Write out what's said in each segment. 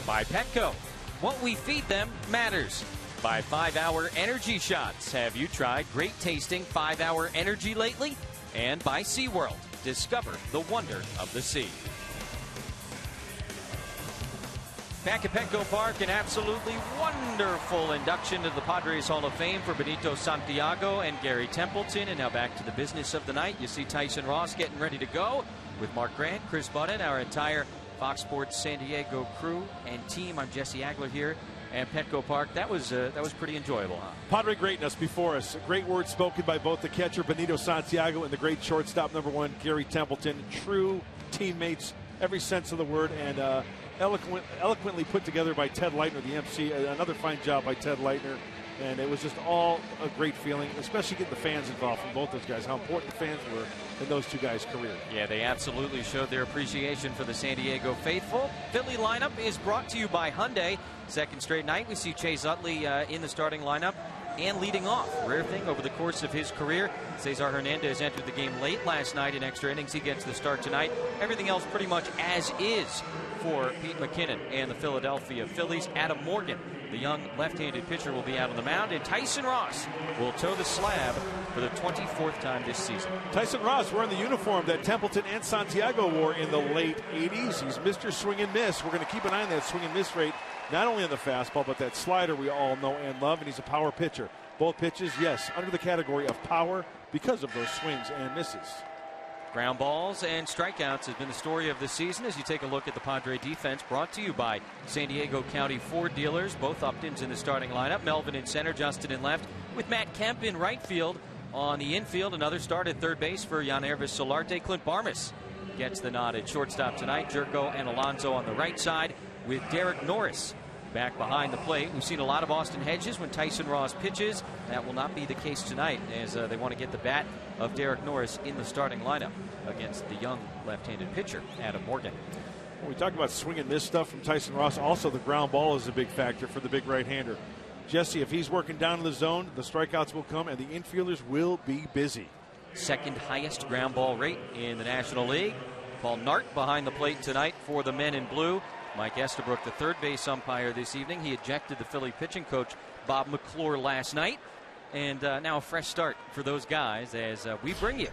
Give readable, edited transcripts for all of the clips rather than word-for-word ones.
By Petco. What we feed them matters. By 5-Hour Energy Shots. Have you tried great tasting 5-Hour Energy lately? And by SeaWorld. Discover the wonder of the sea. Back at Petco Park, an absolutely wonderful induction to the Padres Hall of Fame for Benito Santiago and Gary Templeton. And now back to the business of the night. You see Tyson Ross getting ready to go with Mark Grant, Chris Budden, our entire Fox Sports San Diego crew and team. I'm Jesse Agler here at Petco Park. That was pretty enjoyable, huh? Padre greatness before us. Great words spoken by both the catcher Benito Santiago and the great shortstop #1 Gary Templeton. True teammates, every sense of the word, and eloquently put together by Ted Leitner, the MC. Another fine job by Ted Leitner. And it was just all a great feeling, especially getting the fans involved from both those guys, how important the fans were in those two guys' career. Yeah, they absolutely showed their appreciation for the San Diego faithful. Philly lineup is brought to you by Hyundai. Second straight night, we see Chase Utley in the starting lineup and leading off. Rare thing over the course of his career. Cesar Hernandez entered the game late last night in extra innings. He gets the start tonight. Everything else pretty much as is for Pete McKinnon and the Philadelphia Phillies. Adam Morgan, the young left-handed pitcher, will be out on the mound, and Tyson Ross will toe the slab for the 24th time this season. Tyson Ross wearing the uniform that Templeton and Santiago wore in the late 80s. He's Mr. Swing and Miss. We're going to keep an eye on that swing and miss rate, not only on the fastball, but that slider we all know and love, and he's a power pitcher. Both pitches, yes, under the category of power because of those swings and misses. Ground balls and strikeouts has been the story of the season as you take a look at the Padre defense, brought to you by San Diego County Ford dealers. Both Uptons in the starting lineup. Melvin in center, Justin in left, with Matt Kemp in right field. On the infield, another start at third base for Jan Ervis Solarte. Clint Barmas gets the nod at shortstop tonight. Jerko and Alonso on the right side, with Derek Norris back behind the plate. We've seen a lot of Austin Hedges when Tyson Ross pitches. That will not be the case tonight, as they want to get the bat of Derek Norris in the starting lineup against the young left-handed pitcher, Adam Morgan. When we talk about swing and miss stuff from Tyson Ross, also the ground ball is a big factor for the big right-hander. Jesse, if he's working down in the zone, the strikeouts will come and the infielders will be busy. Second highest ground ball rate in the National League. Paul Nart behind the plate tonight for the men in blue. Mike Estabrook, the third base umpire this evening. He ejected the Philly pitching coach Bob McClure last night. And now a fresh start for those guys as we bring you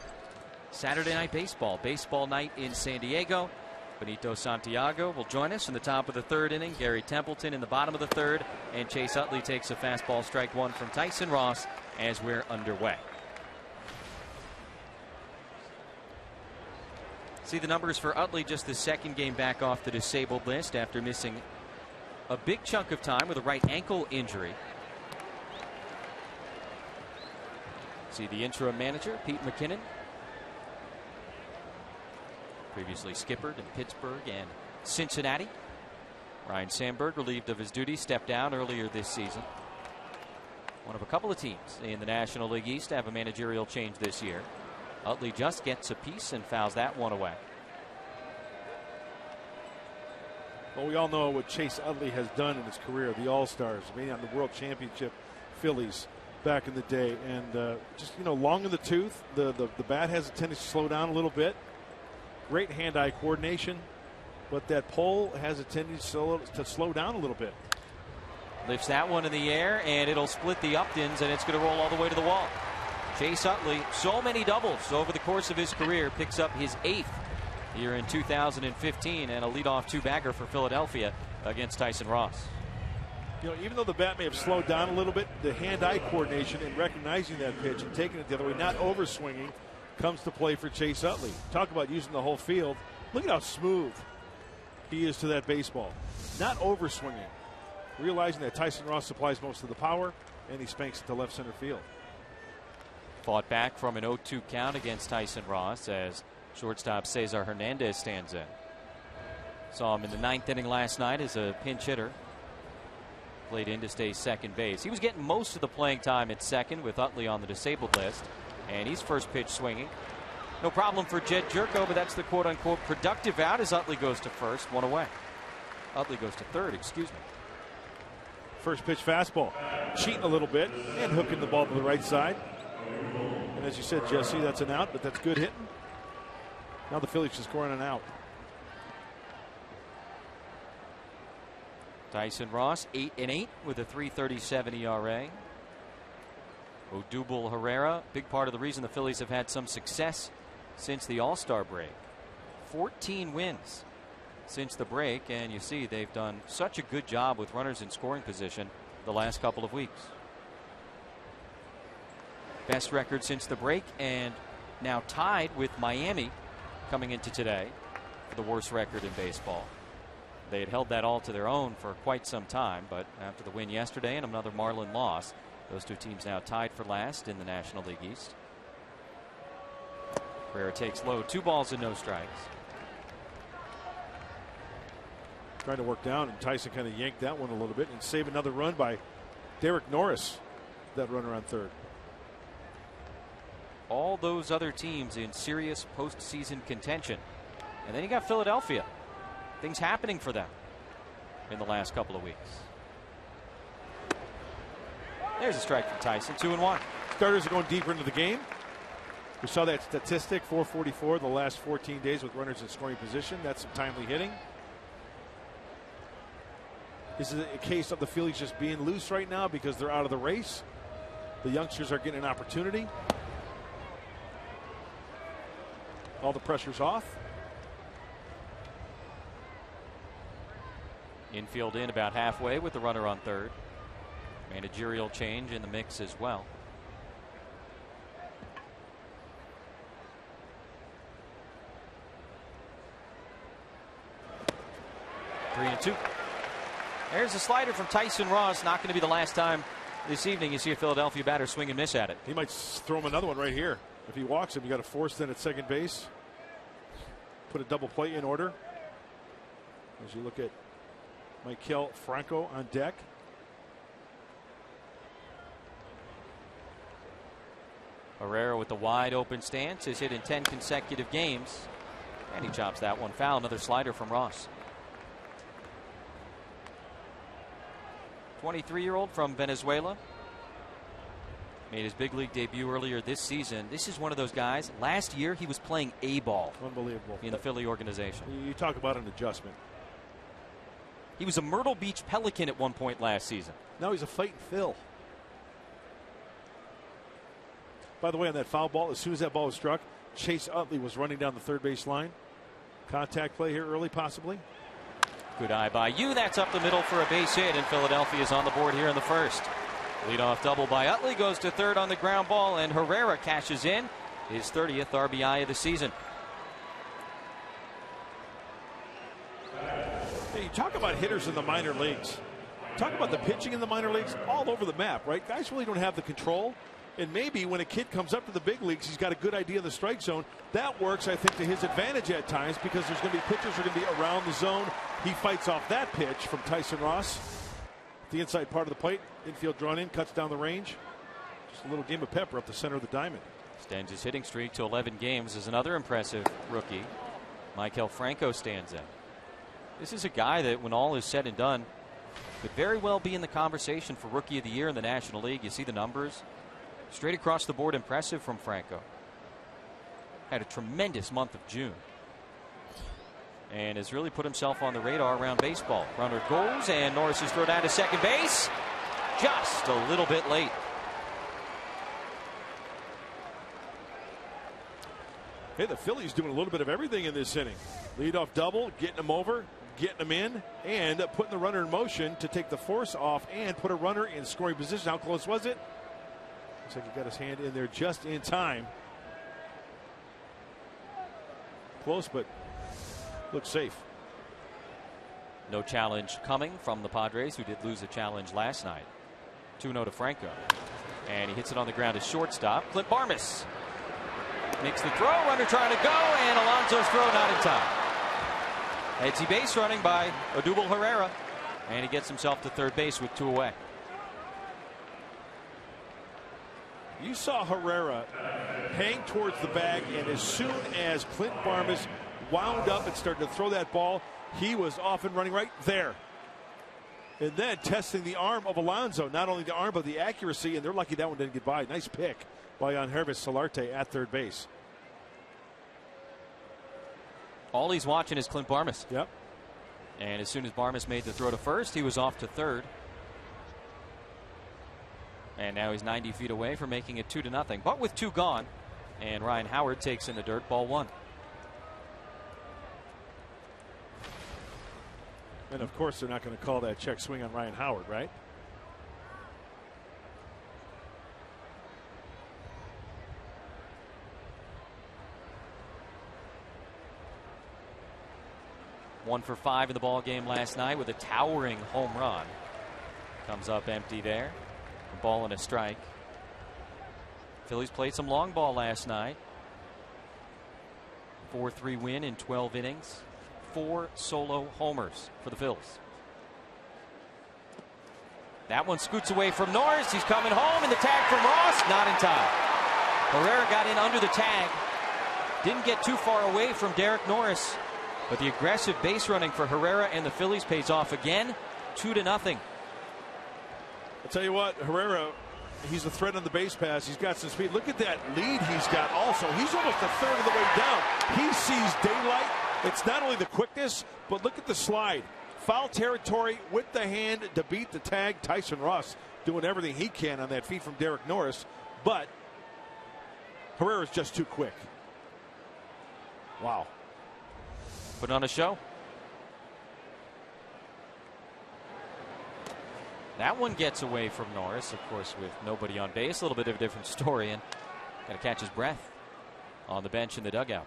Saturday Night Baseball. Baseball night in San Diego. Benito Santiago will join us in the top of the third inning. Gary Templeton in the bottom of the third. And Chase Utley takes a fastball, strike one from Tyson Ross as we're underway. See the numbers for Utley, just the second game back off the disabled list after missing a big chunk of time with a right ankle injury. See the interim manager, Pete McKinnon. Previously skippered in Pittsburgh and Cincinnati. Ryan Sandberg, relieved of his duties, stepped down earlier this season. One of a couple of teams in the National League East to have a managerial change this year. Utley just gets a piece and fouls that one away. Well, we all know what Chase Utley has done in his career. The All-Stars, maybe on the World Championship Phillies back in the day. And just, you know, long in the tooth. The bat has a tendency to slow down a little bit. Great hand-eye coordination. But that pole has a tendency to slow down a little bit. Lifts that one in the air, and it'll split the Uptons, and it's going to roll all the way to the wall. Chase Utley, so many doubles over the course of his career, picks up his 8th here in 2015, and a leadoff two-bagger for Philadelphia against Tyson Ross. You know, even though the bat may have slowed down a little bit, the hand-eye coordination in recognizing that pitch and taking it the other way, not over-swinging, comes to play for Chase Utley. Talk about using the whole field. Look at how smooth he is to that baseball. Not over-swinging. Realizing that Tyson Ross supplies most of the power, and he spanks it to left center field. Fought back from an 0-2 count against Tyson Ross as shortstop Cesar Hernandez stands in. Saw him in the 9th inning last night as a pinch hitter. Played in to stay second base. He was getting most of the playing time at second with Utley on the disabled list. And he's first pitch swinging. No problem for Jed Jerko, but that's the quote-unquote productive out as Utley goes to first, one away. Utley goes to third, excuse me. First pitch fastball. Cheating a little bit and hooking the ball to the right side. And as you said, Jesse, that's an out, but that's good hitting. Now the Phillies just scoring an out. Tyson Ross 8-8 with a 3.37 ERA. Odubel Herrera, big part of the reason the Phillies have had some success since the All-Star break. 14 wins since the break, and you see they've done such a good job with runners in scoring position the last couple of weeks. Best record since the break, and now tied with Miami coming into today for the worst record in baseball. They had held that all to their own for quite some time, but after the win yesterday and another Marlin loss, those two teams now tied for last in the National League East. Herrera takes low, 2 balls and no strikes. Trying to work down, and Tyson kind of yanked that one a little bit and save another run by Derek Norris, that runner on third. All those other teams in serious postseason contention. And then you got Philadelphia. Things happening for them in the last couple of weeks. There's a strike from Tyson, 2-1. Starters are going deeper into the game. We saw that statistic, 444 the last 14 days with runners in scoring position. That's some timely hitting. This is a case of the Phillies just being loose right now because they're out of the race. The youngsters are getting an opportunity. All the pressure's off. Infield in about halfway with the runner on third. Managerial change in the mix as well. Three and 2. There's a slider from Tyson Ross. Not going to be the last time this evening you see a Philadelphia batter swing and miss at it. He might throw him another one right here. If he walks him, you got a force then at second base. Put a double play in order. As you look at Maikel Franco on deck. Herrera with the wide open stance has hit in 10 consecutive games. And he chops that one foul. Another slider from Ross. 23-year-old from Venezuela. Made his big league debut earlier this season. This is one of those guys. Last year he was playing A-ball. Unbelievable. In the Philly organization. You talk about an adjustment. He was a Myrtle Beach Pelican at one point last season. Now he's a fighting Phil. By the way, on that foul ball, as soon as that ball was struck, Chase Utley was running down the third base line. Contact play here early, possibly. Good eye by you. That's up the middle for a base hit, and Philadelphia is on the board here in the first. Leadoff double by Utley goes to third on the ground ball, and Herrera cashes in his 30th RBI of the season. Hey, you talk about hitters in the minor leagues. Talk about the pitching in the minor leagues all over the map, right? Guys really don't have the control. And maybe when a kid comes up to the big leagues, he's got a good idea of the strike zone. That works, I think, to his advantage at times because there's going to be pitchers who are going to be around the zone. He fights off that pitch from Tyson Ross. The inside part of the plate, infield drawn in, cuts down the range. Just a little game of pepper up the center of the diamond. Extends his hitting streak to 11 games as another impressive rookie. Maikel Franco stands in. This is a guy that, when all is said and done, could very well be in the conversation for Rookie of the Year in the National League. You see the numbers. Straight across the board, impressive from Franco. Had a tremendous month of June. And has really put himself on the radar around baseball. Runner goes, and Norris is thrown down to second base. Just a little bit late. Hey, the Phillies doing a little bit of everything in this inning. Leadoff double, getting them over, getting them in, and putting the runner in motion to take the force off and put a runner in scoring position. How close was it? Looks like he got his hand in there just in time. Close, but looks safe. No challenge coming from the Padres, who did lose a challenge last night. 2-0 to Franco. And he hits it on the ground to shortstop. Clint Barmes makes the throw. Runner trying to go, and Alonso's throw not in time. Headsy base running by Odubel Herrera. And he gets himself to third base with 2 away. You saw Herrera hang towards the bag, and as soon as Clint Barmes wound up and started to throw that ball, he was off and running right there. And then testing the arm of Alonso, not only the arm but the accuracy, and they're lucky that one didn't get by. Nice pick by Yangervis Solarte at third base. All he's watching is Clint Barmes. Yep. And as soon as Barmes made the throw to first, he was off to third. And now he's 90 feet away from making it 2-0. But with 2 gone, and Ryan Howard takes in the dirt, ball 1. And of course, they're not going to call that check swing on Ryan Howard, right? One for 5 in the ball game last night with a towering home run. Comes up empty there. A ball and a strike. Phillies played some long ball last night. 4-3 win in 12 innings. 4 solo homers for the Phillies. That one scoots away from Norris. He's coming home, and the tag from Ross, not in time. Herrera got in under the tag. Didn't get too far away from Derek Norris. But the aggressive base running for Herrera and the Phillies pays off again. 2-0. I'll tell you what, Herrera, he's a threat on the base pass. He's got some speed. Look at that lead he's got also. He's almost a third of the way down. He sees daylight. It's not only the quickness, but look at the slide. Foul territory with the hand to beat the tag. Tyson Ross doing everything he can on that feed from Derek Norris. But Herrera's just too quick. Wow. Put on a show. That one gets away from Norris, of course, with nobody on base. A little bit of a different story, and got to catch his breath on the bench in the dugout.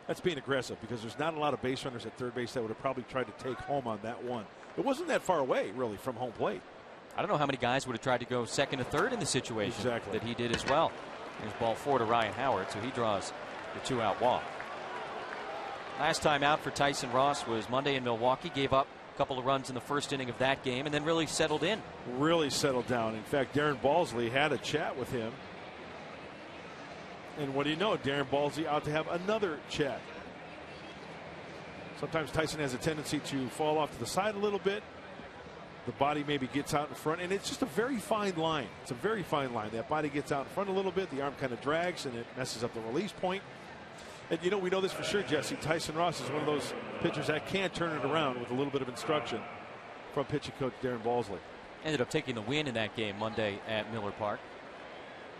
That's being aggressive because there's not a lot of base runners at third base that would have probably tried to take home on that one. It wasn't that far away, really, from home plate. I don't know how many guys would have tried to go second to third in the situation that he did as well. Here's ball 4 to Ryan Howard, so he draws the 2-out walk. Last time out for Tyson Ross was Monday in Milwaukee. Gave up a couple of runs in the first inning of that game and then really settled in. Really settled down. In fact, Darren Balsley had a chat with him. And what do you know? Darren Balsley out to have another chat. Sometimes Tyson has a tendency to fall off to the side a little bit. The body maybe gets out in front, and it's just a very fine line. It's a very fine line. That body gets out in front a little bit. The arm kind of drags, and it messes up the release point. And, you know, we know this for sure, Jesse. Tyson Ross is one of those pitchers that can turn it around with a little bit of instruction from pitching coach Darren Balsley. Ended up taking the win in that game Monday at Miller Park.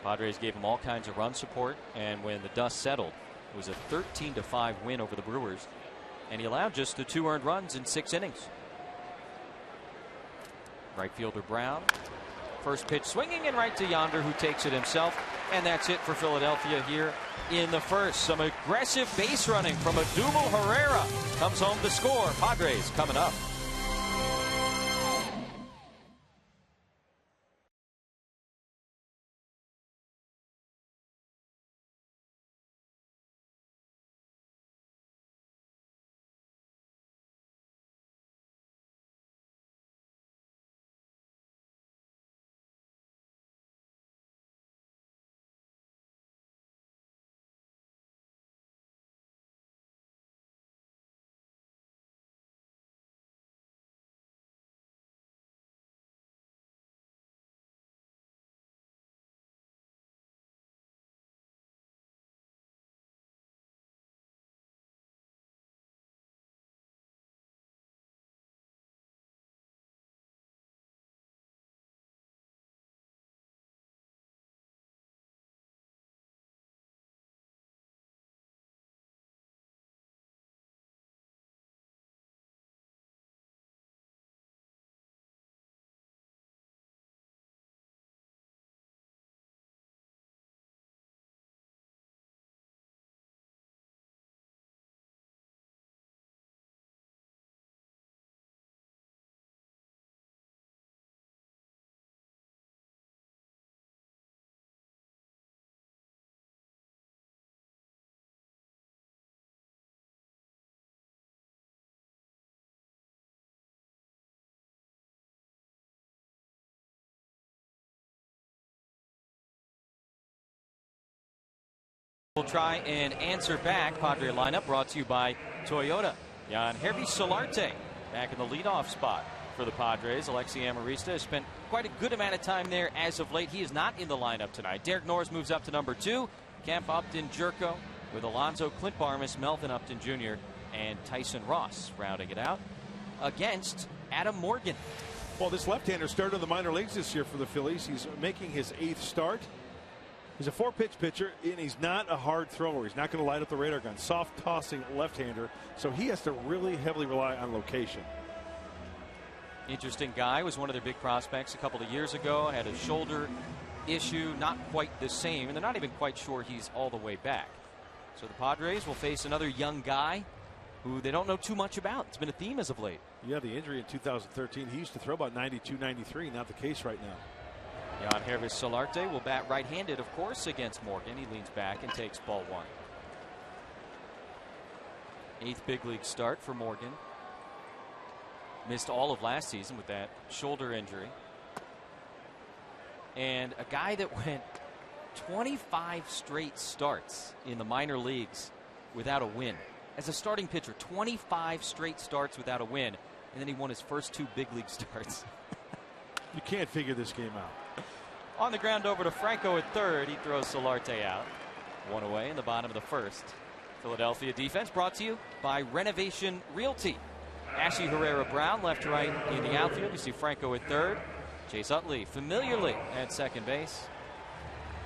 Padres gave him all kinds of run support, and when the dust settled, it was a 13-5 win over the Brewers. And he allowed just the 2 earned runs in 6 innings. Right fielder Brown. First pitch swinging and right to Yonder, who takes it himself. And that's it for Philadelphia here in the first. Some aggressive base running from Odubel Herrera comes home to score. Padres coming up. We'll try and answer back. Padre lineup brought to you by Toyota. Yangervis Solarte back in the leadoff spot for the Padres. Alexi Amarista has spent quite a good amount of time there as of late. He is not in the lineup tonight. Derek Norris moves up to number 2. Kemp, Upton, Jerko, with Alonso, Clint Barmas, Melvin Upton Jr., and Tyson Ross rounding it out against Adam Morgan. Well, this left-hander started in the minor leagues this year for the Phillies. He's making his 8th start. He's a 4-pitch pitcher, and he's not a hard thrower. He's not going to light up the radar gun. Soft tossing left-hander, so he has to really heavily rely on location. Interesting guy. Was one of their big prospects a couple of years ago. Had a shoulder issue, not quite the same, and they're not even quite sure he's all the way back. So the Padres will face another young guy who they don't know too much about. It's been a theme as of late. Yeah, the injury in 2013. He used to throw about 92, 93. Not the case right now. Jan Hervis Solarte will bat right-handed, of course, against Morgan. He leans back and takes ball 1. 8th big league start for Morgan. Missed all of last season with that shoulder injury. And a guy that went 25 straight starts in the minor leagues without a win. As a starting pitcher, 25 straight starts without a win. And then he won his first 2 big league starts. You can't figure this game out. On the ground over to Franco at third. He throws Solarte out. 1 away in the bottom of the first. Philadelphia defense brought to you by Renovation Realty. Ashley Herrera Brown left to right in the outfield. You see Franco at third. Chase Utley familiarly at second base.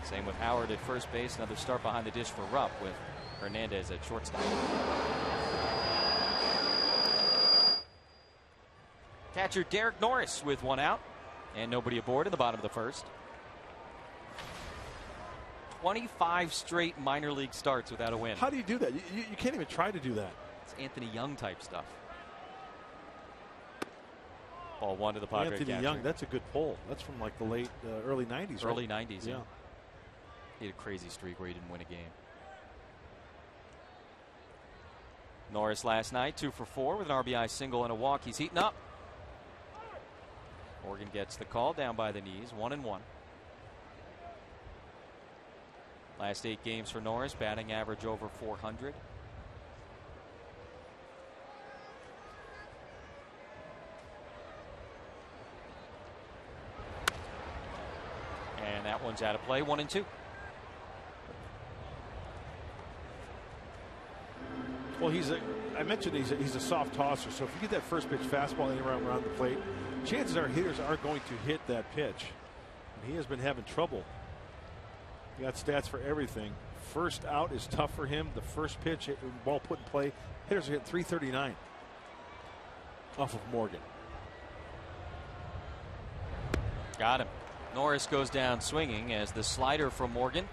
Same with Howard at first base. Another start behind the dish for Rupp with Hernandez at shortstop. Catcher Derek Norris with 1 out and nobody aboard in the bottom of the first. 25 straight minor league starts without a win. How do you do that? You can't even try to do that. It's Anthony Young type stuff. Ball 1 to the Padres. Anthony Young, that's a good pull. That's from like the late early 90s. Early right? 90s, yeah. He had a crazy streak where he didn't win a game. Norris last night 2 for 4 with an RBI single and a walk. He's heating up. Morgan gets the call down by the knees. 1-1. Last 8 games for Norris, batting average over 400. And that one's out of play. 1-2. Well, I mentioned he's a soft tosser, so if you get that first pitch fastball anywhere around the plate, chances are hitters aren't going to hit that pitch. And he has been having trouble. He got stats for everything. First out is tough for him. The first pitch, ball put in play, hitters are hitting 339 off of Morgan. Got him. Norris goes down swinging as the slider from Morgan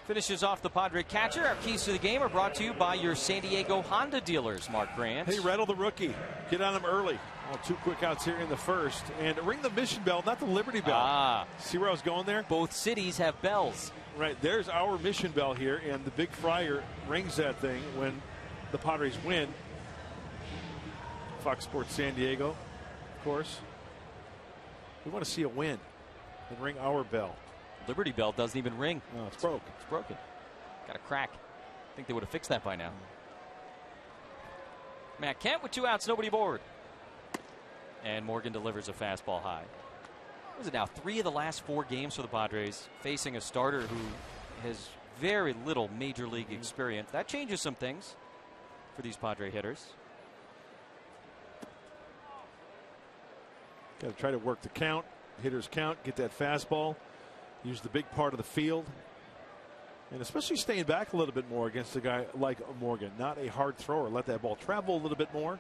finishes off the Padre catcher. Our keys to the game are brought to you by your San Diego Honda dealers, Mark Grant. Hey, rattle the rookie. Get on him early. Well, 2 quick outs here in the first. And ring the mission bell, not the Liberty bell. See where I was going there? Both cities have bells. Right. There's our mission bell here, and the big fryer rings that thing when the Padres win. Fox Sports San Diego, of course. We want to see a win and ring our bell. Liberty Bell doesn't even ring. No, it's broke. It's broken. Got a crack. I think they would have fixed that by now. Matt Kent with 2 outs, nobody aboard. And Morgan delivers a fastball high. What is it now? 3 of the last 4 games for the Padres facing a starter who has very little major league experience. That changes some things for these Padre hitters. Got to try to work the count. Hitters count. Get that fastball. Use the big part of the field. And especially staying back a little bit more against a guy like Morgan. Not a hard thrower. Let that ball travel a little bit more.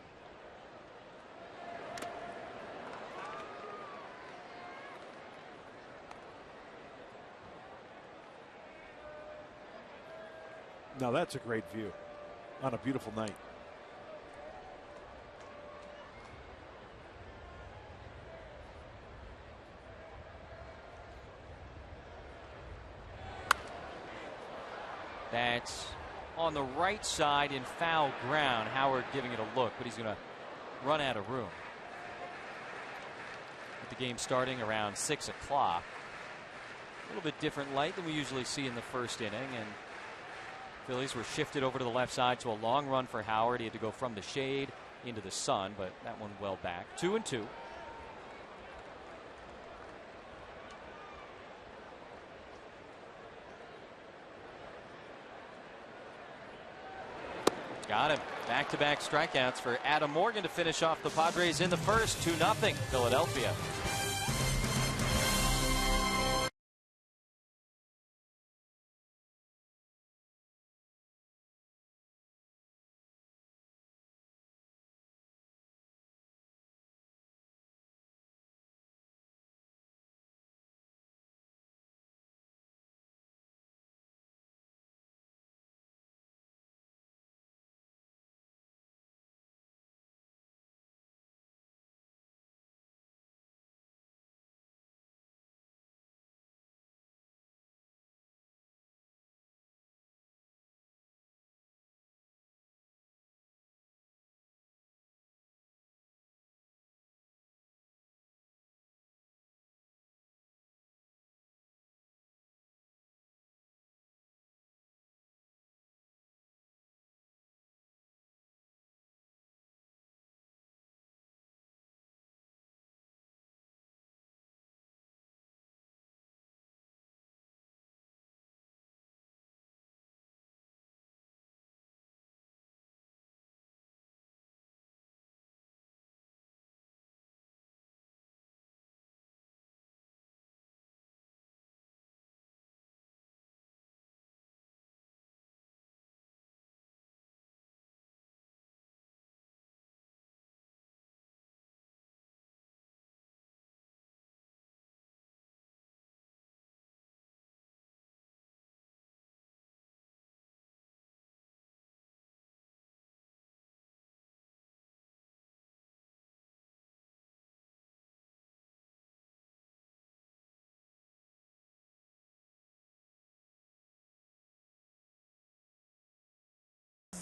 Now that's a great view on a beautiful night. That's on the right side in foul ground. Howard giving it a look, but he's going to run out of room. With the game starting around 6 o'clock. A little bit different light than we usually see in the first inning, and Phillies were shifted over to the left side, so a long run for Howard. He had to go from the shade into the sun, but that one well back. 2-2. Got him. Back-to-back strikeouts for Adam Morgan to finish off the Padres in the first. 2-0 Philadelphia.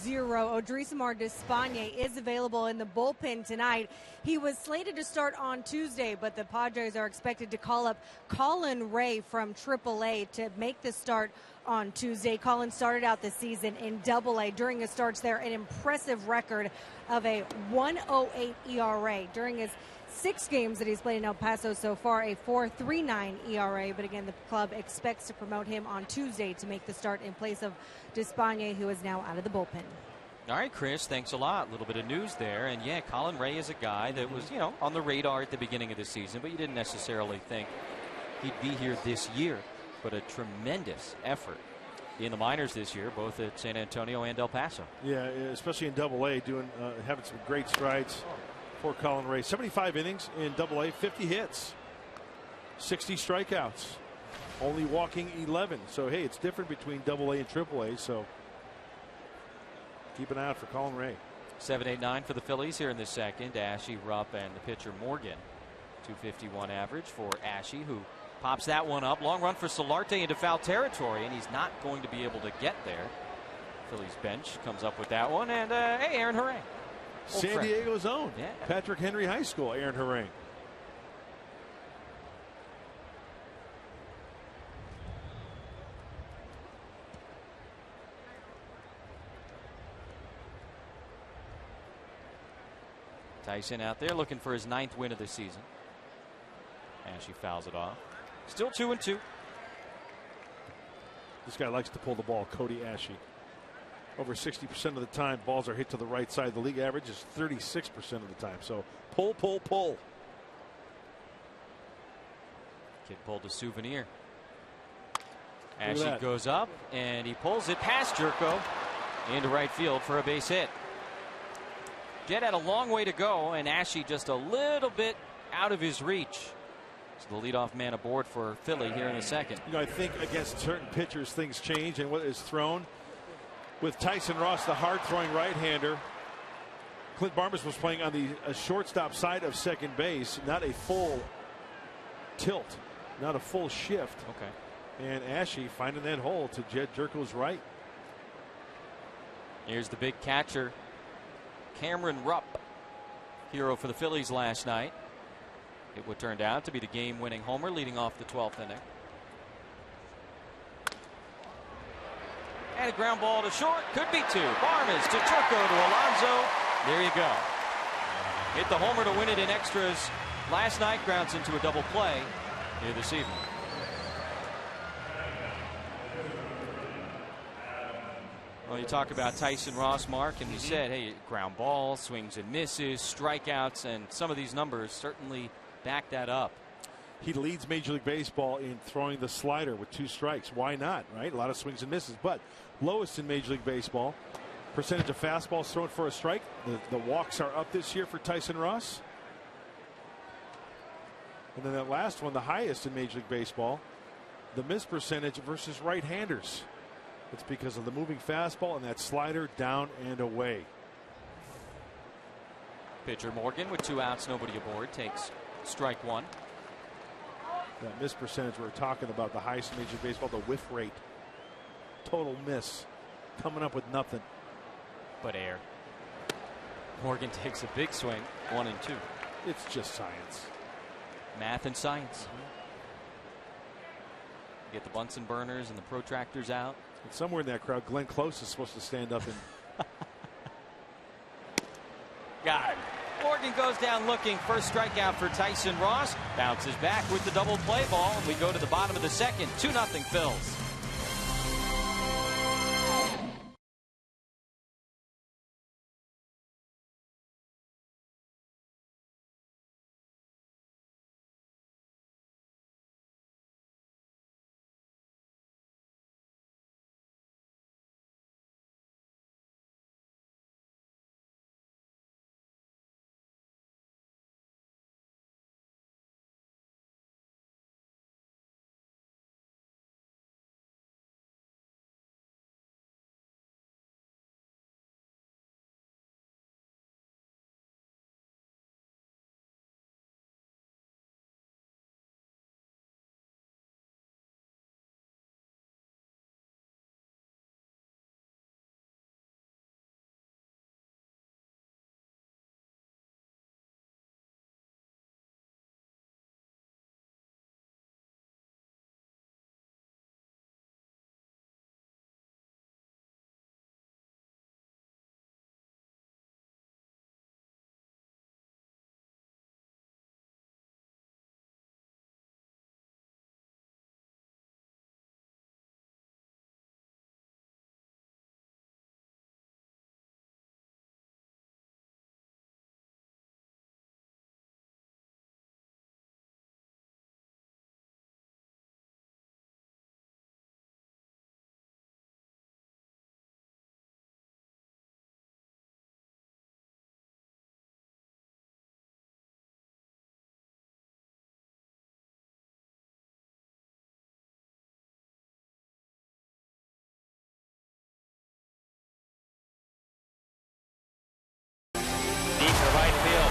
Odrisamar Despaigne is available in the bullpen tonight. He was slated to start on Tuesday, but the Padres are expected to call up Colin Ray from AAA to make the start on Tuesday. Colin started out the season in AA. During his starts there, an impressive record of a 1.08 ERA. During his 6 games that he's played in El Paso so far, a 4.39 ERA. But again, the club expects to promote him on Tuesday to make the start in place of Despaigne, who is now out of the bullpen. All right, Chris, thanks a lot. A little bit of news there. And yeah, Colin Ray is a guy that was, on the radar at the beginning of the season, but you didn't necessarily think he'd be here this year. But a tremendous effort in the minors this year, both at San Antonio and El Paso. Yeah, especially in AA, having some great strides for Colin Ray. 75 innings in AA, 50 hits, 60 strikeouts, only walking 11. So, hey, it's different between AA and AAA. So, keep an eye out for Colin Ray. 7-8-9 for the Phillies here in the second. Ashe, Rupp, and the pitcher Morgan. 251 average for Ashe, who pops that one up. Long run for Solarte into foul territory, and he's not going to be able to get there. Phillies bench comes up with that one, and hey, Aaron Harang. San Diego's own. Yeah. Patrick Henry High School, Aaron Harang. Tyson out there looking for his 9th win of the season. Ashe fouls it off. Still 2-2. This guy likes to pull the ball, Cody Ashe. Over 60% of the time, balls are hit to the right side. The league average is 36% of the time. So pull, pull, pull. Kid pulled a souvenir. Ashe goes up and he pulls it past Jerko into right field for a base hit. Jed had a long way to go, and Ashe just a little bit out of his reach. So the leadoff man aboard for Philly here in the second. I think against certain pitchers things change and what is thrown. With Tyson Ross, the hard-throwing right-hander, Clint Barmes was playing on the shortstop side of second base, not a full tilt, not a full shift. Okay. And Ashe finding that hole to Jed Jerko's right. Here's the big catcher, Cameron Rupp, hero for the Phillies last night. It would turn out to be the game-winning homer leading off the 12th inning. And a ground ball to short. Could be 2. Barmes to Jerko to Alonso. There you go. Hit the homer to win it in extras last night. Grounds into a double play here this evening. Well, you talk about Tyson Ross, Mark, and you said, hey, ground balls, swings and misses, strikeouts, and some of these numbers certainly back that up. He leads Major League Baseball in throwing the slider with 2 strikes. Why not, right? A lot of swings and misses, but lowest in Major League Baseball. Percentage of fastballs thrown for a strike. The walks are up this year for Tyson Ross. And then that last one, the highest in Major League Baseball, the miss percentage versus right-handers. It's because of the moving fastball and that slider down and away. Pitcher Morgan with 2 outs, nobody aboard, takes strike 1. That miss percentage we're talking about, the highest in Major League Baseball, the whiff rate. Total miss. Coming up with nothing. But air. Morgan takes a big swing, 1 and 2. It's just science. Math and science. Get the Bunsen burners and the protractors out. And somewhere in that crowd, Glenn Close is supposed to stand up and. Got him. Morgan goes down looking. First strikeout for Tyson Ross. Bounces back with the double play ball. And we go to the bottom of the second. 2-0 Phils.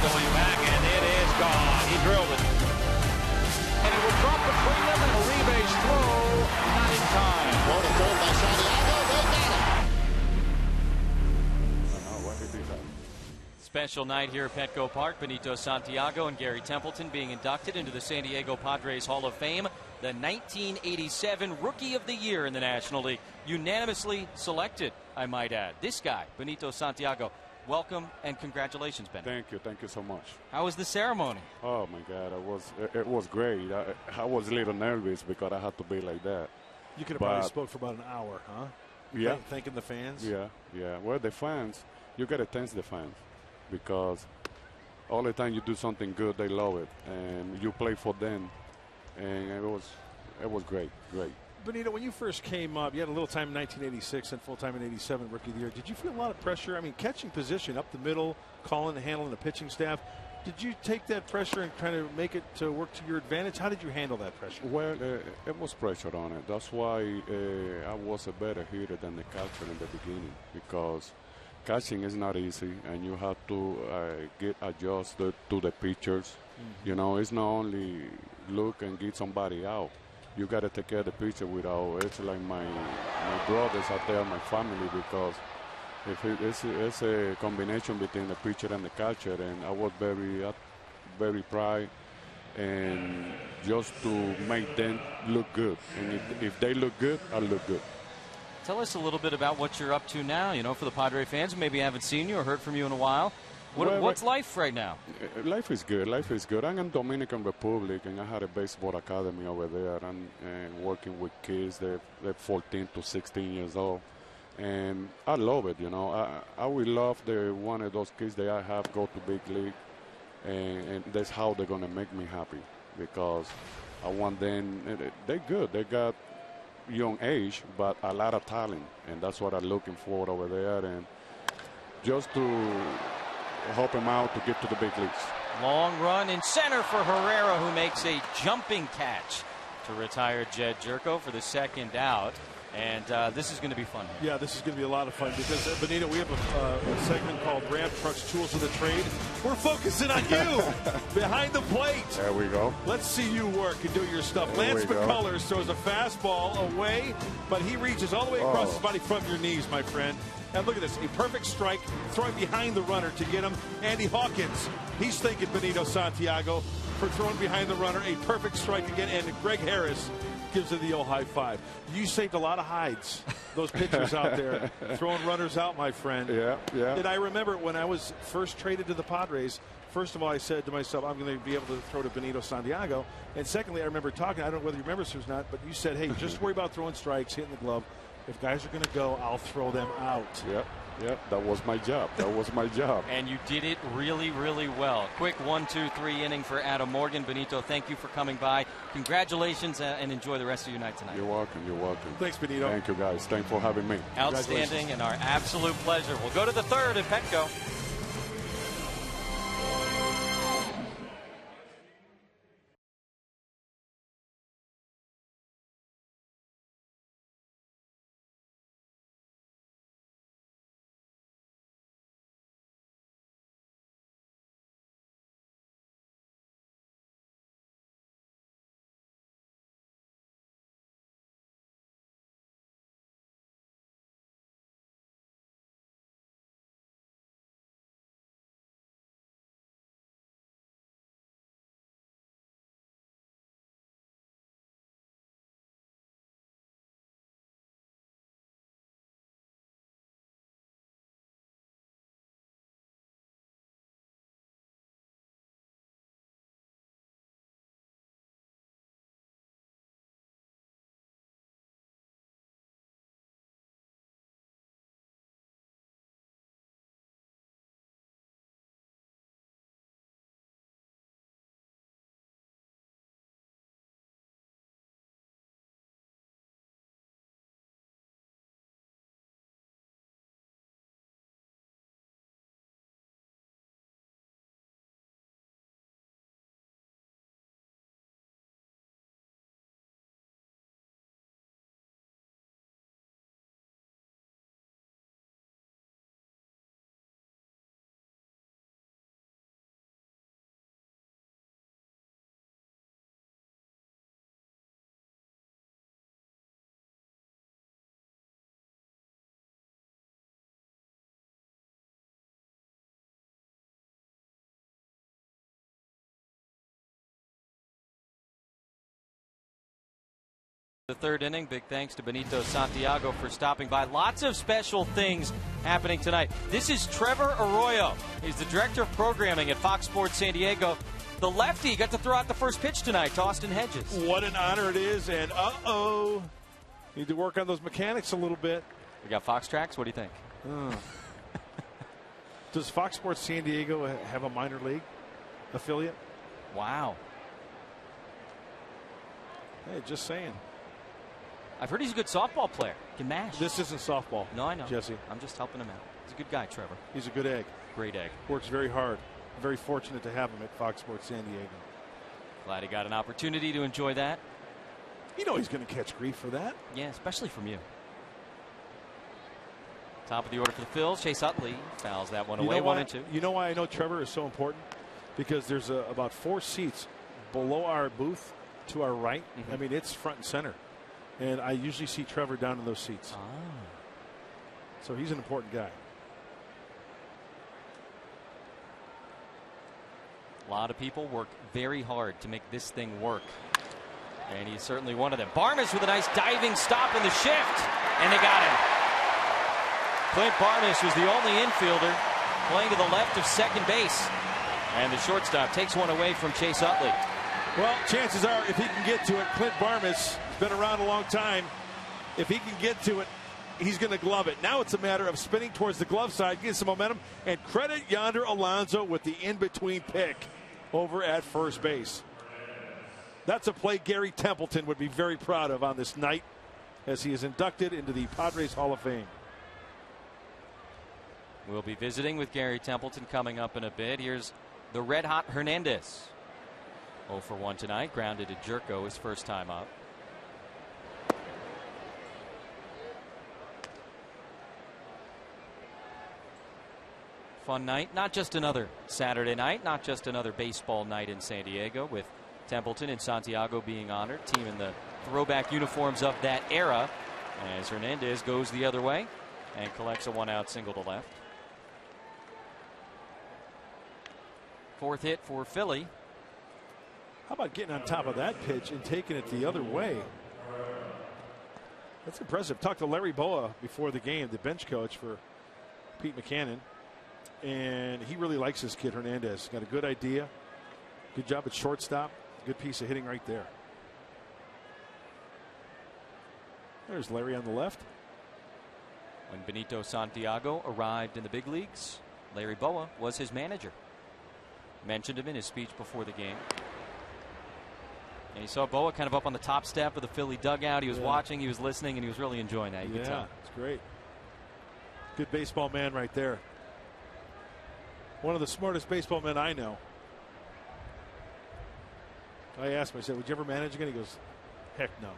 Going back, and it is gone. He drilled it. And he will drop between them, and a rebase throw, not in time. Ball to third by Santiago. They got it. Special night here at Petco Park. Benito Santiago and Gary Templeton being inducted into the San Diego Padres Hall of Fame. The 1987 Rookie of the Year in the National League. Unanimously selected, I might add. This guy, Benito Santiago. Welcome and congratulations, Ben. Thank you so much. How was the ceremony? Oh my God, it was great. I was a little nervous because I had to be like that. You could have probably spoke for about an hour, huh? Yeah. Thanking the fans. Yeah. Well, the fans, you gotta thank the fans because all the time you do something good, they love it, and you play for them, and it was great. Benito, when you first came up, you had a little time in 1986 and full time in 87, Rookie of the Year. Did you feel a lot of pressure? I mean, catching position up the middle, calling and handling the pitching staff. Did you take that pressure and kind of make it to work to your advantage? How did you handle that pressure? Well, it was pressure on it. That's why I was a better hitter than the catcher in the beginning because catching is not easy, and you have to get adjusted to the pitchers. Mm-hmm. You know, it's not only look and get somebody out. You got to take care of the pitcher without. It's like my brothers out there, my family, because if it's a combination between the pitcher and the catcher, and I was very proud, and just to make them look good. And if they look good, I look good. Tell us a little bit about what you're up to now. You know, for the Padre fans who maybe haven't seen you or heard from you in a while. What's life right now? Life is good. I'm in Dominican Republic, and I had a baseball academy over there. And working with kids. They're 14 to 16 years old. And I love it, you know. I would love one of those kids that I have go to big league, and that's how they're going to make me happy, because I want them. They're good. They got young age, but a lot of talent, and that's what I'm looking for over there, and just to help them out to get to the big leagues. Long run in center for Herrera, who makes a jumping catch to retire Jed Jerko for the second out. And this is going to be fun. Yeah, this is going to be a lot of fun because, Benito, we have a segment called Ram Truck's Tools of the Trade. We're focusing on you behind the plate. There we go. Let's see you work and do your stuff. There Lance McCullers throws a fastball away, but he reaches all the way across his body from your knees, my friend. And look at this, a perfect strike, throwing behind the runner to get him. Andy Hawkins, he's thanking Benito Santiago for throwing behind the runner. A perfect strike again, and Greg Harris gives it the old high five. You saved a lot of hides, those pitchers out there throwing runners out, my friend. Yeah, yeah. And I remember when I was first traded to the Padres, first of all, I said to myself, I'm going to be able to throw to Benito Santiago. And secondly, I remember talking, I don't know whether you remember this or not, but you said, hey, just worry about throwing strikes, hitting the glove. If guys are going to go, I'll throw them out. Yep. Yep, that was my job. That was my job. And you did it really, really well. Quick 1-2-3 inning for Adam Morgan. Benito, thank you for coming by. Congratulations, and enjoy the rest of your night tonight. You're welcome. You're welcome. Thanks, Benito. Thank you, guys. Thanks for having me. Outstanding and our absolute pleasure. We'll go to the third at Petco. The third inning. Big thanks to Benito Santiago for stopping by. Lots of special things happening tonight. This is Trevor Arroyo. He's the director of programming at Fox Sports San Diego. The lefty got to throw out the first pitch tonight to Austin Hedges. What an honor it is, and need to work on those mechanics a little bit. We got Fox Tracks. What do you think? Does Fox Sports San Diego have a minor league affiliate? Wow. Hey, just saying. I've heard he's a good softball player. Can mash. This isn't softball. No, I know. Jesse. I'm just helping him out. He's a good guy, Trevor. He's a good egg. Great egg. Works very hard. Very fortunate to have him at Fox Sports San Diego. Glad he got an opportunity to enjoy that. You know he's going to catch grief for that. Yeah, especially from you. Top of the order for the Phillies. Chase Utley fouls that one away. 1-2. You know why I know Trevor is so important? Because there's about 4 seats below our booth to our right. I mean, it's front and center. And I usually see Trevor down in those seats. So he's an important guy. A lot of people work very hard to make this thing work. And he's certainly one of them. Barmes with a nice diving stop in the shift. And they got him. Clint Barmes was the only infielder playing to the left of second base. And the shortstop takes one away from Chase Utley. Well, chances are if he can get to it, Clint Barmes has been around a long time. If he can get to it, he's going to glove it. Now it's a matter of spinning towards the glove side, getting some momentum, and credit Yonder Alonso with the in-between pick over at first base. That's a play Gary Templeton would be very proud of on this night as he is inducted into the Padres Hall of Fame. We'll be visiting with Gary Templeton coming up in a bit. Here's the red-hot Hernandez. 0 for 1 tonight. Grounded to Jerko his first time up. Fun night. Not just another Saturday night. Not just another baseball night in San Diego with Templeton and Santiago being honored. Team in the throwback uniforms of that era. As Hernandez goes the other way and collects a 1-out single to left. Fourth hit for Philly. How about getting on top of that pitch and taking it the other way? That's impressive. Talked to Larry Boa before the game, the bench coach for Pete McCannon. And he really likes this kid, Hernandez. Got a good idea. Good job at shortstop. Good piece of hitting right there. There's Larry on the left. When Benito Santiago arrived in the big leagues, Larry Boa was his manager. Mentioned him in his speech before the game. And you saw Boa kind of up on the top step of the Philly dugout. He was watching, he was listening, and he was really enjoying that. You could tell. It's great. Good baseball man right there. One of the smartest baseball men I know. I asked him, I said, would you ever manage again? He goes, heck no.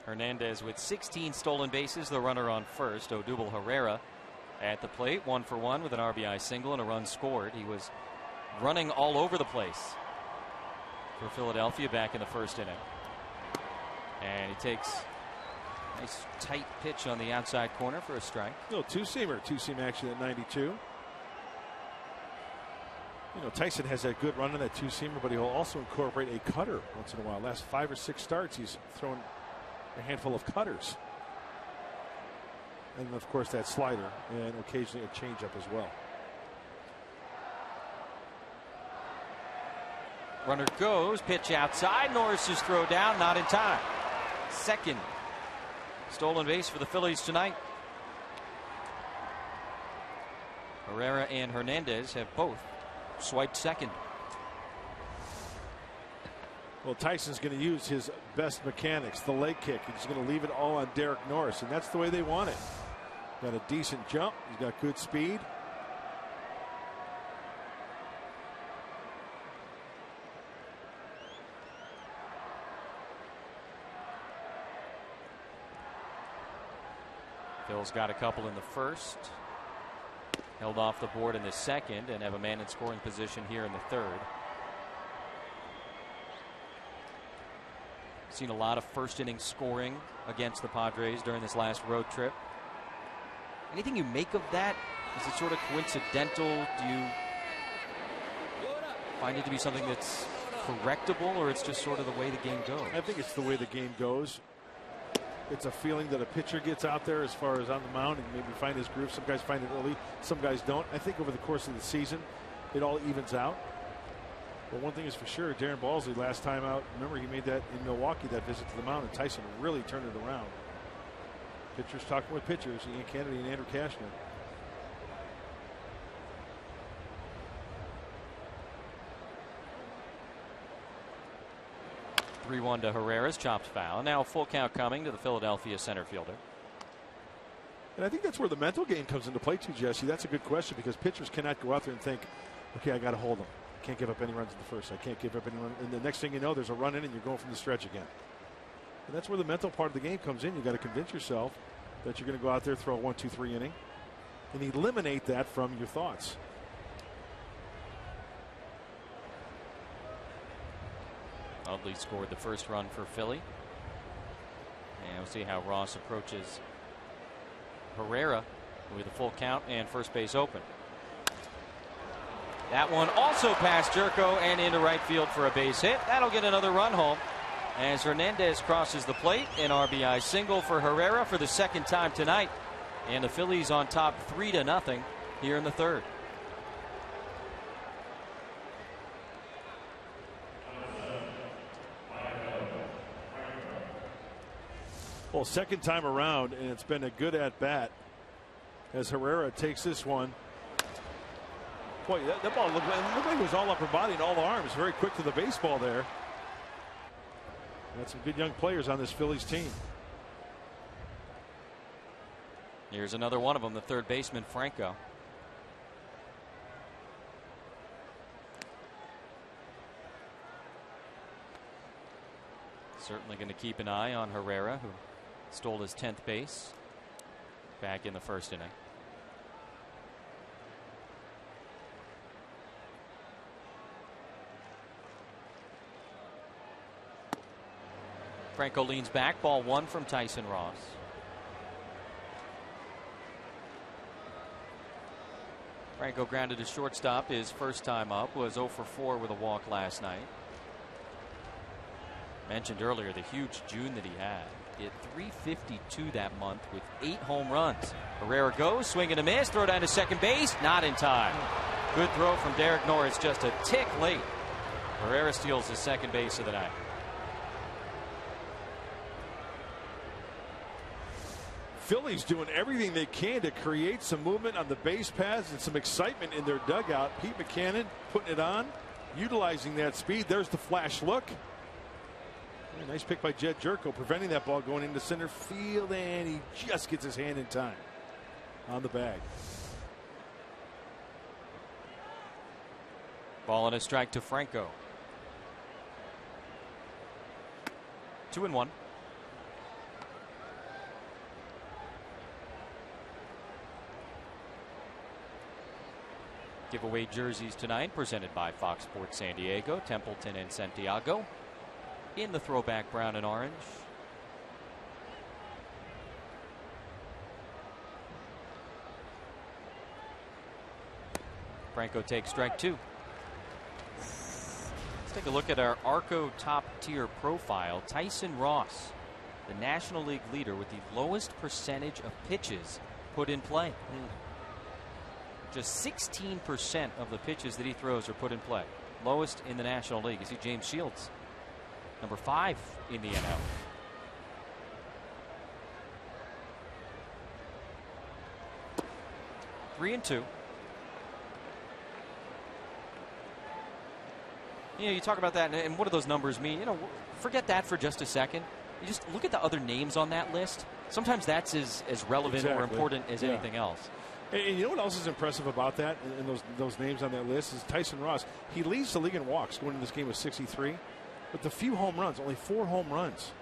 Hernandez with 16 stolen bases, the runner on first. Odubel Herrera at the plate, 1 for 1 with an RBI single and a run scored. He was running all over the place for Philadelphia back in the first inning. And he takes a nice tight pitch on the outside corner for a strike. Little two-seamer. Two-seam action at 92. You know, Tyson has that good run in that two-seamer, but he'll also incorporate a cutter once in a while. Last 5 or 6 starts, he's thrown a handful of cutters. And, of course, that slider and occasionally a changeup as well. Runner goes, pitch outside. Norris's throw down, not in time. Second stolen base for the Phillies tonight. Herrera and Hernandez have both swiped second. Well, Tyson's going to use his best mechanics, the leg kick. He's going to leave it all on Derek Norris, and that's the way they want it. Got a decent jump. He's got good speed. Phil's got a couple in the first. Held off the board in the second and have a man in scoring position here in the third. Seen a lot of first inning scoring against the Padres during this last road trip. Anything you make of that? Is it sort of coincidental? Do you find it to be something that's correctable, or it's just sort of the way the game goes? I think it's the way the game goes. It's a feeling that a pitcher gets out there as far as on the mound and maybe find his groove. Some guys find it early, some guys don't. I think over the course of the season, it all evens out. But one thing is for sure, Darren Balsley last time out, remember he made that in Milwaukee, that visit to the mound, and Tyson really turned it around. Pitchers talking with pitchers, Ian Kennedy and Andrew Cashner. (3-1) to Herrera's chopped foul. Now full count coming to the Philadelphia center fielder. And I think that's where the mental game comes into play too, Jesse. That's a good question because pitchers cannot go out there and think, okay, I got to hold them. Can't give up any runs in the first. I can't give up any run. And the next thing you know, there's a run in and you're going from the stretch again. And that's where the mental part of the game comes in. You got to convince yourself that you're going to go out there, throw a 1-2-3 inning, and eliminate that from your thoughts. Utley scored the first run for Philly. And we'll see how Ross approaches Herrera with a full count and first base open. That one also past Jerko and into right field for a base hit. That'll get another run home as Hernandez crosses the plate. An RBI single for Herrera for the second time tonight. And the Phillies on top 3-0 here in the third. Well, second time around, and it's been a good at bat as Herrera takes this one. Boy, that ball looked like it was all upper body and all arms. Very quick to the baseball there. Got some good young players on this Phillies team. Here's another one of them, the third baseman, Franco. Certainly going to keep an eye on Herrera, who stole his 10th base back in the first inning. Franco leans back, ball one from Tyson Ross. Franco grounded to shortstop his first time up, was 0 for 4 with a walk last night. Mentioned earlier the huge June that he had. Hit .352 that month with 8 home runs. Herrera goes, swing and a miss, throw down to second base, not in time. Good throw from Derek Norris, just a tick late. Herrera steals his second base of the night. Phillies doing everything they can to create some movement on the base paths and some excitement in their dugout. Pete Mackanin putting it on, utilizing that speed. There's the flash look. Nice pick by Jed Jerko, preventing that ball going into center field, and he just gets his hand in time on the bag. Ball and a strike to Franco. 2-1. Giveaway jerseys tonight presented by Fox Sports San Diego, Templeton and Santiago in the throwback brown and orange. Franco takes strike two. Let's take a look at our Arco top tier profile. Tyson Ross, the National League leader with the lowest percentage of pitches put in play. Just 16% of the pitches that he throws are put in play. Lowest in the National League. You see James Shields, number 5 in the NL. Three and two. You know, you talk about that, and what do those numbers mean? You know, forget that for just a second. You just look at the other names on that list. Sometimes that's as relevant or important as anything else. And you know what else is impressive about that, and those names on that list, is Tyson Ross. He leads the league in walks going into this game with 63, but the few home runs, only 4 home runs.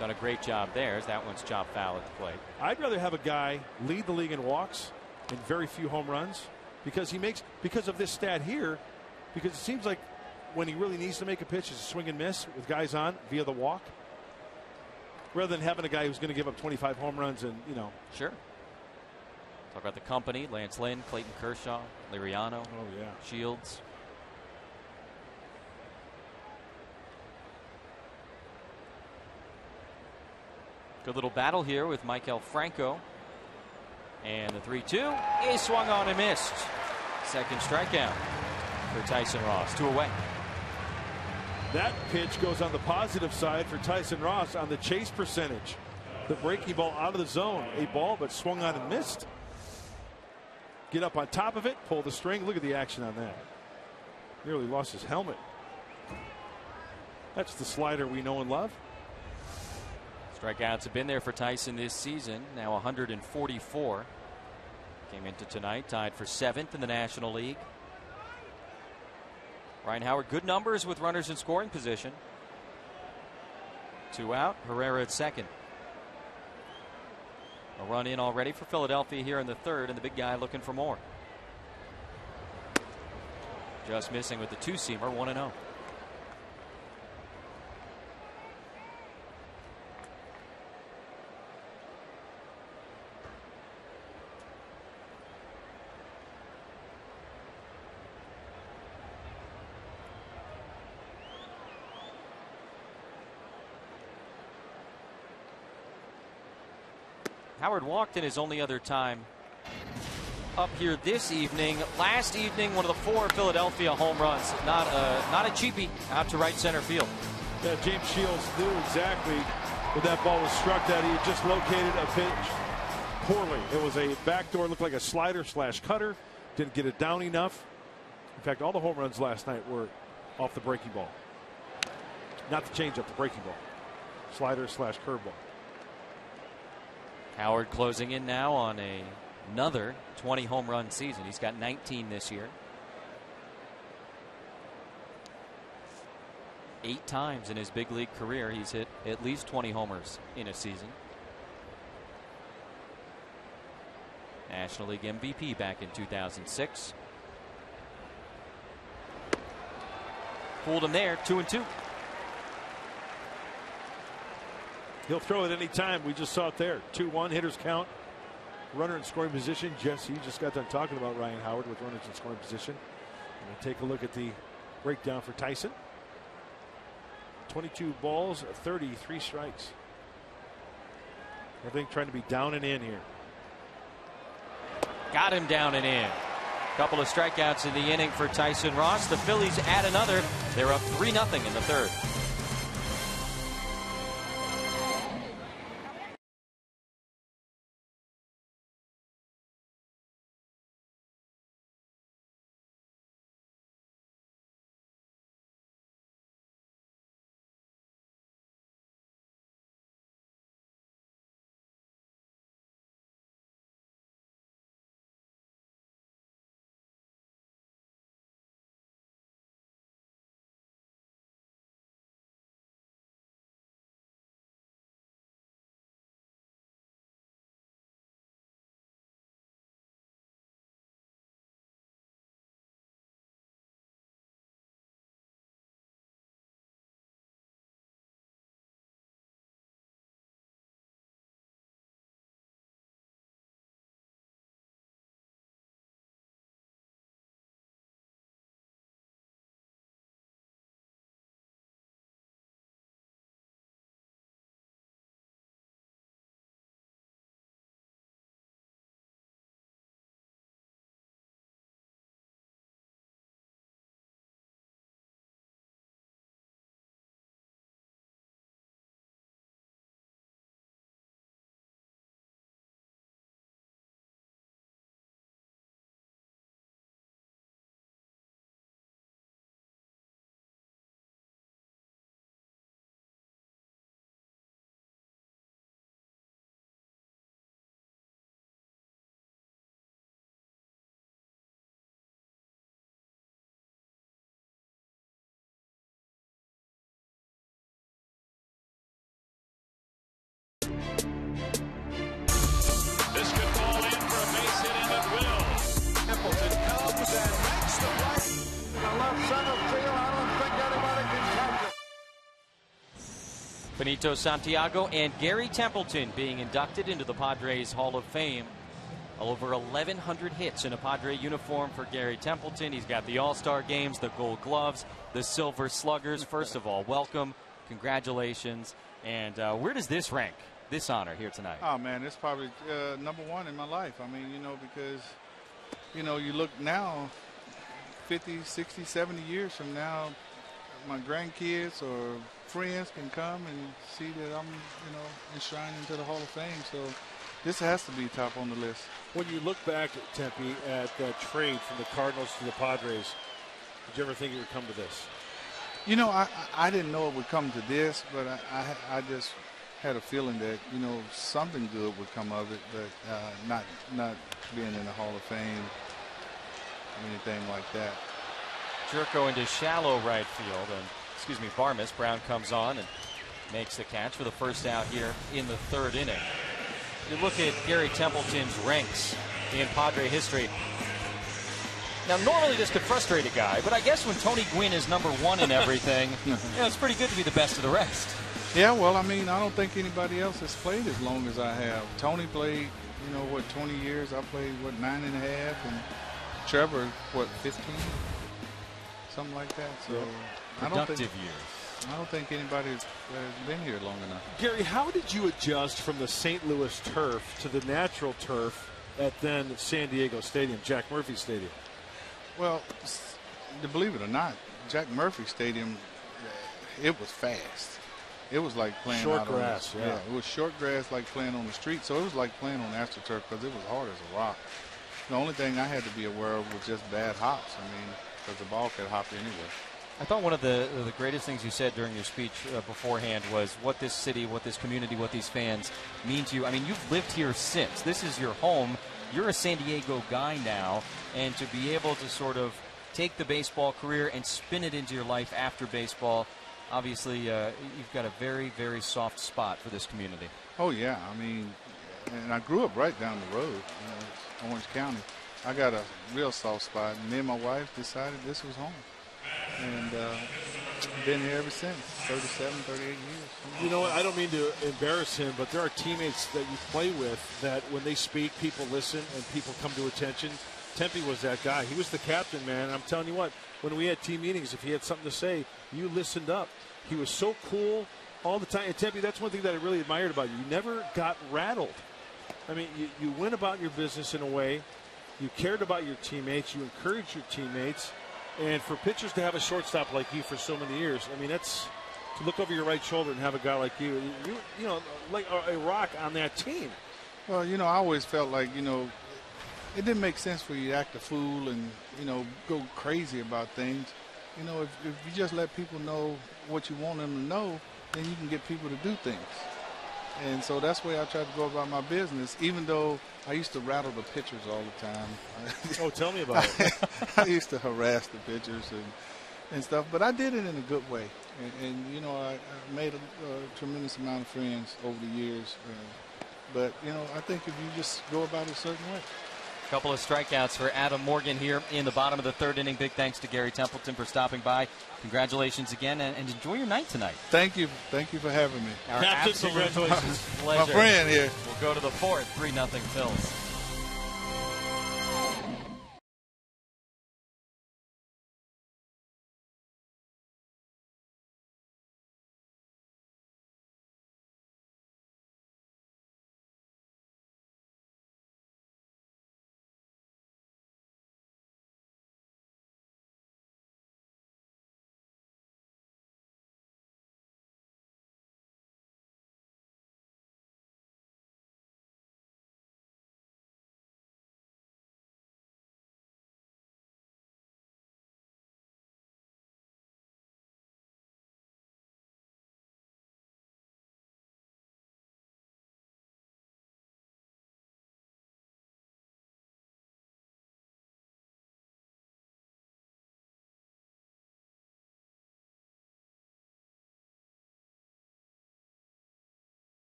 Done a great job there. That one's chopped foul at the plate. I'd rather have a guy lead the league in walks and very few home runs, because of this stat here, because it seems like when he really needs to make a pitch is a swing and miss with guys on via the walk, rather than having a guy who's going to give up 25 home runs and, you know. Sure. Talk about the company: Lance Lynn, Clayton Kershaw, Liriano, Shields. Good little battle here with Maikel Franco. And the 3-2 is swung on and missed. Second strikeout for Tyson Ross. 2 away. That pitch goes on the positive side for Tyson Ross on the chase percentage. The breaking ball out of the zone. A ball, but swung on and missed. Get up on top of it, pull the string. Look at the action on that. Nearly lost his helmet. That's the slider we know and love. Strikeouts have been there for Tyson this season. Now 144. Came into tonight tied for 7th in the National League. Ryan Howard, good numbers with runners in scoring position. 2 out. Herrera at second. A run in already for Philadelphia here in the 3rd, and the big guy looking for more. Just missing with the 2-seamer, 1-0. Howard walked in his only other time up here this evening. Last evening, one of the 4 Philadelphia home runs. Not a cheapie out to right center field. Yeah, James Shields knew exactly when that ball was struck that he had just located a pitch poorly. It was a backdoor, looked like a slider / cutter. Didn't get it down enough. In fact, all the home runs last night were off the breaking ball. Not the changeup, the breaking ball. Slider / curveball. Howard closing in now on another 20 home run season. He's got 19 this year. 8 times in his big league career he's hit at least 20 homers in a season. National League MVP back in 2006. Pulled him there, 2-2. He'll throw it any time. We just saw it there. 2-1, hitters count. Runner in scoring position. Jesse, you just got done talking about Ryan Howard with runners in scoring position. And we'll take a look at the breakdown for Tyson. 22 balls, 33 strikes. Everything trying to be down and in here. Got him down and in. Couple of strikeouts in the inning for Tyson Ross. The Phillies add another. They're up 3-0 in the third. This could fall in for a base hit, and it will. Templeton comes and makes the play. In the left center field, I don't think anybody can catch it. Benito Santiago and Gary Templeton being inducted into the Padres Hall of Fame. Over 1,100 hits in a Padre uniform for Gary Templeton. He's got the All-Star games, the Gold Gloves, the Silver Sluggers. First of all, welcome, congratulations, and where does this rank? This honor here tonight? Oh, man, it's probably number one in my life. I mean, because, you look now, 50, 60, 70 years from now, my grandkids or friends can come and see that I'm, enshrined into the Hall of Fame. So this has to be top on the list. When you look back, Tempe, at that trade from the Cardinals to the Padres, did you ever think it would come to this? I didn't know it would come to this, but I just had a feeling that something good would come of it, but not being in the Hall of Fame or anything like that. Jerko into shallow right field, and Barmes. Brown comes on and makes the catch for the first out here in the third inning. You look at Gary Templeton's ranks in Padre history. Now, normally this could frustrate a guy, but I guess when Tony Gwynn is number one in everything, it's pretty good to be the best of the rest. Yeah, well, I don't think anybody else has played as long as I have. Tony played, 20 years. I played, 9.5, and Trevor, 15? Something like that. So Productive years. I don't think anybody has been here long enough. Gary, how did you adjust from the St. Louis turf to the natural turf at then San Diego Stadium, Jack Murphy Stadium? Well, believe it or not, Jack Murphy Stadium, it was fast. It was like playing short out grass. on it was short grass, like playing on the street. So it was like playing on AstroTurf because it was hard as a rock. The only thing I had to be aware of was just bad hops. I mean, because the ball could hop anywhere. I thought one of the greatest things you said during your speech beforehand was what this city, what this community, what these fans mean to you. I mean, you've lived here since. This is your home. You're a San Diego guy now, and to be able to sort of take the baseball career and spin it into your life after baseball, obviously you've got a very, very soft spot for this community. Oh, yeah. I mean, and I grew up right down the road, Orange County. I got a real soft spot, and me and my wife decided this was home. And been here ever since, 37, 38 years. You know what? I don't mean to embarrass him, but there are teammates that you play with that when they speak, people listen and people come to attention. Tempe was that guy. He was the captain, man. I'm telling you what, when we had team meetings, if he had something to say, you listened up. He was so cool all the time. And Tempe, that's one thing that I really admired about you. You never got rattled. I mean, you went about your business in a way. You cared about your teammates. You encouraged your teammates. And for pitchers to have a shortstop like you for so many years, I mean, that's to look over your right shoulder and have a guy like you know, like a rock on that team. Well, you know, I always felt like, you know, it didn't make sense for you to act a fool and, you know, go crazy about things. You know, if you just let people know what you want them to know, then you can get people to do things. And so that's the way I try to go about my business, even though I used to rattle the pitchers all the time. Oh, tell me about it. I used to harass the pitchers and stuff, but I did it in a good way. And you know, I made a tremendous amount of friends over the years. But, you know, I think if you just go about it a certain way. A couple of strikeouts for Adam Morgan here in the bottom of the third inning. Big thanks to Gary Templeton for stopping by. Congratulations again, and enjoy your night tonight. Thank you. Thank you for having me. Our absolute congratulations. pleasure. My friend here. We'll go to the fourth, 3-0 Phillies.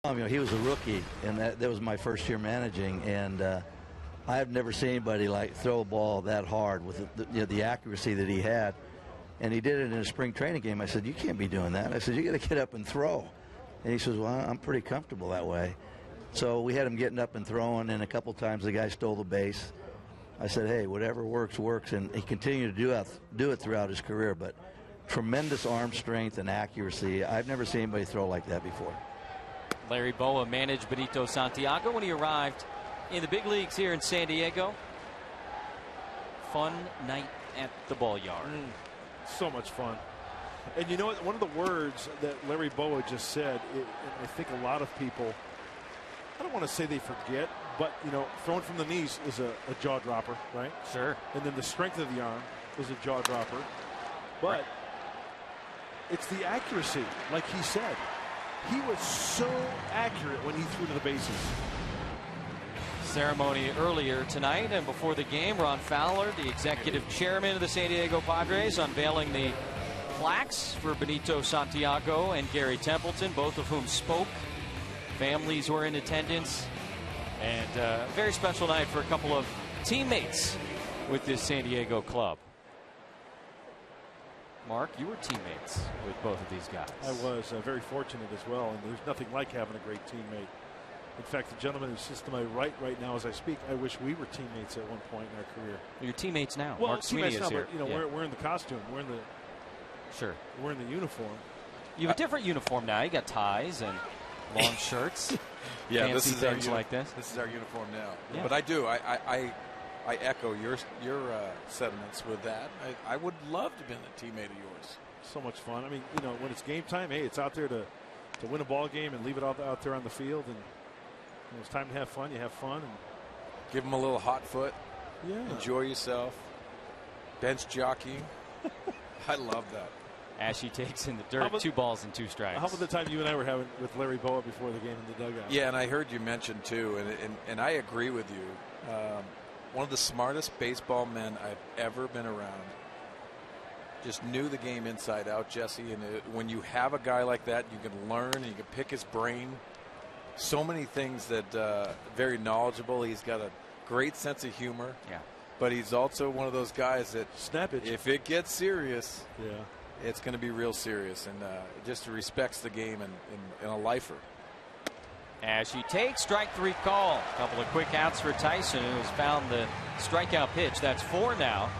You know, he was a rookie, and that was my first year managing, and I've never seen anybody like throw a ball that hard with the accuracy that he had. And he did it in a spring training game. I said, "You can't be doing that." I said, "You got to get up and throw." And he says, "Well, I'm pretty comfortable that way." So we had him getting up and throwing, and a couple times the guy stole the base. I said, "Hey, whatever works, works," and he continued to do it throughout his career. But tremendous arm strength and accuracy. I've never seen anybody throw like that before. Larry Bowa managed Benito Santiago when he arrived in the big leagues here in San Diego. Fun night at the ball yard. So much fun. And you know what? One of the words that Larry Bowa just said, and I think a lot of people, I don't want to say they forget, but, you know, throwing from the knees is a jaw dropper, right? Sure. And then the strength of the arm is a jaw dropper. But it's the accuracy, like he said. He was so accurate when he threw to the bases. ceremony earlier tonight, and before the game, Ron Fowler, the executive chairman of the San Diego Padres, unveiling the plaques for Benito Santiago and Gary Templeton, both of whom spoke. Families were in attendance, and a very special night for a couple of teammates with this San Diego club. Mark, you were teammates with both of these guys. I was very fortunate as well, and there's nothing like having a great teammate. In fact, the gentleman who sits to my right now as I speak, I wish we were teammates at one point in our career. You're teammates now. Well, Mark Sweeney is here. But, we're in the costume. We're in the uniform. You have a different uniform now. You got ties and long shirts. Yeah, fancy this is things like this. This is our uniform now. Yeah. But I do. I echo your sentiments with that. I would love to have been a teammate of yours. So much fun. I mean, when it's game time, hey, it's out there to win a ball game and leave it out there on the field. And when it's time to have fun, you have fun. And give them a little hot foot. Yeah. Enjoy yourself. Bench jockey. I love that. Ashley takes in the dirt, 2 balls and 2 strikes. How about the time you and I were having with Larry Boa before the game in the dugout? Yeah, and I heard you mention too, and I agree with you. One of the smartest baseball men I've ever been around. Just knew the game inside out, Jesse. And when you have a guy like that, you can learn and you can pick his brain. So many things that very knowledgeable. He's got a great sense of humor. Yeah. But he's also one of those guys that snappage. If it gets serious, yeah, it's going to be real serious, and just respects the game and a lifer. As she takes strike 3 call. A couple of quick outs for Tyson, who has found the strikeout pitch. That's 4 now.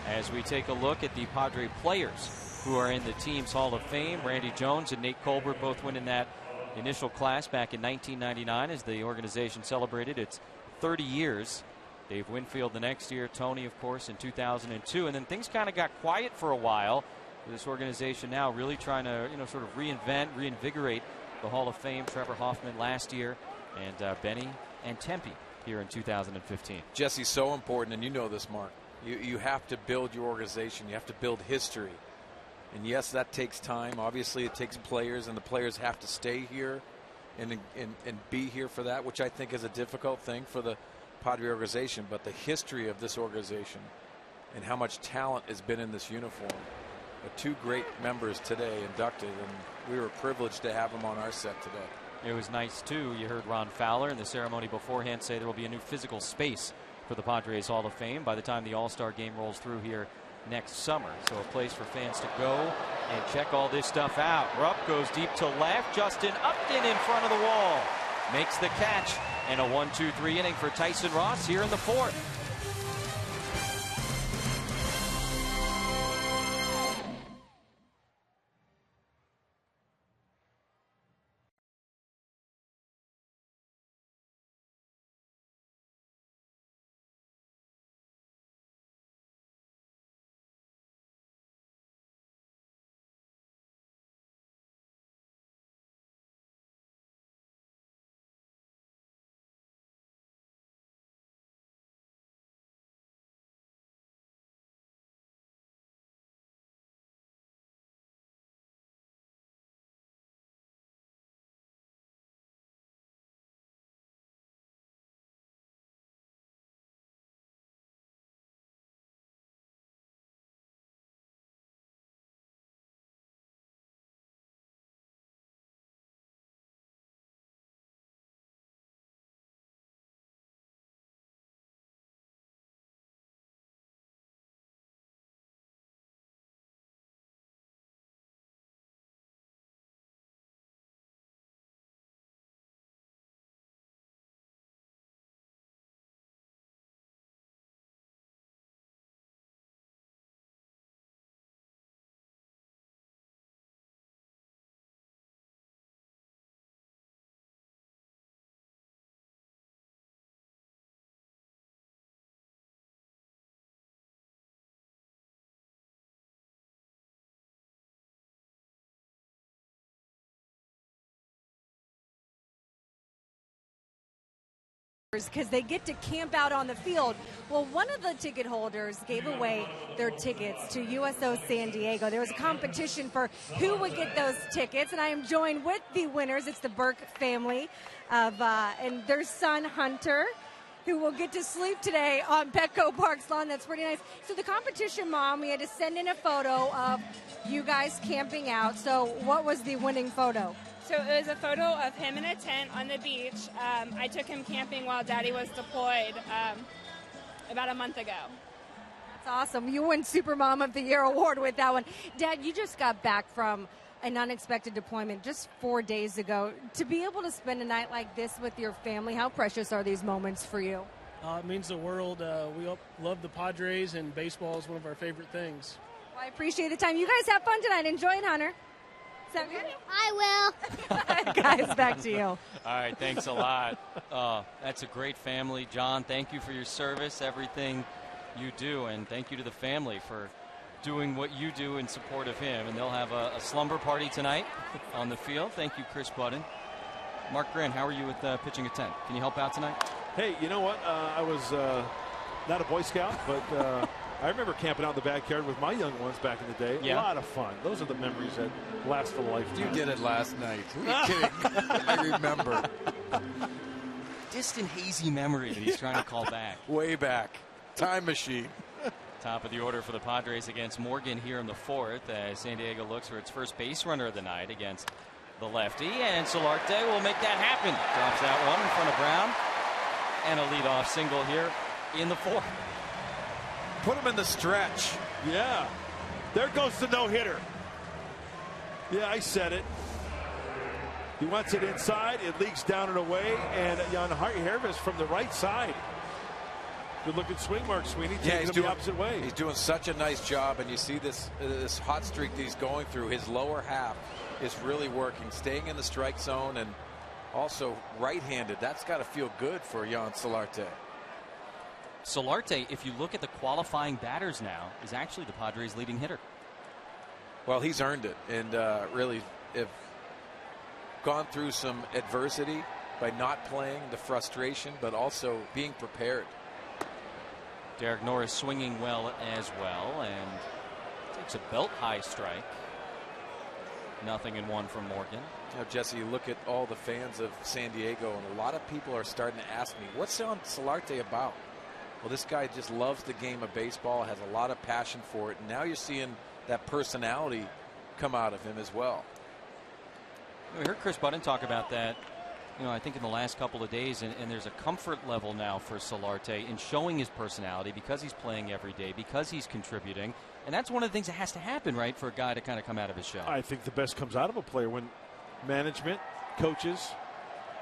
As we take a look at the Padre players who are in the team's Hall of Fame. Randy Jones and Nate Colbert both winning that initial class back in 1999 as the organization celebrated its 30 years. Dave Winfield the next year. Tony, of course, in 2002. And then things kind of got quiet for a while. This organization now really trying to, sort of reinvigorate the Hall of Fame. Trevor Hoffman last year, and Benny and Tempe here in 2015. Jesse, so important, and you know this, Mark. You have to build your organization. You have to build history. And yes, that takes time. Obviously, it takes players, and the players have to stay here and be here for that, which I think is a difficult thing for the Padre organization. But the history of this organization and how much talent has been in this uniform. 2 great members today inducted, and we were privileged to have them on our set today. It was nice, too. You heard Ron Fowler in the ceremony beforehand say there will be a new physical space for the Padres Hall of Fame by the time the All-Star game rolls through here next summer. So a place for fans to go and check all this stuff out. Rupp goes deep to left. Justin Upton in front of the wall. Makes the catch, and a 1-2-3 inning for Tyson Ross here in the 4th. Because they get to camp out on the field. Well, one of the ticket holders gave away their tickets to USO San Diego. There was a competition for who would get those tickets, and I am joined with the winners. It's the Burke family and their son Hunter. who will get to sleep today on Petco Park's lawn. That's pretty nice. So the competition mom, we had to send in a photo of you guys camping out. So what was the winning photo? So it was a photo of him in a tent on the beach. I took him camping while Daddy was deployed about a month ago. That's awesome. You won Super Mom of the Year award with that one. Dad, you just got back from an unexpected deployment just 4 days ago. To be able to spend a night like this with your family, how precious are these moments for you? It means the world. We love the Padres, and baseball is one of our favorite things. Well, I appreciate the time. You guys have fun tonight. Enjoy it, Hunter. Is that good? I will. Guys, back to you. All right, thanks a lot. That's a great family. John, thank you for your service, everything you do, and thank you to the family for doing what you do in support of him. And they'll have a slumber party tonight on the field. Thank you, Chris Budden. Mark Grant, how are you with pitching a tent? Can you help out tonight? Hey, you know what? I was not a Boy Scout, but I remember camping out in the backyard with my young ones back in the day. Yeah. A lot of fun. Those are the memories that last a lifetime. You did it last night. Who are you kidding? I remember. Distant, hazy memory that he's trying to call back. Way back. Time machine. Top of the order for the Padres against Morgan here in the fourth as San Diego looks for its first base runner of the night against the lefty. And Solarte will make that happen. Drops that one in front of Brown. And a leadoff single here in the fourth. Put him in the stretch. Yeah. There goes the no-hitter. Yeah, I said it. He wants it inside. It leaks down and away. And Jan Harvis from the right side. Good looking swing, Mark Sweeney. Taking him the opposite way. He's doing such a nice job. And you see this hot streak that he's going through. His lower half is really working. Staying in the strike zone and also right-handed. That's got to feel good for Jan Solarte. Solarte, if you look at the qualifying batters now, is actually the Padres' leading hitter. Well, he's earned it, and really have gone through some adversity by not playing, the frustration, but also being prepared. Derek Norris swinging well as well, and takes a belt-high strike. 0-1 from Morgan. You know, Jesse, you look at all the fans of San Diego, and a lot of people are starting to ask me, what's Solarte about? Well, this guy just loves the game of baseball, has a lot of passion for it, and now you're seeing that personality come out of him as well. We heard Chris Budden talk about that, I think in the last couple of days, and there's a comfort level now for Solarte in showing his personality because he's playing every day, because he's contributing, and that's one of the things that has to happen, right, for a guy to kind of come out of his shell. I think the best comes out of a player when management, coaches,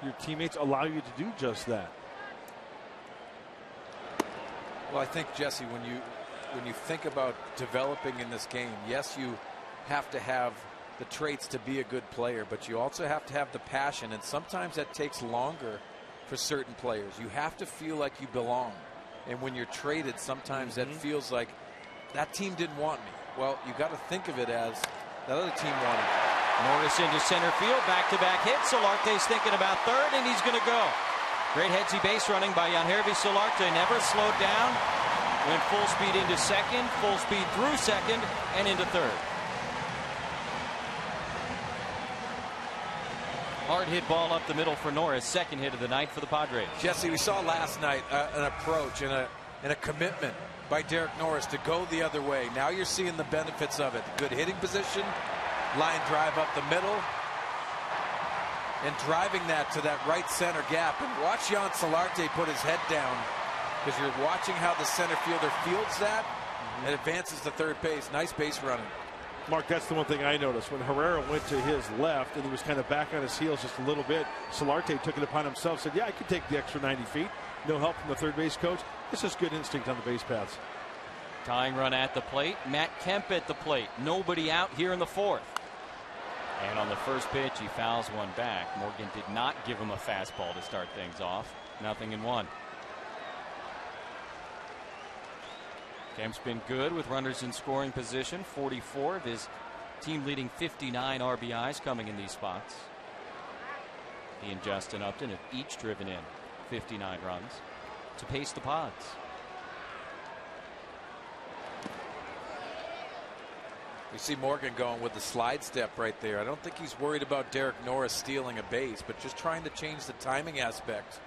your teammates allow you to do just that. Well, I think, Jesse, when you think about developing in this game, yes, you have to have the traits to be a good player, but you also have to have the passion, and sometimes that takes longer for certain players. You have to feel like you belong, and when you're traded, sometimes that feels like that team didn't want me. Well, you got to think of it as that other team wanted me. Norris into center field, back-to-back hits. Solarte's thinking about third, and he's going to go. Great headsy base running by Yangervis Solarte. Never slowed down. Went full speed into second, full speed through second, and into third. Hard hit ball up the middle for Norris. Second hit of the night for the Padres. Jesse, we saw last night an approach and a commitment by Derek Norris to go the other way. Now you're seeing the benefits of it. Good hitting position, line drive up the middle, and driving that to that right center gap. And watch Jan Solarte put his head down, because you're watching how the center fielder fields that and advances to third base. Nice base running. Mark, that's the one thing I noticed. When Herrera went to his left and he was kind of back on his heels just a little bit, Solarte took it upon himself, said, yeah, I could take the extra 90 feet. No help from the third base coach. This is good instinct on the base paths. Tying run at the plate. Matt Kemp at the plate. Nobody out here in the fourth. And on the first pitch, he fouls one back. Morgan did not give him a fastball to start things off. 0-1. Kemp's been good with runners in scoring position. 44 of his team leading 59 RBIs coming in these spots. He and Justin Upton have each driven in 59 runs to pace the Pods. We see Morgan going with the slide step right there. I don't think he's worried about Derek Norris stealing a base, but just trying to change the timing aspect.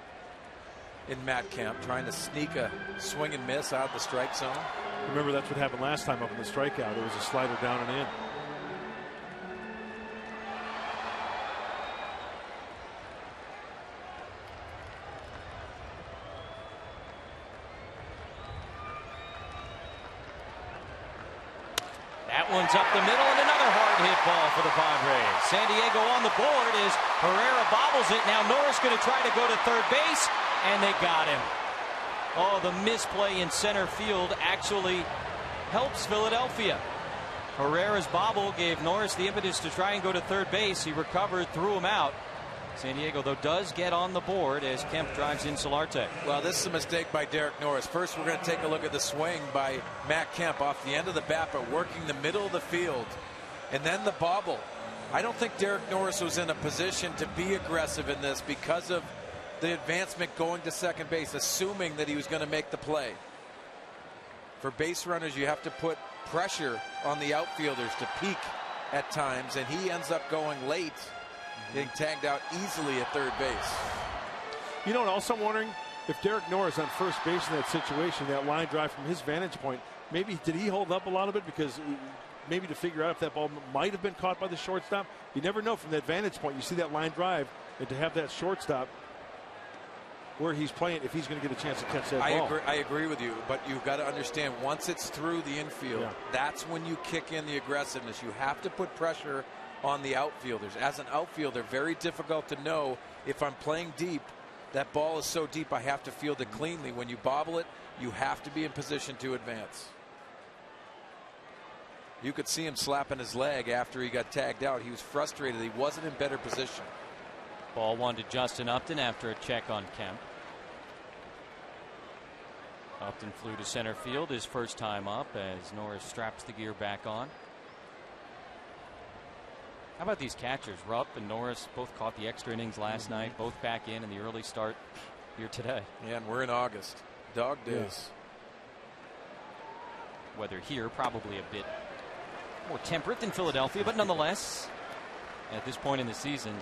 in Matt Kemp, trying to sneak a swing and miss out of the strike zone. Remember, that's what happened last time up in the strikeout. It was a slider down and in. That one's up the middle, and another hard hit ball for the Padres. San Diego on the board as Herrera bobbles it. Now Norris going to try to go to third base, and they got him. Oh, the misplay in center field actually helps Philadelphia. Herrera's bobble gave Norris the impetus to try and go to third base. He recovered, threw him out. San Diego, though, does get on the board as Kemp drives in Solarte. Well, this is a mistake by Derek Norris. First, we're going to take a look at the swing by Matt Kemp off the end of the bat, but working the middle of the field. And then the bobble. I don't think Derek Norris was in a position to be aggressive in this because of the advancement going to second base, assuming that he was going to make the play. For base runners, you have to put pressure on the outfielders to peak at times, and he ends up going late, getting tagged out easily at third base. You know, and also I'm wondering if Derek Norris on first base in that situation, that line drive from his vantage point, maybe did he hold up a lot of it because maybe to figure out if that ball might have been caught by the shortstop? You never know from that vantage point. You see that line drive, and to have that shortstop where he's playing, if he's going to get a chance to catch that ball. I agree with you, but you've got to understand, once it's through the infield, that's when you kick in the aggressiveness. You have to put pressure on the outfielders. As an outfielder, very difficult to know if I'm playing deep, that ball is so deep I have to field it cleanly. When you bobble it, you have to be in position to advance. You could see him slapping his leg after he got tagged out. He was frustrated. He wasn't in better position. Ball one to Justin Upton after a check on Kemp. Upton flew to center field his first time up as Norris straps the gear back on. How about these catchers? Rupp and Norris both caught the extra innings last night, both back in the early start here today. Yeah, and we're in August. Dog days. Weather here probably a bit more temperate than Philadelphia, but nonetheless, at this point in the season.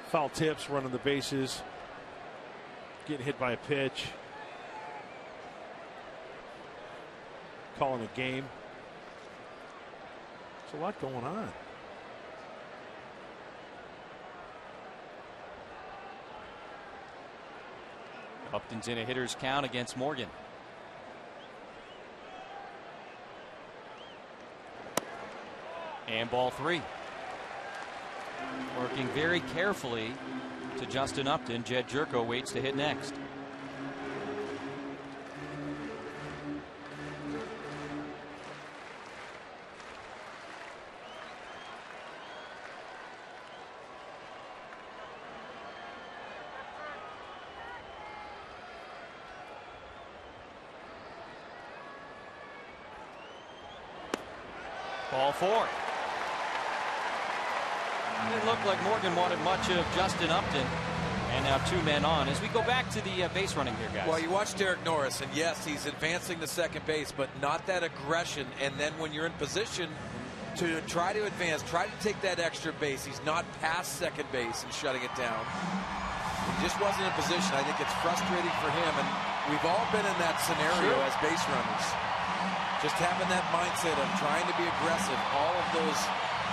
Foul tips, running the bases, getting hit by a pitch, calling a game. There's a lot going on. Upton's in a hitter's count against Morgan. And ball three. Working very carefully to Justin Upton. Jed Jerko waits to hit next. Ball four. It didn't look like Morgan wanted much of Justin Upton. And now two men on as we go back to the base running here, guys. Well, you watch Derek Norris, and yes, he's advancing to second base, but not that aggression. And then when you're in position to try to advance, try to take that extra base, he's not past second base and shutting it down. He just wasn't in position. I think it's frustrating for him, and we've all been in that scenario as base runners. Just having that mindset of trying to be aggressive. All of those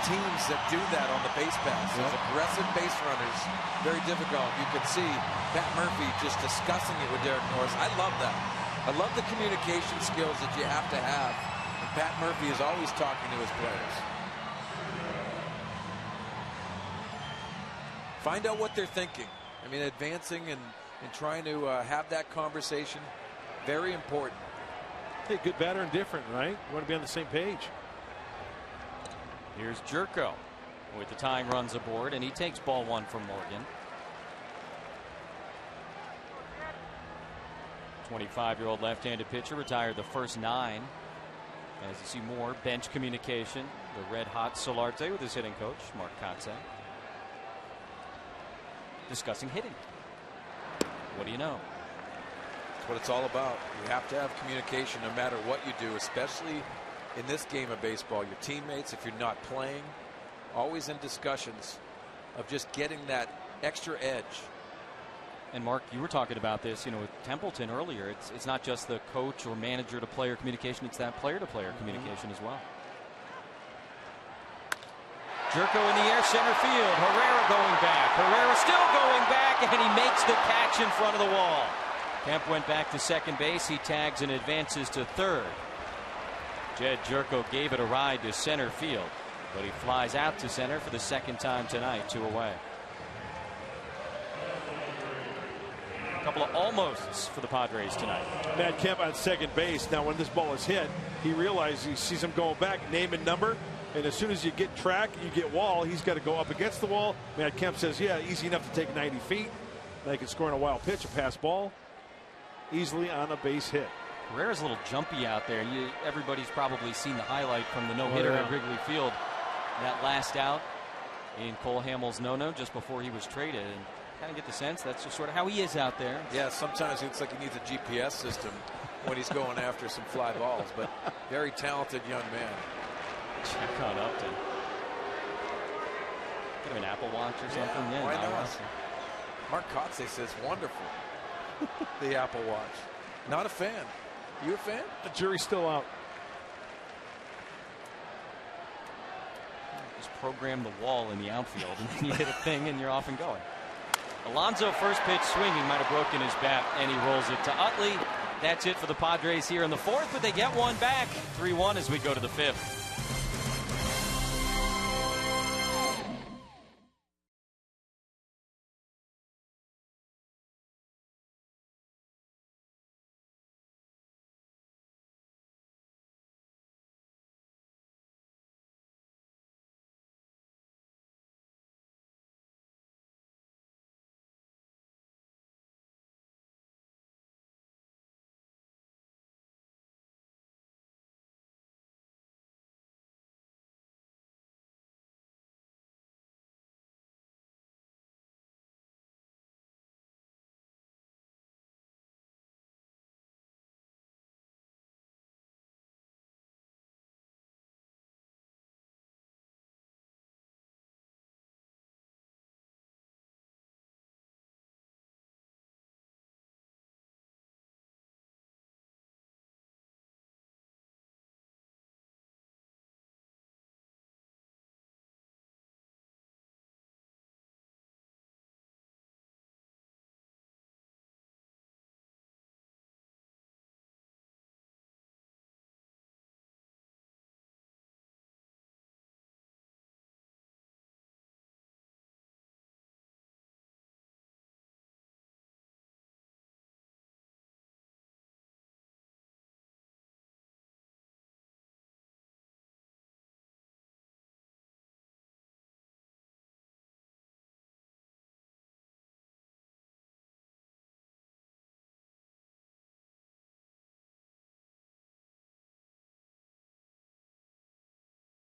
teams that do that on the base pass, those aggressive base runners, very difficult. You can see Pat Murphy just discussing it with Derek Norris. I love that. I love the communication skills that you have to have. And Pat Murphy is always talking to his players. Find out what they're thinking. I mean, advancing and trying to have that conversation, very important. Hey, good, better, and different, right? You want to be on the same page. Here's Jerko with the tying runs aboard, and he takes ball one from Morgan. 25-year-old left-handed pitcher retired the first 9. As you see more bench communication, the red-hot Solarte with his hitting coach, Mark Kotze, discussing hitting. What do you know? That's what it's all about. You have to have communication no matter what you do, especially in this game of baseball. Your teammates, if you're not playing, always in discussions of just getting that extra edge. And Mark, you were talking about this, with Templeton earlier. It's not just the coach or manager to player communication, it's that player to player communication as well. Jerko in the air, center field. Herrera going back. Herrera still going back, and he makes the catch in front of the wall. Kemp went back to second base. He tags and advances to third. Jed Jerko gave it a ride to center field, but he flies out to center for the second time tonight, 2 away. A couple of almosts for the Padres tonight. Matt Kemp on second base. Now, when this ball is hit, he realizes he sees him going back, name and number. And as soon as you get track, you get wall, he's got to go up against the wall. Matt Kemp says, yeah, easy enough to take 90 feet. They can score on a wild pitch, a pass ball, easily on a base hit. Herrera's a little jumpy out there. Everybody's probably seen the highlight from the no-hitter at Wrigley Field. That last out in Cole Hamels' no-no just before he was traded. And kind of get the sense that's just sort of how he is out there. Yeah, sometimes it looks like he needs a GPS system when he's going after some fly balls. But very talented young man. Check on Upton. Get him an Apple Watch or something. Yeah, why not? Mark Kotze says wonderful. The Apple Watch. Not a fan. You a fan? The jury's still out. Just program the wall in the outfield, and then you hit a thing, and you're off and going. Alonso, first pitch swinging, might have broken his bat, and he rolls it to Utley. That's it for the Padres here in the fourth, but they get one back. 3-1 as we go to the fifth.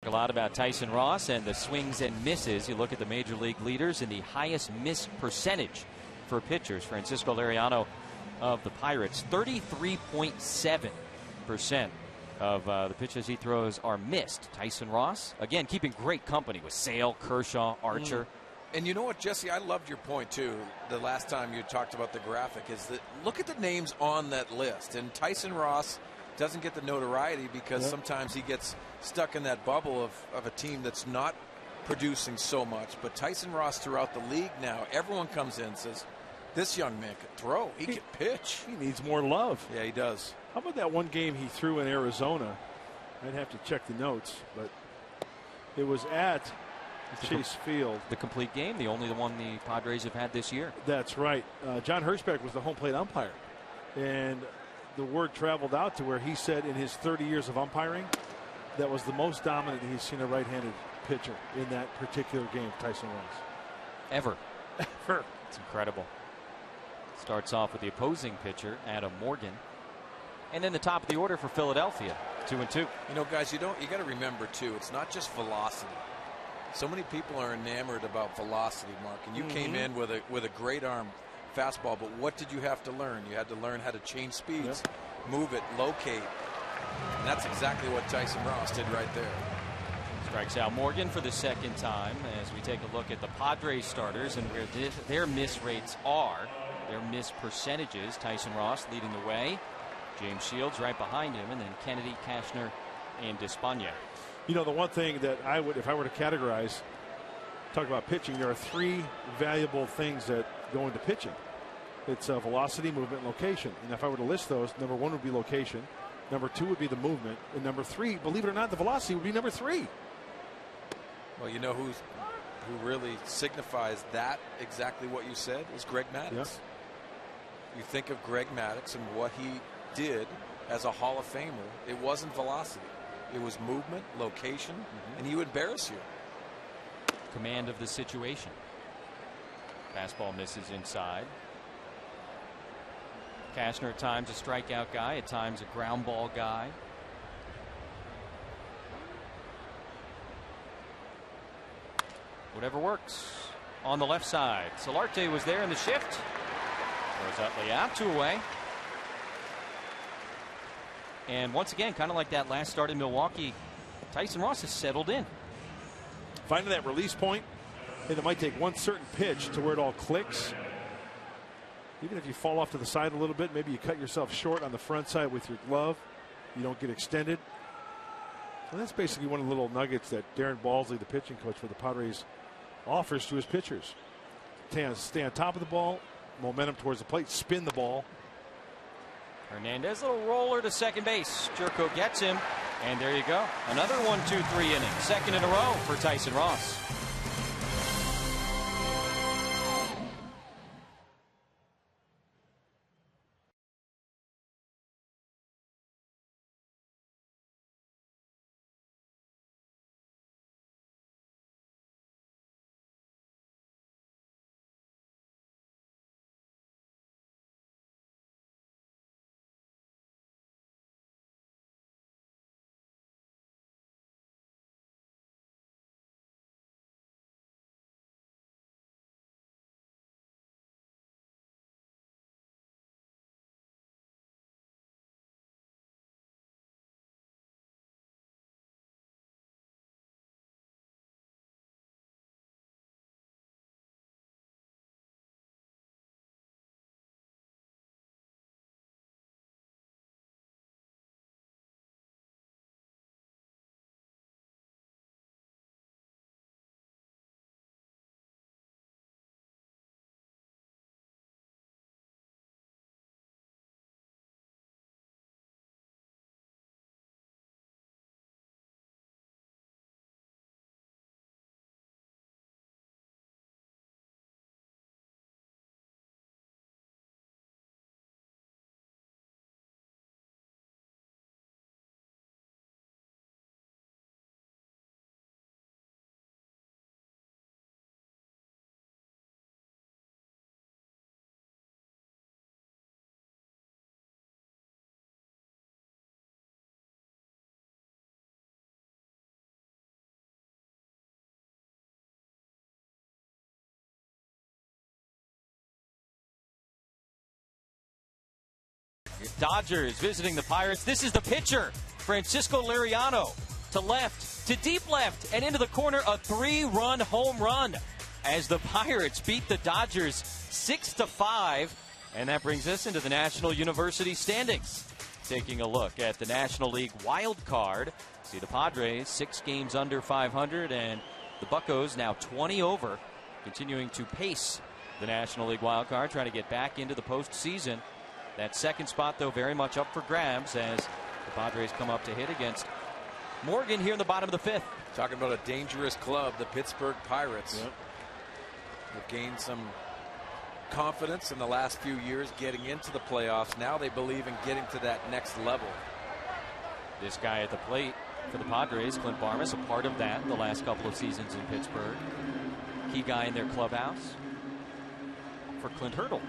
A lot about Tyson Ross and the swings and misses. You look at the major league leaders in the highest miss percentage for pitchers. Francisco Liriano of the Pirates, 33.7% of the pitches he throws are missed. Tyson Ross, again, keeping great company with Sale, Kershaw, Archer. And you know what, Jesse, I loved your point too the last time you talked about the graphic, is that look at the names on that list, and Tyson Ross doesn't get the notoriety because sometimes he gets stuck in that bubble of a team that's not producing so much. But Tyson Ross throughout the league now, everyone comes in and says, this young man can throw, he can pitch. He needs more love. Yeah, he does. How about that one game he threw in Arizona? I'd have to check the notes, but it was at Chase Field. The complete game, the only one the Padres have had this year. That's right. John Hirschbeck was the home plate umpire, and the word traveled out to where he said in his 30 years of umpiring, that was the most dominant he's seen a right-handed pitcher in that particular game, Tyson Ross. Ever. It's incredible. Starts off with the opposing pitcher, Adam Morgan. And then the top of the order for Philadelphia, 2-2. You know, guys, you got to remember, too, it's not just velocity. So many people are enamored about velocity, Mark, and you came in with a great arm fastball, but what did you have to learn? You had to learn how to change speeds, move it, locate. And that's exactly what Tyson Ross did right there. Strikes out Morgan for the second time as we take a look at the Padres starters and where their miss rates are. their miss percentages. Tyson Ross leading the way. James Shields right behind him, and then Kennedy, Cashner, and Despaigne. You know, the one thing that I would, if I were to categorize, talk about pitching, there are 3 valuable things that go into pitching. It's velocity, movement, and location. And if I were to list those, number 1 would be location, number 2 would be the movement, and number 3, believe it or not, the velocity would be number 3. Well, you know who really signifies that, exactly what you said, is Greg Maddux. Yep. You think of Greg Maddux and what he did as a Hall of Famer. It wasn't velocity. It was movement, location, and he would embarrass you. Command of the situation. Fastball misses inside. Cashner at times a strikeout guy, at times a ground ball guy. Whatever works. On the left side, Solarte was there in the shift. Throws Utley out, 2 away. And once again, kind of like that last start in Milwaukee, Tyson Ross has settled in. Finding that release point, and it might take one certain pitch to where it all clicks. Even if you fall off to the side a little bit, maybe you cut yourself short on the front side with your glove, you don't get extended. And that's basically one of the little nuggets that Darren Balsley, the pitching coach for the Padres, offers to his pitchers. Stay on top of the ball, momentum towards the plate, spin the ball. Hernandez, little roller to second base. Jerko gets him, and there you go. Another 1-2-3 inning, second in a row for Tyson Ross. Dodgers visiting the Pirates. This is the pitcher, Francisco Liriano, to left, to deep left, and into the corner, a 3-run home run as the Pirates beat the Dodgers 6-5. And that brings us into the National University standings. Taking a look at the National League wild card. See the Padres 6 games under 500, and the Buccos now 20 over, continuing to pace the National League wild card, trying to get back into the postseason. That second spot, though, very much up for grabs as the Padres come up to hit against Morgan here in the bottom of the 5th. Talking about a dangerous club, the Pittsburgh Pirates. Yep. Have gained some confidence in the last few years getting into the playoffs. Now they believe in getting to that next level. This guy at the plate for the Padres, Clint Barmes, a part of that the last couple of seasons in Pittsburgh. Key guy in their clubhouse for Clint Hurdle.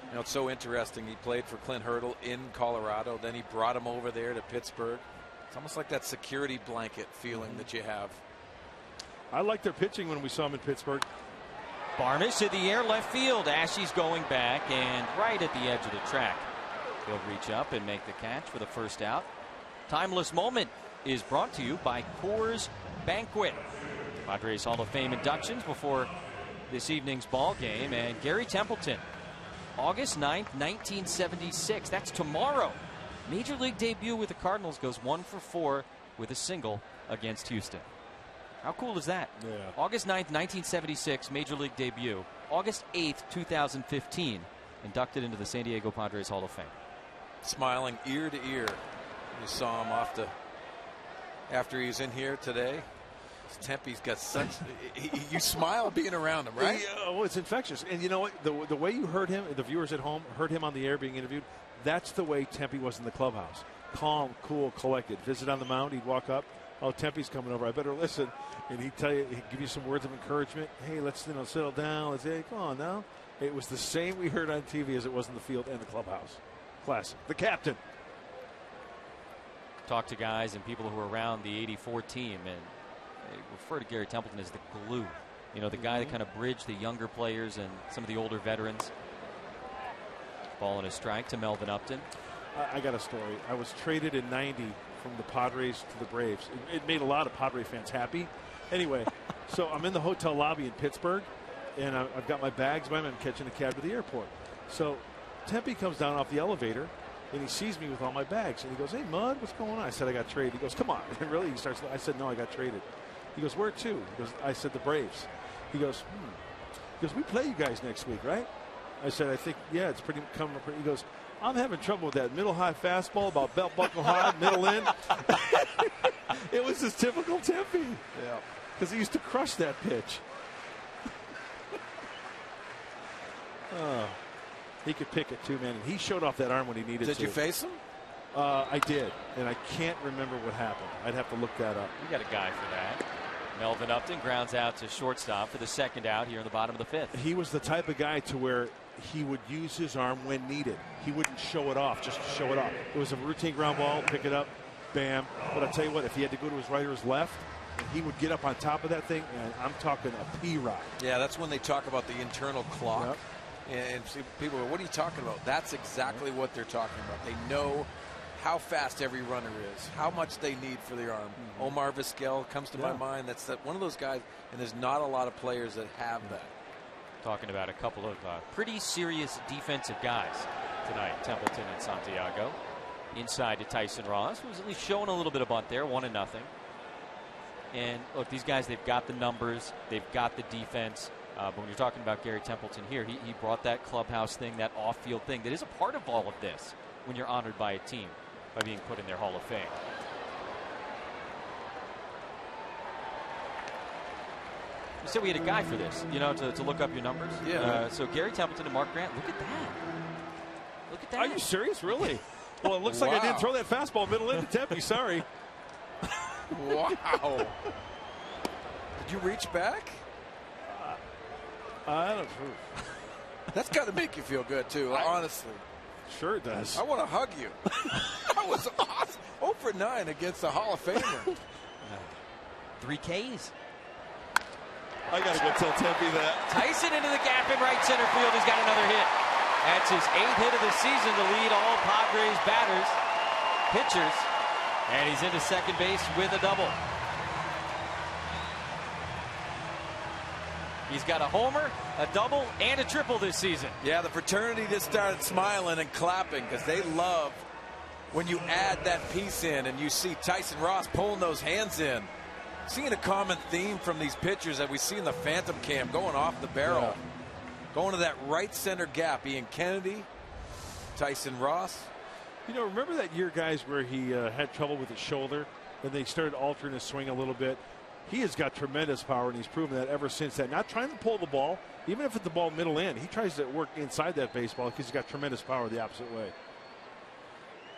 You know, it's so interesting. He played for Clint Hurdle in Colorado. Then he brought him over there to Pittsburgh. It's almost like that security blanket feeling that you have. I liked their pitching when we saw him in Pittsburgh. Barnes to the air, left field. Ashe's going back and right at the edge of the track. He'll reach up and make the catch for the first out. Timeless Moment is brought to you by Coors Banquet. Padres Hall of Fame inductions before this evening's ball game, and Gary Templeton August 9th, 1976. That's tomorrow. Major League debut with the Cardinals, goes 1 for 4 with a single against Houston. How cool is that? Yeah. August 9th, 1976, Major League debut. August 8th, 2015, inducted into the San Diego Padres Hall of Fame. Smiling ear to ear. You saw him after he's in here today. Tempe's got such. You smile being around him, right? Oh, it's infectious. And you know what? The way you heard him, the viewers at home heard him on the air being interviewed, that's the way Tempe was in the clubhouse. Calm, cool, collected. Visit on the mound, he'd walk up. Oh, Tempe's coming over. I better listen. And he'd give you some words of encouragement. Hey, let's settle down. Let's come on now. It was the same we heard on TV as it was in the field and the clubhouse. Classic. The captain. Talk to guys and people who were around the '84 team, and they refer to Gary Templeton as the glue. You know, the guy that kind of bridged the younger players and some of the older veterans. Ball and a strike to Melvin Upton. I got a story. I was traded in '90 from the Padres to the Braves. It made a lot of Padre fans happy. Anyway, so I'm in the hotel lobby in Pittsburgh, and I've got my bags by me. I'm catching a cab to the airport. So Tempe comes down off the elevator, and he sees me with all my bags. And he goes, "Hey, Mud, what's going on?" I said, "I got traded." He goes, "Come on." And really? He starts. I said, "No, I got traded." He goes, "Where to?" He goes, I said, "The Braves." He goes, He goes, "We play you guys next week, right?" I said, "I think, yeah, it's pretty coming." He goes, "I'm having trouble with that middle-high fastball, about belt buckle high, middle in." It was his typical Tempe. Yeah. Because he used to crush that pitch. Oh, he could pick it too, man. And he showed off that arm when he needed to. Did you face him? I did, and I can't remember what happened. I'd have to look that up. You got a guy for that. Melvin Upton grounds out to shortstop for the second out here in the bottom of the fifth. He was the type of guy to where he would use his arm when needed. He wouldn't show it off just to show it off. It was a routine ground ball, pick it up, bam. But I'll tell you what, if he had to go to his right or his left, he would get up on top of that thing, and I'm talking a P-rod. Yeah, that's when they talk about the internal clock. Yep. And see, people go, "What are you talking about?" That's exactly what they're talking about. They know how fast every runner is, how much they need for the arm. Omar Vizquel comes to my mind. That's one of those guys, and there's not a lot of players that have that. Talking about a couple of pretty serious defensive guys tonight, Templeton and Santiago. Inside to Tyson Ross, who's at least showing a little bit of bunt there, 1-0. And look, these guys, they've got the numbers, they've got the defense. But when you're talking about Gary Templeton here, he brought that clubhouse thing, that off-field thing that is a part of all of this when you're honored by a team by being put in their Hall of Fame. We said we had a guy for this, you know, to look up your numbers. Yeah. So Gary Templeton and Mark Grant, look at that. Look at that. Are you serious? Really? Well, it looks like I didn't throw that fastball middle into Tempe. Sorry. Wow. Did you reach back? I don't know. That's got to make you feel good, too, honestly. Sure it does. I want to hug you. That was awesome. 0 for 9 against the Hall of Famer. 3 Ks. I got to go tell Tempe that. Tyson into the gap in right center field. He's got another hit. That's his 8th hit of the season to lead all Padres batters, pitchers. And he's into second base with a double. He's got a homer, a double, and a triple this season. Yeah, the fraternity just started smiling and clapping because they love when you add that piece in and you see Tyson Ross pulling those hands in. Seeing a common theme from these pitchers that we see in the Phantom Cam going off the barrel. Going to that right center gap. Ian Kennedy, Tyson Ross. You know, remember that year, guys, where he had trouble with his shoulder and they started altering his swing a little bit? He has got tremendous power, and he's proven that ever since that. Not trying to pull the ball, even if it's the ball middle in. He tries to work inside that baseball because he's got tremendous power the opposite way.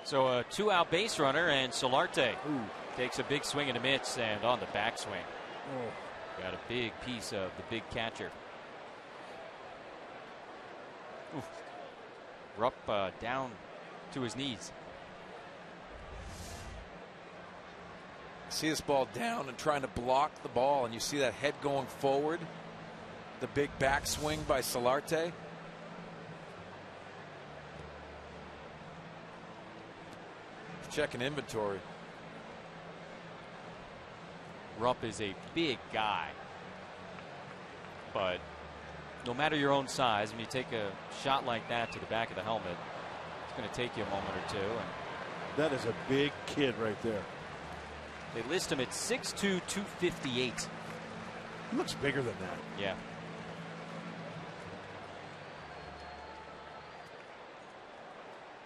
So a 2-out base runner, and Solarte takes a big swing and a miss, and on the backswing. Got a big piece of the big catcher. Rupp down to his knees. See this ball down and trying to block the ball, and you see that head going forward. The big backswing by Solarte. Checking inventory. Rupp is a big guy, but no matter your own size, when you take a shot like that to the back of the helmet, it's going to take you a moment or two. And that is a big kid right there. They list him at 6'2", 258. He looks bigger than that. Yeah.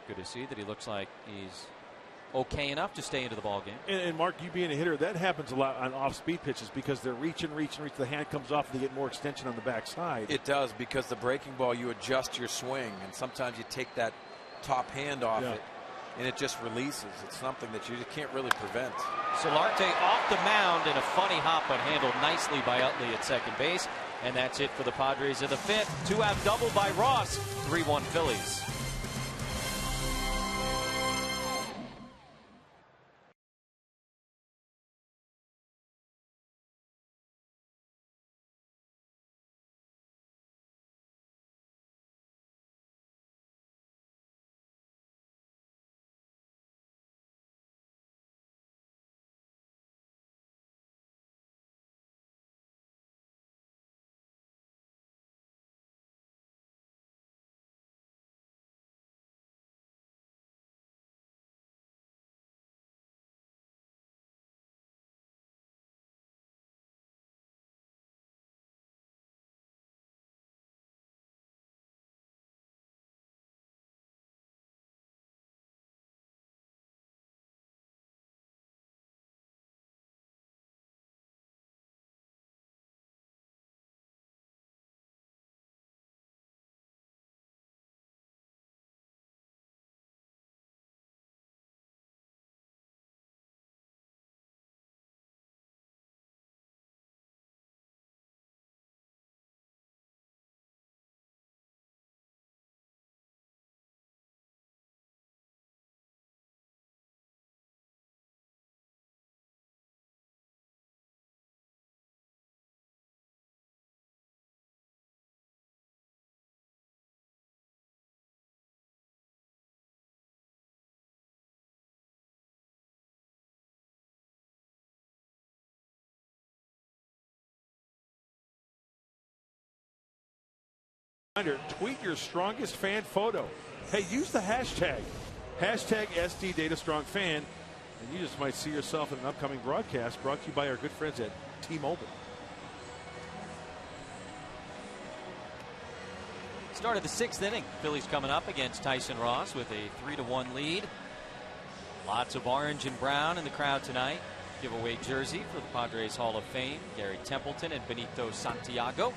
Good to see that he looks like he's okay enough to stay into the ball game. And Mark, you being a hitter, that happens a lot on off-speed pitches because they're reaching. The hand comes off and they get more extension on the backside. It does, because the breaking ball, you adjust your swing, and sometimes you take that top hand off it, and it just releases. It's something that you just can't really prevent. Solarte off the mound in a funny hop, but handled nicely by Utley at second base. And that's it for the Padres in the fifth. 2-out double by Ross. 3-1 Phillies. Tweet your strongest fan photo. Hey, use the hashtag SD Data Strong Fan, and you just might see yourself in an upcoming broadcast brought to you by our good friends at T-Mobile. Start of the sixth inning. Phillies coming up against Tyson Ross with a 3-1 lead. Lots of orange and brown in the crowd tonight. Giveaway jersey for the Padres Hall of Fame. Gary Templeton and Benito Santiago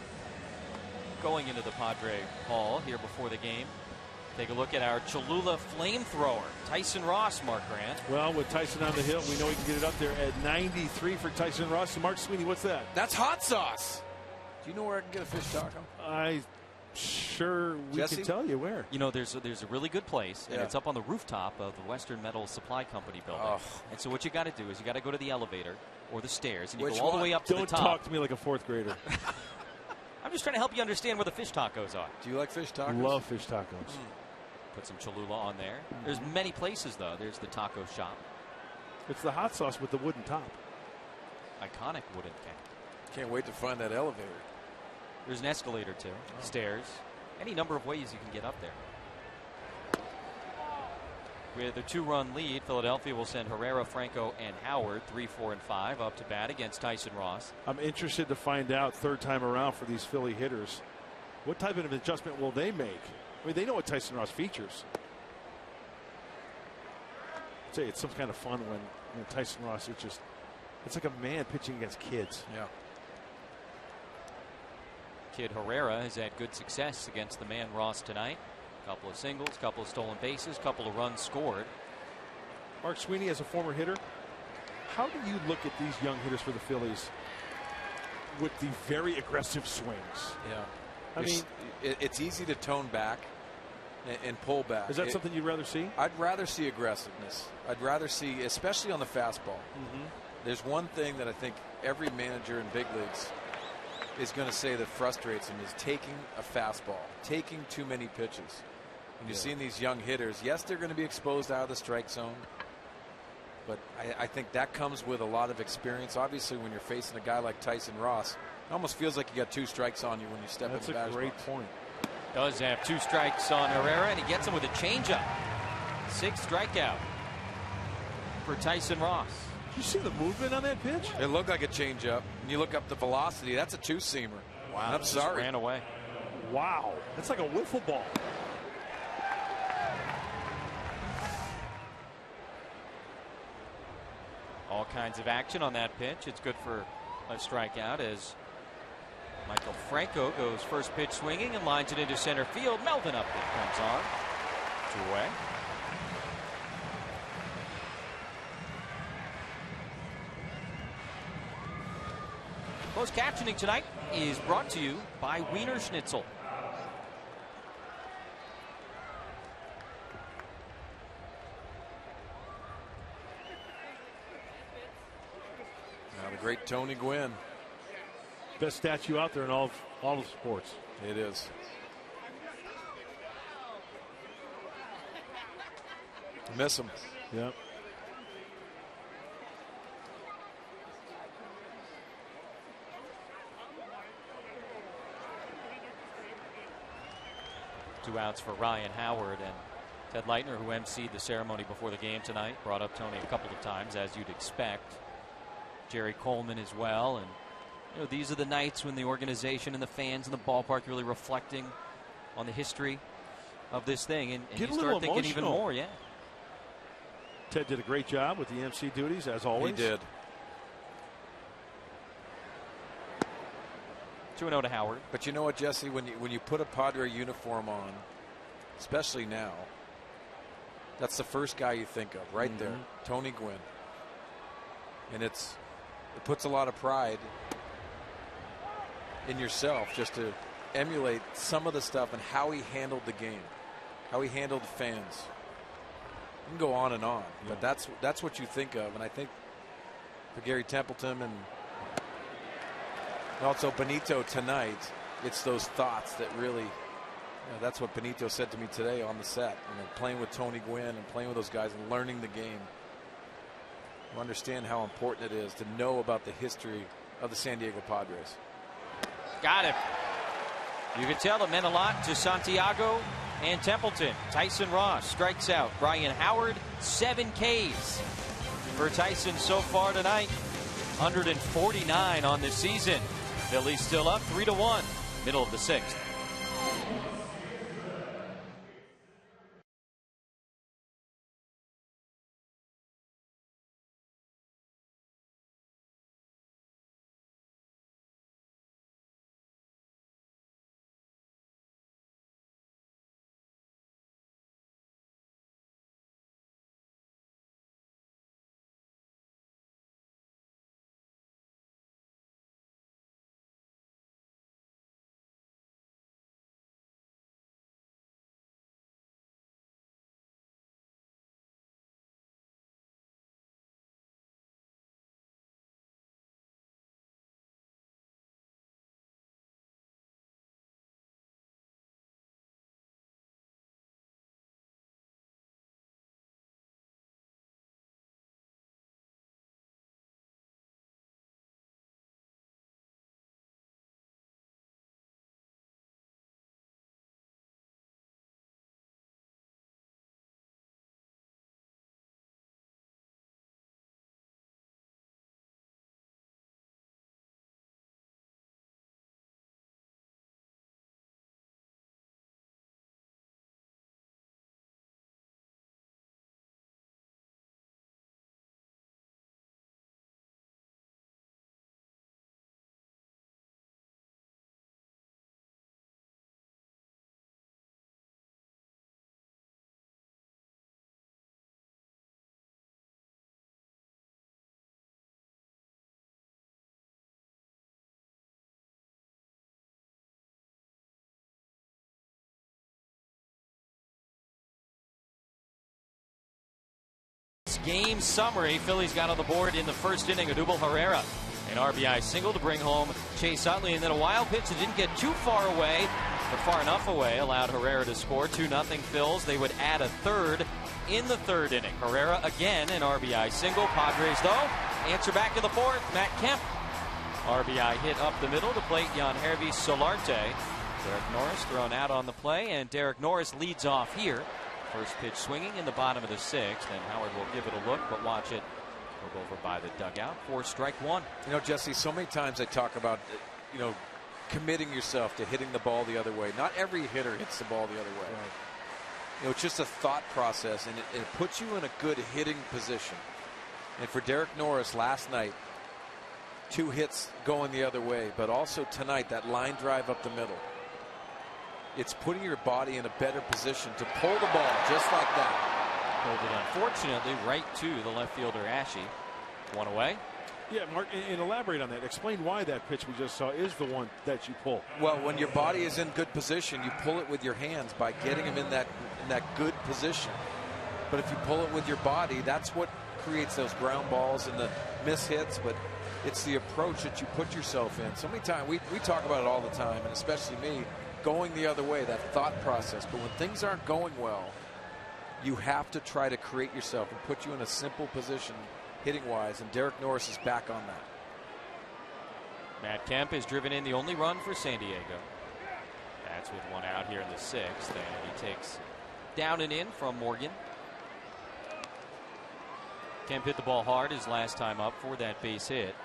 going into the Padre Hall here before the game. Take a look at our Cholula flamethrower, Tyson Ross, Mark Grant. Well, with Tyson on the hill, we know he can get it up there at 93 for Tyson Ross. So Mark Sweeney, what's that? That's hot sauce. Do you know where I can get a fish taco? We can tell you where. You know, there's a really good place, and it's up on the rooftop of the Western Metal Supply Company building. And so what you got to do is you got to go to the elevator or the stairs, and you go all the way up to the top. Don't talk to me like a fourth grader. I'm just trying to help you understand where the fish tacos are. Do you like fish tacos? Love fish tacos. Put some Cholula on there. There's many places, though. There's the taco shop. It's the hot sauce with the wooden top. Iconic wooden can. Can't wait to find that elevator. There's an escalator, too. Stairs. Any number of ways you can get up there. With a 2-run lead, Philadelphia will send Herrera, Franco, and Howard 3, 4, and 5 up to bat against Tyson Ross. I'm interested to find out third time around for these Philly hitters. What type of adjustment will they make? I mean, they know what Tyson Ross features. I'd say it's some kind of fun when Tyson Ross, it's like a man pitching against kids. Yeah. Kid Herrera has had good success against the man Ross tonight. Couple of singles, couple of stolen bases, couple of runs scored. Mark Sweeney, as a former hitter, how do you look at these young hitters for the Phillies with the very aggressive swings? Yeah. I mean, it's easy to tone back and pull back. Is that something you'd rather see? I'd rather see aggressiveness. I'd rather see, especially on the fastball. There's one thing that I think every manager in big leagues is going to say that frustrates him is taking a fastball, taking too many pitches. And you've seen these young hitters, yes, they're going to be exposed out of the strike zone, but I think that comes with a lot of experience. Obviously, when you're facing a guy like Tyson Ross, It almost feels like you got 2 strikes on you when you step in the batter's box. That's a great point. Does have 2 strikes on Herrera, and he gets him with a changeup. 6th strikeout for Tyson Ross. Did you see the movement on that pitch? It looked like a changeup. And you look up the velocity, that's a 2-seamer. Wow. I'm sorry. Ran away. Wow. That's like a wiffle ball. All kinds of action on that pitch. It's good for a strikeout as Michael Franco goes first pitch swinging and lines it into center field. Melvin up there comes on. 2 away. Closed captioning tonight is brought to you by Wiener Schnitzel. Now the great Tony Gwynn. Best statue out there in all of sports. It is. Miss him. Yep. Two outs for Ryan Howard, and Ted Leitner, who emceed the ceremony before the game tonight, brought up Tony a couple of times, as you'd expect. Jerry Coleman as well, and these are the nights when the organization and the fans and the ballpark really reflecting on the history of this thing, and you start thinking even more. Yeah. Ted did a great job with the MC duties, as always. He did. 2-0 to Howard. But you know what, Jesse, when you put a Padre uniform on, especially now, that's the first guy you think of right there, Tony Gwynn. And it puts a lot of pride in yourself just to emulate some of the stuff and how he handled the game, how he handled fans. You can go on and on, but that's what you think of. And I think for Gary Templeton and also Benito tonight, it's those thoughts that really, that's what Benito said to me today on the set. Playing with Tony Gwynn and playing with those guys and learning the game. You understand how important it is to know about the history of the San Diego Padres. Got it. You can tell it meant a lot to Santiago and Templeton. Tyson Ross strikes out Ryan Howard. 7 Ks for Tyson so far tonight. 149 on the season. Phillies still up 3-1, middle of the 6th. Game summary. Phillies got on the board in the first inning. Odubel Herrera, an RBI single to bring home Chase Utley, and then a wild pitch that didn't get too far away, but far enough away, allowed Herrera to score. 2-0 Phils. They would add a third in the 3rd inning. Herrera again, an RBI single. Padres, though, answer back in the 4th. Matt Kemp RBI hit up the middle to plate Yangervis Solarte. Derek Norris thrown out on the play, and Derek Norris leads off here. First pitch swinging in the bottom of the 6th, and Howard will give it a look, but watch it go over by the dugout for strike 1. You know, Jesse, so many times I talk about, you know, committing yourself to hitting the ball the other way. Not every hitter hits the ball the other way. Right. You know, it's just a thought process, and it puts you in a good hitting position. And for Derek Norris last night, 2 hits going the other way, but also tonight that line drive up the middle. It's putting your body in a better position to pull the ball just like that. Pulled it unfortunately right to the left fielder Ashe. 1 away. Yeah, Mark, and elaborate on that. Explain why that pitch we just saw is the one that you pull. Well, when your body is in good position, you pull it with your hands by getting him in that good position. But if you pull it with your body, that's what creates those ground balls and the miss hits. But it's the approach that you put yourself in. So many times we talk about it all the time, and especially me, going the other way, that thought process. But when things aren't going well, you have to try to create yourself and put you in a simple position hitting wise, and Derek Norris is back on that. Matt Kemp is driven in the only run for San Diego. That's with 1 out here in the 6th, and he takes down and in from Morgan. Kemp hit the ball hard his last time up for that base hit.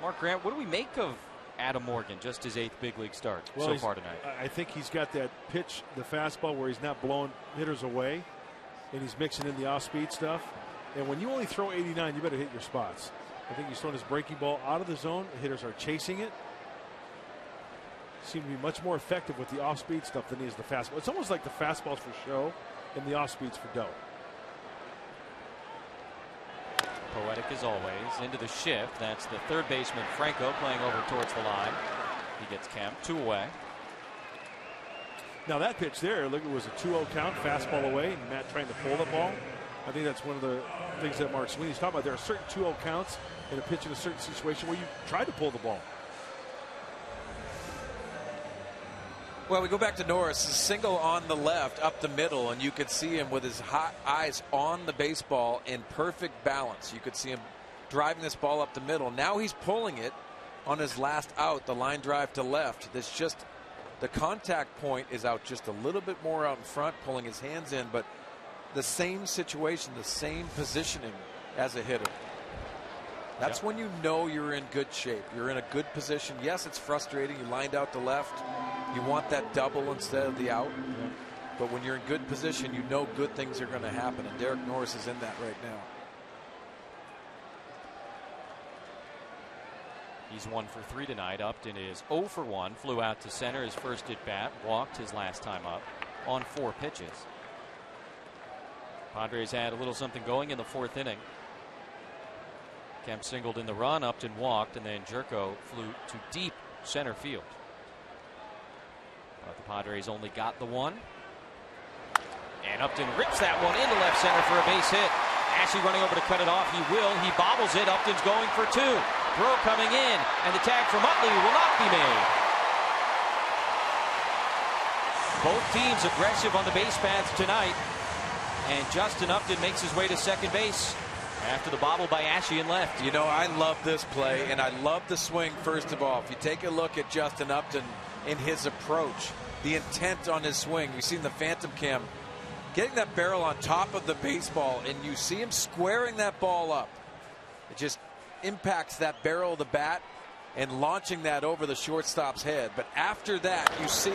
Mark Grant, what do we make of Adam Morgan, just his 8th big league start so far tonight? I think he's got that pitch, the fastball, where he's not blowing hitters away, and he's mixing in the off-speed stuff. And when you only throw 89, you better hit your spots. I think he's throwing his breaking ball out of the zone. The hitters are chasing it. Seem to be much more effective with the off-speed stuff than he is the fastball. It's almost like the fastballs for show and the off-speeds for dough. Poetic as always. Into the shift. That's the third baseman Franco playing over towards the line. He gets Kemp. 2 away. Now that pitch there, look, it was a 2-0 count, fastball away, and Matt trying to pull the ball. I think that's one of the things that Mark Sweeney's talking about. There are certain 2-0 counts in a pitch in a certain situation where you try to pull the ball. Well, we go back to Norris, a single on the left up the middle, and you could see him with his hot eyes on the baseball in perfect balance. You could see him driving this ball up the middle. Now he's pulling it on his last out, the line drive to left. That's just the contact point is out just a little bit more out in front, pulling his hands in, but the same situation, the same positioning as a hitter. That's when you know you're in good shape. You're in a good position. Yes, it's frustrating. You lined out to left. You want that double instead of the out. But when you're in good position, you know good things are going to happen. And Derek Norris is in that right now. He's 1 for 3 tonight. Upton is 0 for 1. Flew out to center his first at bat. Walked his last time up on 4 pitches. Padres had a little something going in the 4th inning. Kemp singled in the run. Upton walked, and then Jerko flew to deep center field. But the Padres only got the 1. And Upton rips that one into left center for a base hit. Ashe running over to cut it off. He will. He bobbles it. Upton's going for 2. Throw coming in, and the tag from Utley will not be made. Both teams aggressive on the base paths tonight. And Justin Upton makes his way to second base after the bobble by Ashe in left. You know, I love this play, and I love the swing, first of all. If you take a look at Justin Upton in his approach, the intent on his swing, we've seen the phantom cam, getting that barrel on top of the baseball, and you see him squaring that ball up. It just impacts that barrel of the bat and launching that over the shortstop's head. But after that, you see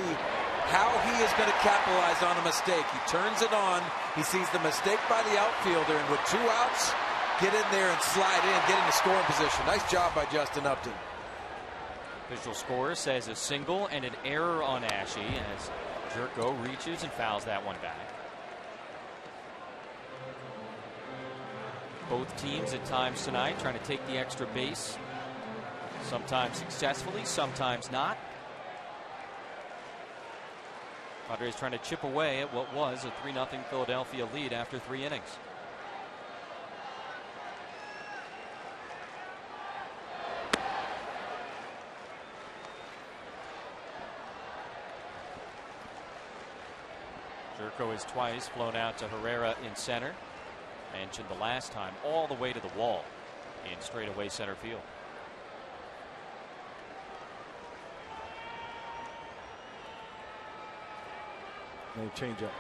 how he is going to capitalize on a mistake. He turns it on. He sees the mistake by the outfielder, and with 2 outs, get in there and slide in, get in the scoring position. Nice job by Justin Upton. Official score says a single and an error on Ashe as Jerko reaches and fouls that one back. Both teams at times tonight trying to take the extra base. Sometimes successfully, sometimes not. Padres trying to chip away at what was a 3-0 Philadelphia lead after 3 innings. Jerko is twice flown out to Herrera in center. Mentioned the last time all the way to the wall in straightaway center field. And change up.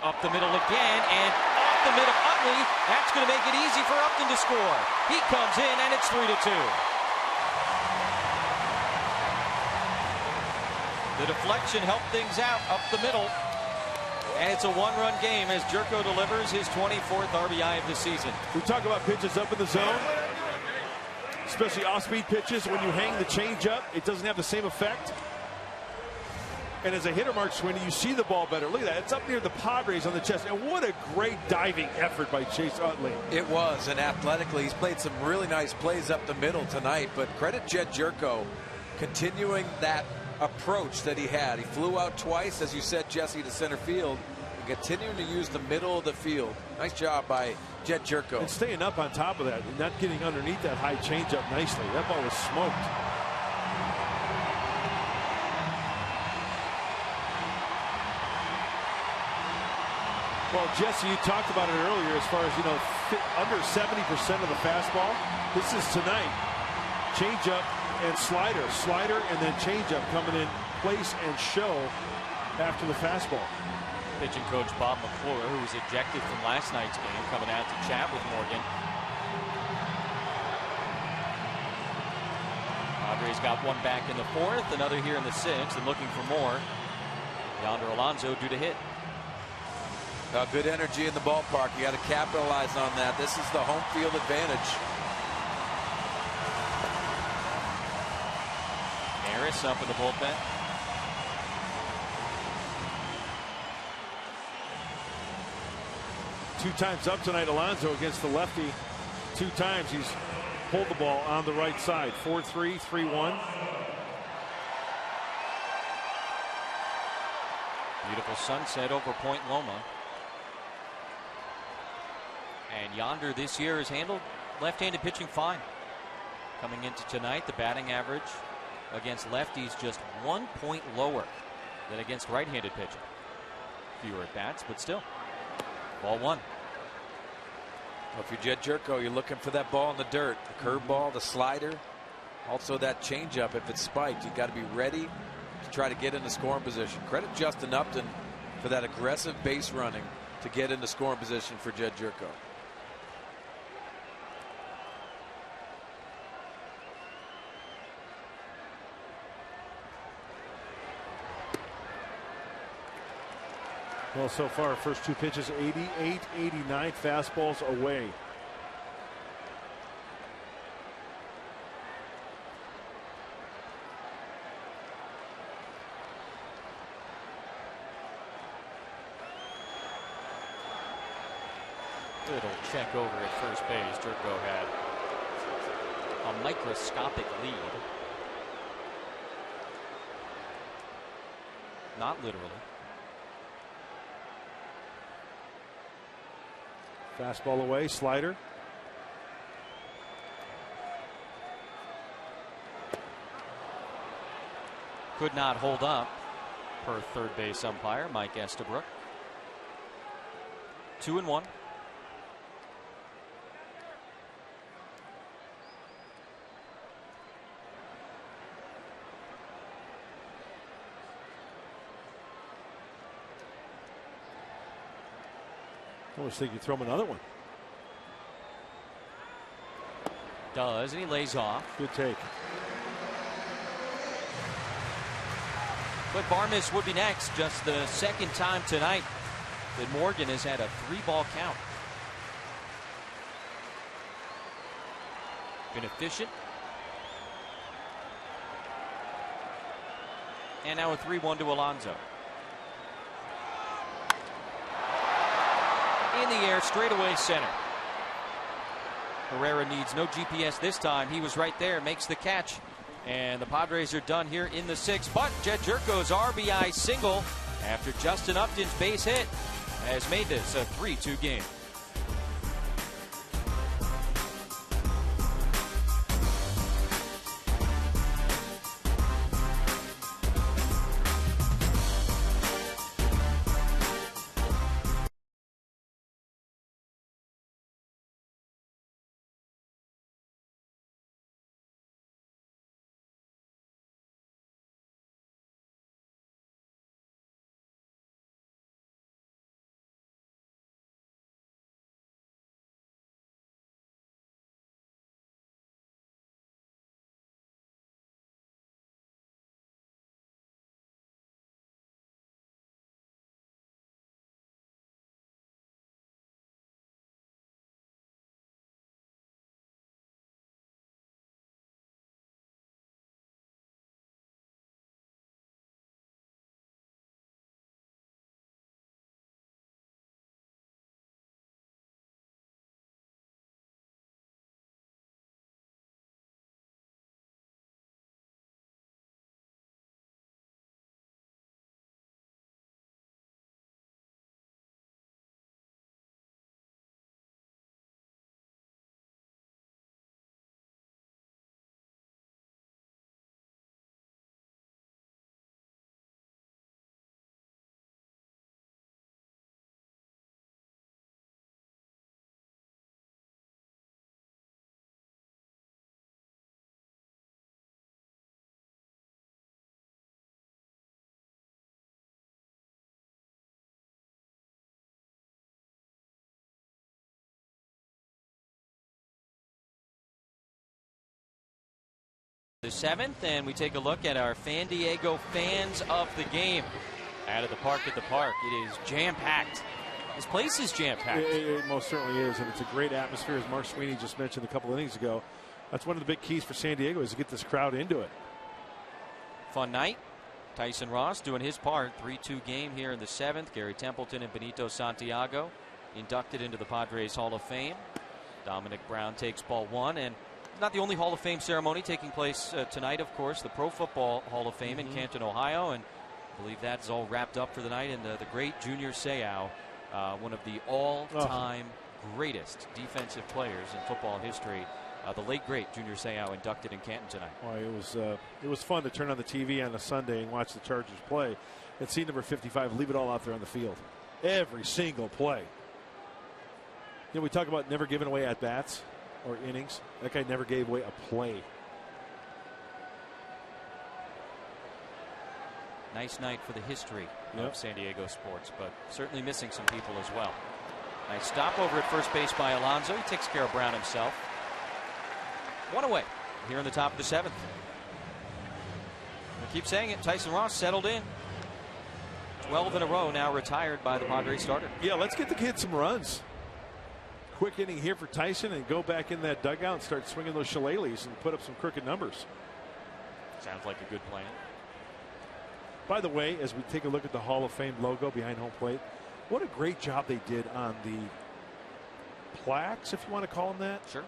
Up the middle again, and off the middle, Utley. That's going to make it easy for Upton to score. He comes in, and it's 3-2. The deflection helped things out up the middle. And it's a one-run game as Jerko delivers his 24th RBI of the season. We talk about pitches up in the zone, especially off-speed pitches. When you hang the change-up, it doesn't have the same effect. And as a hitter, Mark Sweeney, you see the ball better. Look at that. It's up near the Padres on the chest. And what a great diving effort by Chase Utley. It was, and athletically, he's played some really nice plays up the middle tonight. But credit Jed Jerko continuing that approach that he had. He flew out twice, as you said, Jesse, to center field, and continuing to use the middle of the field. Nice job by Jed Jerko. And staying up on top of that, and not getting underneath that high changeup nicely. That ball was smoked. Well, Jesse, you talked about it earlier as far as, you know, under 70% of the fastball. This is tonight. Changeup and slider. Slider and then changeup coming in place and show after the fastball. Pitching coach Bob McClure, who was ejected from last night's game, coming out to chat with Morgan. Padres got one back in the fourth, another here in the sixth, and looking for more. Yonder Alonso due to hit. Good energy in the ballpark. You got to capitalize on that. This is the home field advantage. Maris up in the bullpen. Two times up tonight, Alonso against the lefty. Two times he's pulled the ball on the right side. 4-3, 3-1. Beautiful sunset over Point Loma. And Yonder this year has handled left-handed pitching fine. Coming into tonight, the batting average against lefties just 1 point lower than against right-handed pitching. Fewer at bats, but still. Ball one. Well, if you're Jed Jerko, you're looking for that ball in the dirt. The curveball, the slider, also that changeup. If it's spiked, you've got to be ready to try to get into scoring position. Credit Justin Upton for that aggressive base running to get into scoring position for Jed Jerko. Well, so far, first two pitches, 88, 89 fastballs away. Little check over at first base. Jerko had a microscopic lead. Not literally. Fastball away, slider. Could not hold up per third base umpire Mike Estabrook. 2-1. I always think you throw him another one. Does, and he lays off. Good take. But Barmis would be next. Just the second time tonight that Morgan has had a 3-ball count. Been efficient. And now a 3-1 to Alonso. In the air, straightaway center. Herrera needs no GPS this time. He was right there, makes the catch. And the Padres are done here in the sixth. But Jed Jerko's RBI single after Justin Upton's base hit has made this a 3-2 game. The 7th, and we take a look at our Fan Diego fans of the game. Out of the park at the park. It is jam-packed. This place is jam-packed. It most certainly is, and it's a great atmosphere, as Mark Sweeney just mentioned a couple innings ago. That's one of the big keys for San Diego, is to get this crowd into it. Fun night. Tyson Ross doing his part. 3-2 game here in the 7th. Gary Templeton and Benito Santiago inducted into the Padres Hall of Fame. Dominic Brown takes ball 1, and not the only Hall of Fame ceremony taking place tonight, of course. The Pro Football Hall of Fame in Canton, Ohio, and I believe that's all wrapped up for the night. And the great Junior Seau, one of the all-time greatest defensive players in football history, the late great Junior Seau, inducted in Canton tonight. Boy, it was fun to turn on the TV on a Sunday and watch the Chargers play and see number 55 leave it all out there on the field, every single play. You know, we talk about never giving away at bats or innings. That guy never gave away a play. Nice night for the history of San Diego sports, but certainly missing some people as well. Nice stop over at first base by Alonso. He takes care of Brown himself. 1 away here in the top of the 7th. I keep saying it, Tyson Ross settled in. 12 in a row now, retired by the Padres starter. Yeah, let's get the kid some runs. Quick inning here for Tyson, and go back in that dugout and start swinging those shillelaghs and put up some crooked numbers. Sounds like a good plan. By the way, as we take a look at the Hall of Fame logo behind home plate, what a great job they did on the plaques, if you want to call them that. Sure.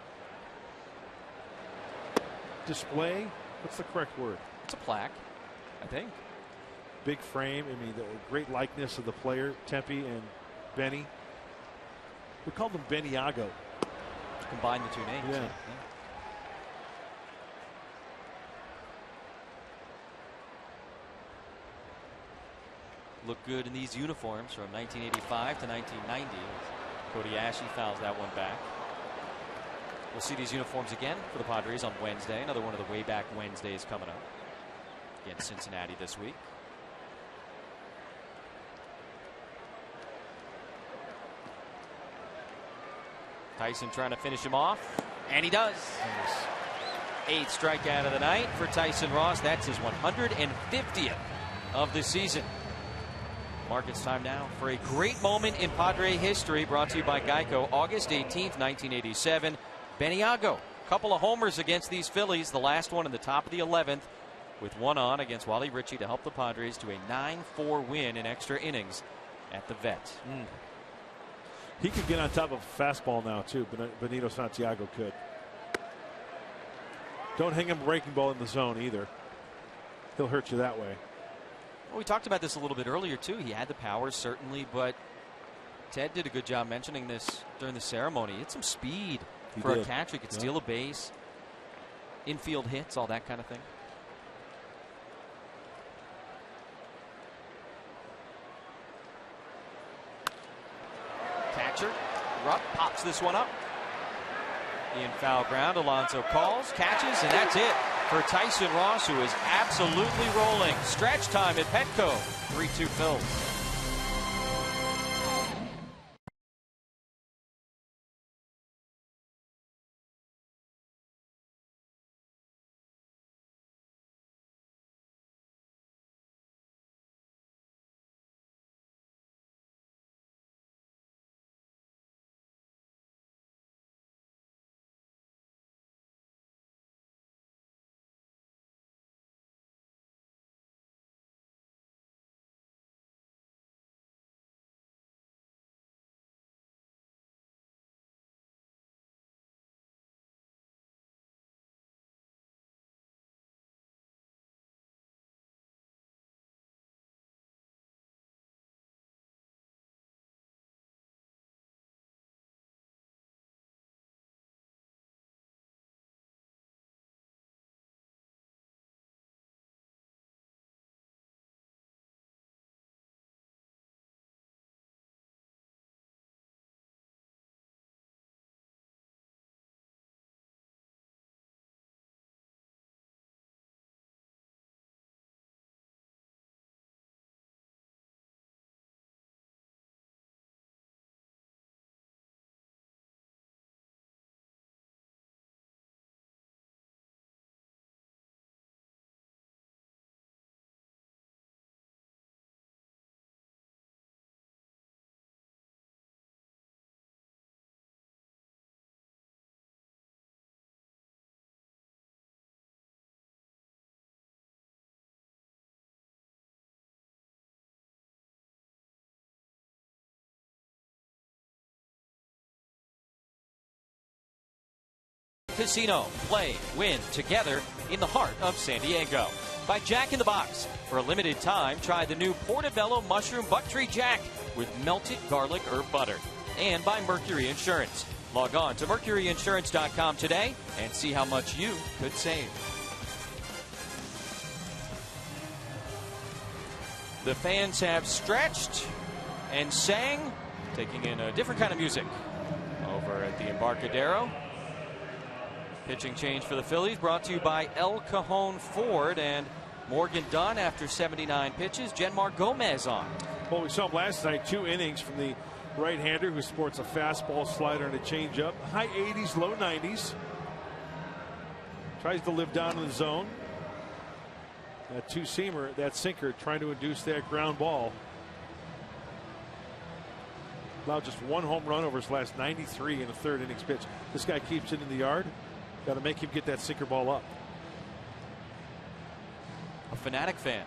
Display. What's the correct word? It's a plaque, I think. Big frame. I mean, the great likeness of the player, Tempe and Benny. We called them Beniago. Combine the two names. Yeah. Look good in these uniforms from 1985 to 1990. Cody Ashe fouls that one back. We'll see these uniforms again for the Padres on Wednesday. Another one of the way back Wednesdays coming up against Cincinnati this week. Tyson trying to finish him off, and he does. Nice. 8th strikeout of the night for Tyson Ross. That's his 150th of the season. Markets time now for a great moment in Padre history, brought to you by Geico. August 18th, 1987. Beniago, couple of homers against these Phillies. The last one in the top of the 11th, with one on against Wally Ritchie to help the Padres to a 9-4 win in extra innings at the Vet. He could get on top of a fastball now, too. Benito Santiago could. Don't hang him a breaking ball in the zone either. He'll hurt you that way. Well, we talked about this a little bit earlier, too. He had the power, certainly, but Ted did a good job mentioning this during the ceremony. It's some speed for a catcher. He could steal a base, infield hits, all that kind of thing. Catcher, Rupp pops this one up. In foul ground, Alonso calls, catches, and that's it for Tyson Ross, who is absolutely rolling. Stretch time at Petco. 3-2 Phillies. Casino. Play, win together in the heart of San Diego. By Jack in the Box. For a limited time, try the new Portobello Mushroom Buck Tree Jack with melted garlic herb butter. And by Mercury Insurance. Log on to mercuryinsurance.com today and see how much you could save. The fans have stretched and sang, taking in a different kind of music over at the Embarcadero. Pitching change for the Phillies brought to you by El Cajon Ford and Morgan Dunn after 79 pitches. Genmar Gomez on. Well, we saw him last night, 2 innings from the right-hander who sports a fastball, slider, and a changeup. High 80s, low 90s. Tries to live down in the zone. That 2-seamer, that sinker, trying to induce that ground ball. Allowed just 1 home run over his last 93 in a 3rd innings pitch. This guy keeps it in the yard. Got to make him get that sinker ball up. A Fanatic fan.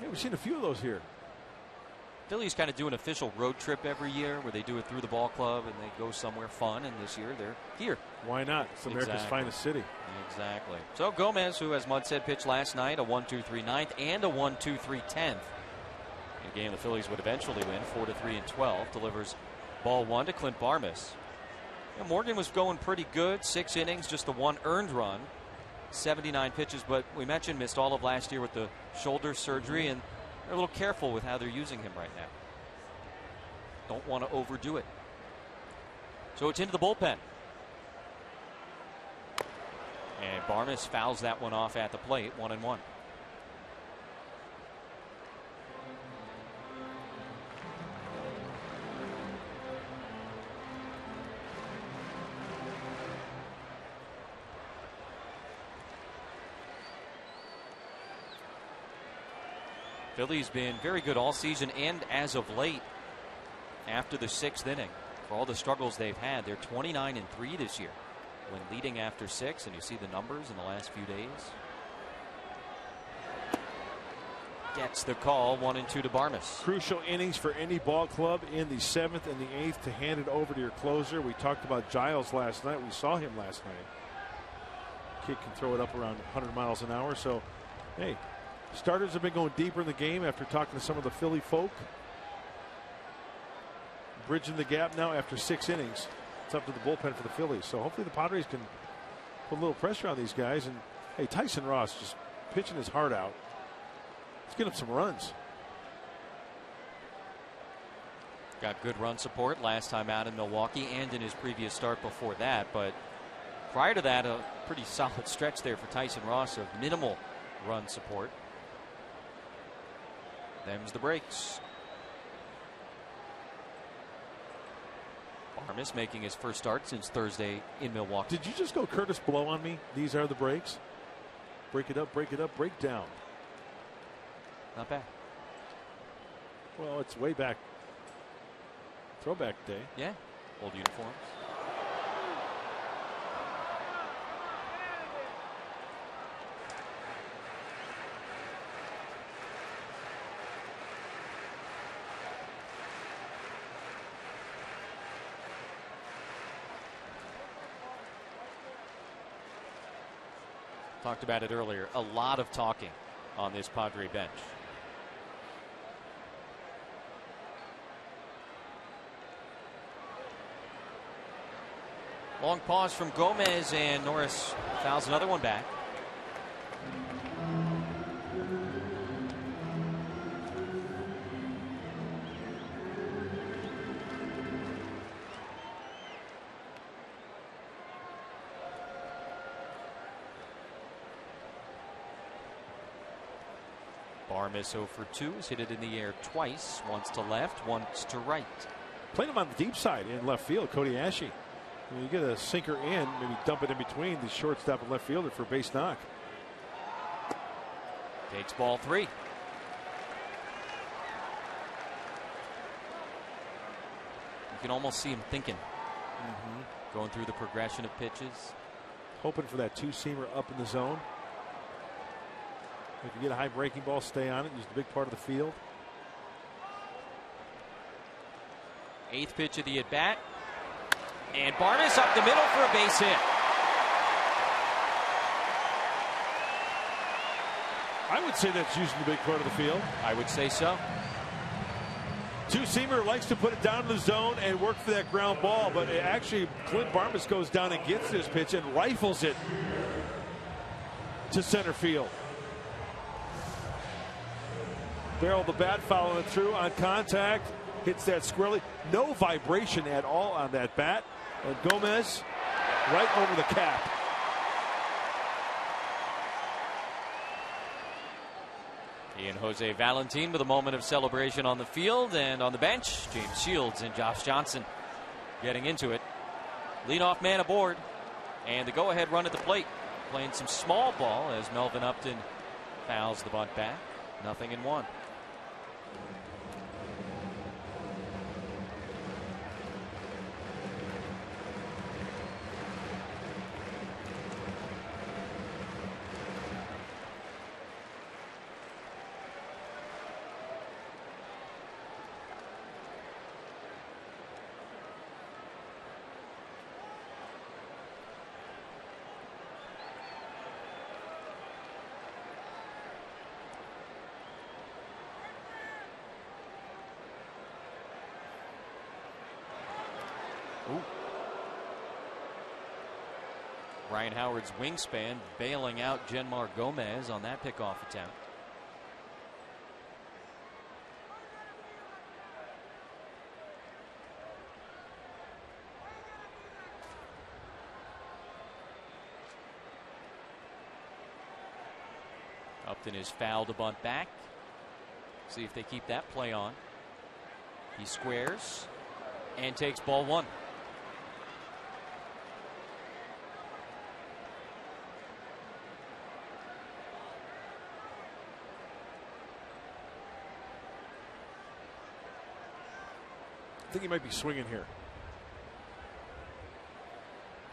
Yeah, we've seen a few of those here. Phillies kind of do an official road trip every year where they do it through the ball club and they go somewhere fun, and this year they're here. Why not? It's America's finest city. Exactly. So Gomez, who, as Mudd said, pitched last night, a 1-2-3 9th and a 1-2-3 10th. A game the Phillies would eventually win 4-3 and 12. Delivers ball 1 to Clint Barmes. And Morgan was going pretty good. 6 innings, just the 1 earned run. 79 pitches, but we mentioned missed all of last year with the shoulder surgery, and they're a little careful with how they're using him right now. Don't want to overdo it. So it's into the bullpen. And Barmes fouls that one off at the plate, 1-1. Phillies been very good all season and as of late after the 6th inning. For all the struggles they've had, they're 29-3 this year when leading after 6, and you see the numbers in the last few days. Gets the call, 1-2 to Barmes. Crucial innings for any ball club in the 7th and the 8th to hand it over to your closer. We talked about Giles last night. We saw him last night. Kid can throw it up around 100 miles an hour. So, hey, starters have been going deeper in the game after talking to some of the Philly folk. Bridging the gap now after 6 innings. It's up to the bullpen for the Phillies. So hopefully the Padres can put a little pressure on these guys. And hey, Tyson Ross just pitching his heart out. Let's get him some runs. Got good run support last time out in Milwaukee and in his previous start before that. But prior to that, a pretty solid stretch there for Tyson Ross of minimal run support. Them's the breaks. Barmes making his first start since Thursday in Milwaukee. Did you just go Curtis Blow on me? These are the breaks. Break it up, break down. Not bad. Well, it's way back. Throwback day. Yeah. Old uniforms. Talked about it earlier. A lot of talking on this Padre bench. Long pause from Gomez, and Norris fouls another one back. Barmes 0 for 2, has hit it in the air twice, once to left, once to right. Playing him on the deep side in left field, Cody Ashe. When you get a sinker in, maybe dump it in between the shortstop and left fielder for a base knock. Takes ball 3. You can almost see him thinking. Going through the progression of pitches. Hoping for that 2-seamer up in the zone. If you get a high breaking ball, stay on it. Use the big part of the field. 8th pitch of the at-bat. And Barnes up the middle for a base hit. I would say that's using the big part of the field. I would say so. Two-seamer likes to put it down in the zone and work for that ground ball, but actually Clint Barmes goes down and gets this pitch and rifles it to center field. Barrel the bat following it through on contact. Hits that squarely. No vibration at all on that bat. And Gomez right over the cap. Ian Jose Valentin with a moment of celebration on the field, and on the bench, James Shields and Josh Johnson getting into it. Leadoff man aboard, and the go-ahead run at the plate. Playing some small ball as Melvin Upton fouls the bunt back. 0-1. Ryan Howard's wingspan bailing out Genmar Gomez on that pickoff attempt. Upton is fouled to bunt back. See if they keep that play on. He squares and takes ball one. I think he might be swinging here.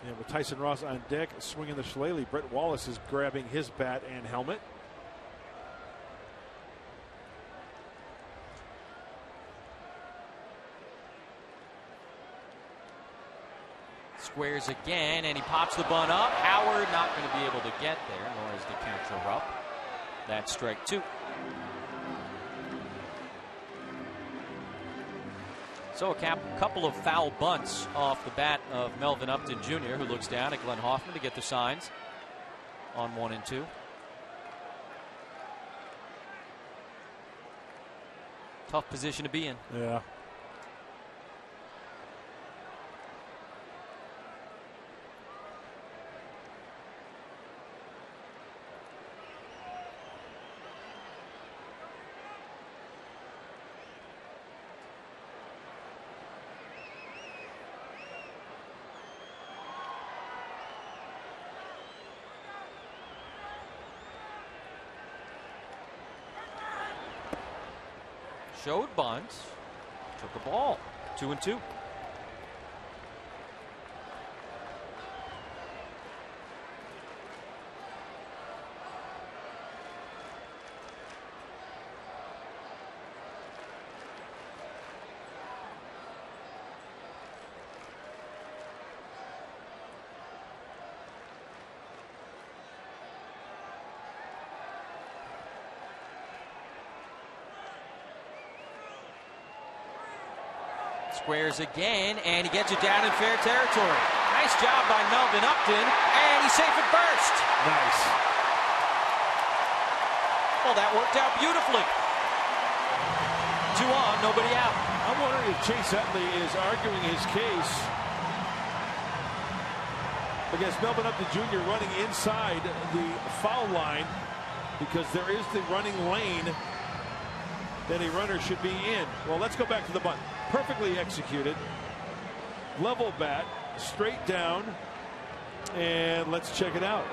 And with Tyson Ross on deck, swinging the shillelagh, Brett Wallace is grabbing his bat and helmet. Squares again, and he pops the bunt up. Howard not going to be able to get there, nor is the catcher up. That's strike two. So a couple of foul bunts off the bat of Melvin Upton Jr., who looks down at Glenn Hoffman to get the signs on 1 and 2. Tough position to be in. Yeah. Showed bunt, took a ball, 2 and 2. Squares again, and he gets it down in fair territory. Nice job by Melvin Upton, and he's safe at first. Nice. Well, that worked out beautifully. 2 on, nobody out. I'm wondering if Chase Utley is arguing his case against Melvin Upton Jr. running inside the foul line, because there is the running lane that a runner should be in. Well, let's go back to the bunt. Perfectly executed. Level bat, straight down, and let's check it out.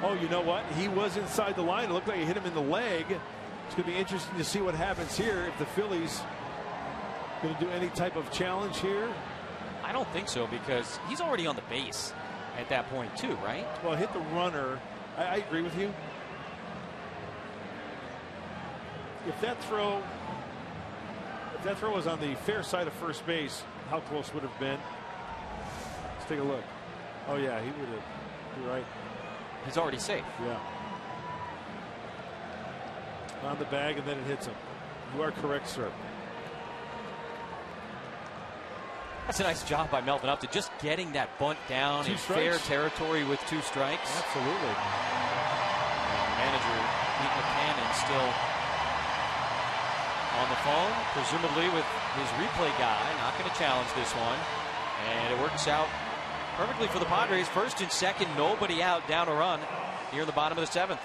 Oh, you know what? He was inside the line. It looked like he hit him in the leg. It's going to be interesting to see what happens here, if the Phillies going to do any type of challenge here. I don't think so, because he's already on the base at that point too, right? Well, hit the runner. I agree with you. if that throw was on the fair side of first base, how close would it have been? Let's take a look. Oh yeah, he would have. You're right. He's already safe. Yeah. On the bag, and then it hits him. You are correct, sir. That's a nice job by Melvin Upton, just getting that bunt down in fair territory with 2 strikes. Absolutely. Manager Pete McCannon still on the phone, presumably with his replay guy. Not going to challenge this one. And it works out perfectly for the Padres. First and second, nobody out, down a run here in the bottom of the 7th.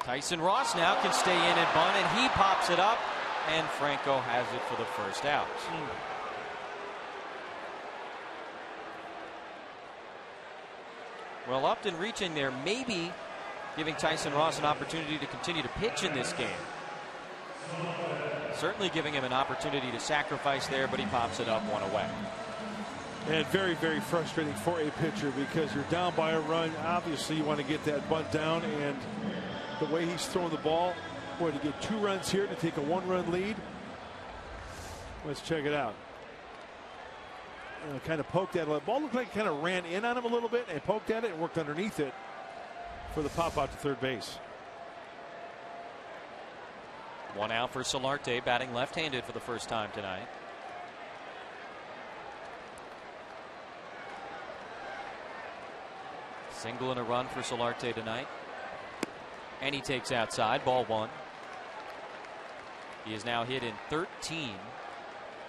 Tyson Ross now can stay in and bunt, and he pops it up, and Franco has it for the first out. Well, Upton reaching there, maybe giving Tyson Ross an opportunity to continue to pitch in this game. Certainly giving him an opportunity to sacrifice there, but he pops it up, 1 away. And very, very frustrating for a pitcher because you're down by a run. Obviously, you want to get that bunt down, and the way he's throwing the ball, boy, to get 2 runs here to take a 1-run lead. Let's check it out. Kind of poked at it. The ball looked like it kind of ran in on him a little bit and poked at it and worked underneath it for the pop out to third base. 1 out for Solarte, batting left-handed for the first time tonight. Single and a run for Solarte tonight. And he takes outside, ball 1. He is now hit in 13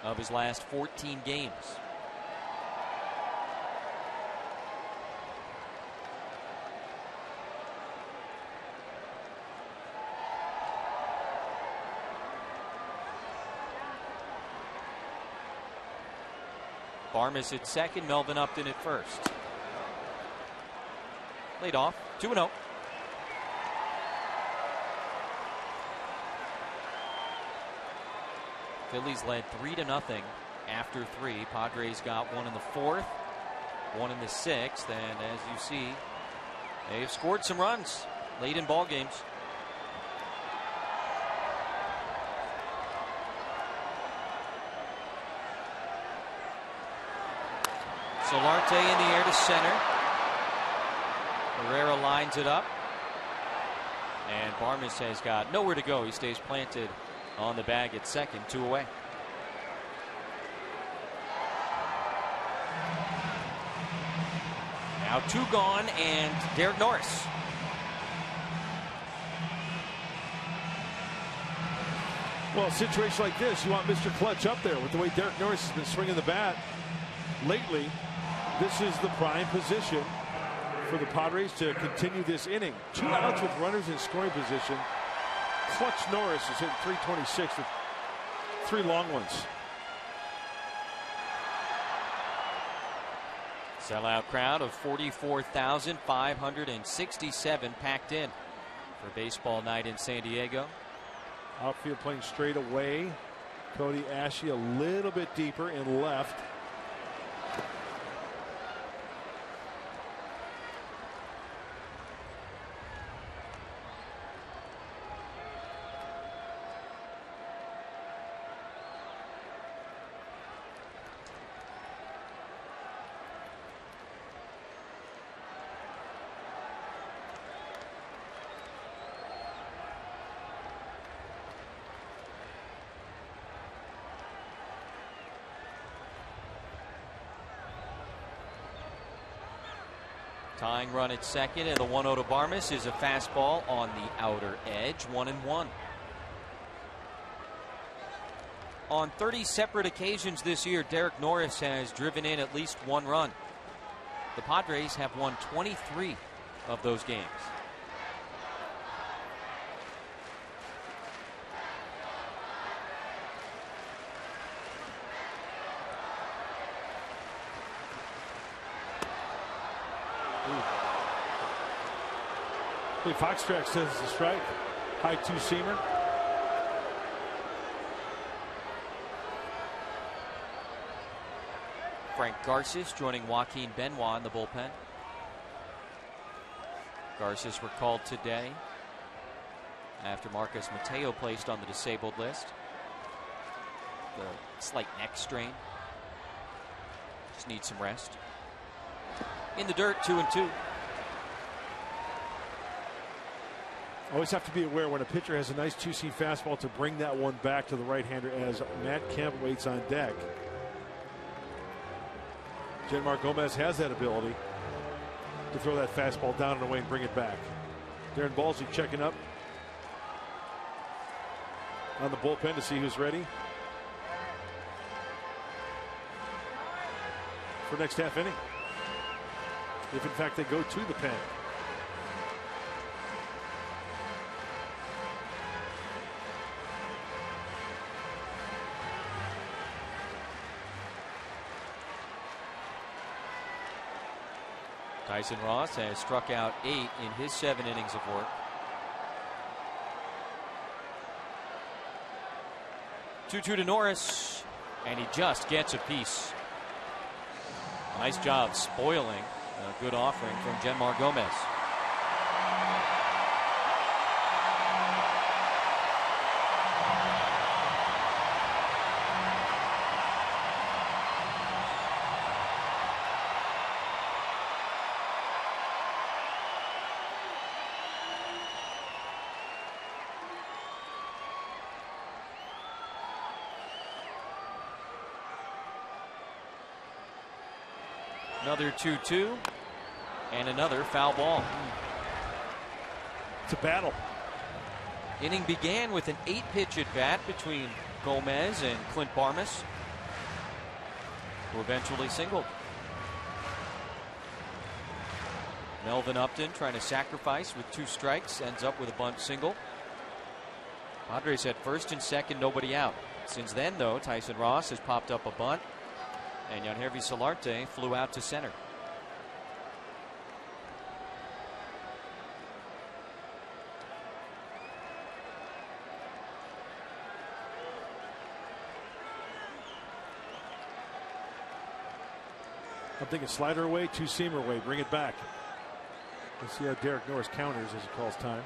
of his last 14 games. Barmes at second, Melvin Upton at first. Laid off, 2-0. Phillies led 3-0 after 3. Padres got 1 in the 4th, 1 in the 6th, and as you see, they've scored some runs late in ball games. Solarte in the air to center. Herrera lines it up. And Barmes has got nowhere to go. He stays planted on the bag at second, 2 away. Now 2 gone, and Derek Norris. Well, a situation like this, you want Mr. Clutch up there. With the way Derek Norris has been swinging the bat lately, this is the prime position for the Padres to continue this inning. 2 outs with runners in scoring position. Clutch Norris is hitting .326 with 3 long ones. Sellout crowd of 44,567 packed in for baseball night in San Diego. Outfield playing straight away. Cody Ashley a little bit deeper in left. Tying run at second, and the 1-0 to Barmes is a fastball on the outer edge, 1-1. On 30 separate occasions this year, Derek Norris has driven in at least 1 run. The Padres have won 23 of those games. Foxtrax says it's a strike. High two-seamer. Frank Garces joining Joaquin Benoit in the bullpen. Garces recalled today after Marcus Mateo placed on the disabled list. The slight neck strain. Just needs some rest. In the dirt, 2-2. Always have to be aware when a pitcher has a nice two-seam fastball to bring that one back to the right-hander as Matt Kemp waits on deck. Genmar Gomez has that ability to throw that fastball down and away and bring it back. Darren Balsley checking up on the bullpen to see who's ready for next half inning, if in fact they go to the pen. Tyson Ross has struck out 8 in his 7 innings of work. 2-2 to Norris, and he just gets a piece. Nice job spoiling a good offering from Genmar Gomez. Another 2-2 and another foul ball. It's a battle. Inning began with an 8-pitch at bat between Gomez and Clint Barmas, who eventually singled. Melvin Upton trying to sacrifice with 2 strikes, ends up with a bunt single. Padres had first and second, nobody out. Since then, though, Tyson Ross has popped up a bunt, and Yangervis Solarte flew out to center. I'm thinking slider away, two-seamer away, bring it back. Let's see how Derek Norris counters as he calls time.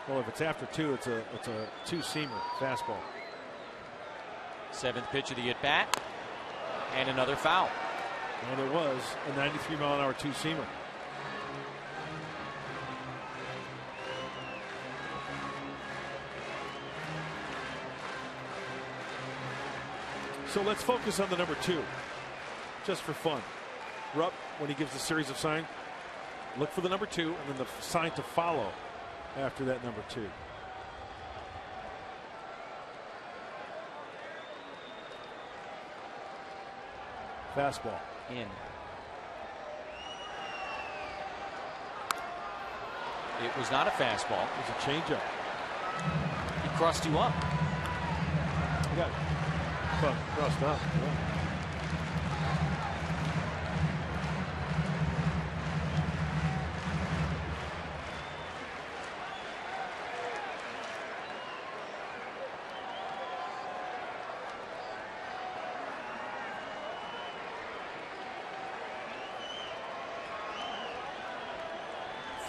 Well, if it's after 2, it's a two-seamer fastball. 7th pitch of the at-bat, and another foul. And it was a 93-mile-an-hour two-seamer. So let's focus on the number 2, just for fun. Rupp, when he gives the series of sign, look for the number 2 and then the sign to follow after that number 2. Fastball. In. It was not a fastball. It was a changeup. He crossed you up. You got it. Well, crossed up. Yeah.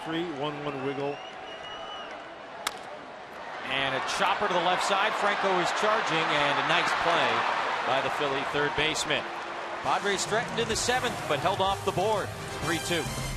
Three, 1-1 wiggle. And a chopper to the left side. Franco is charging, and a nice play by the Philly third baseman. Padres threatened in the 7th, but held off the board. 3-2.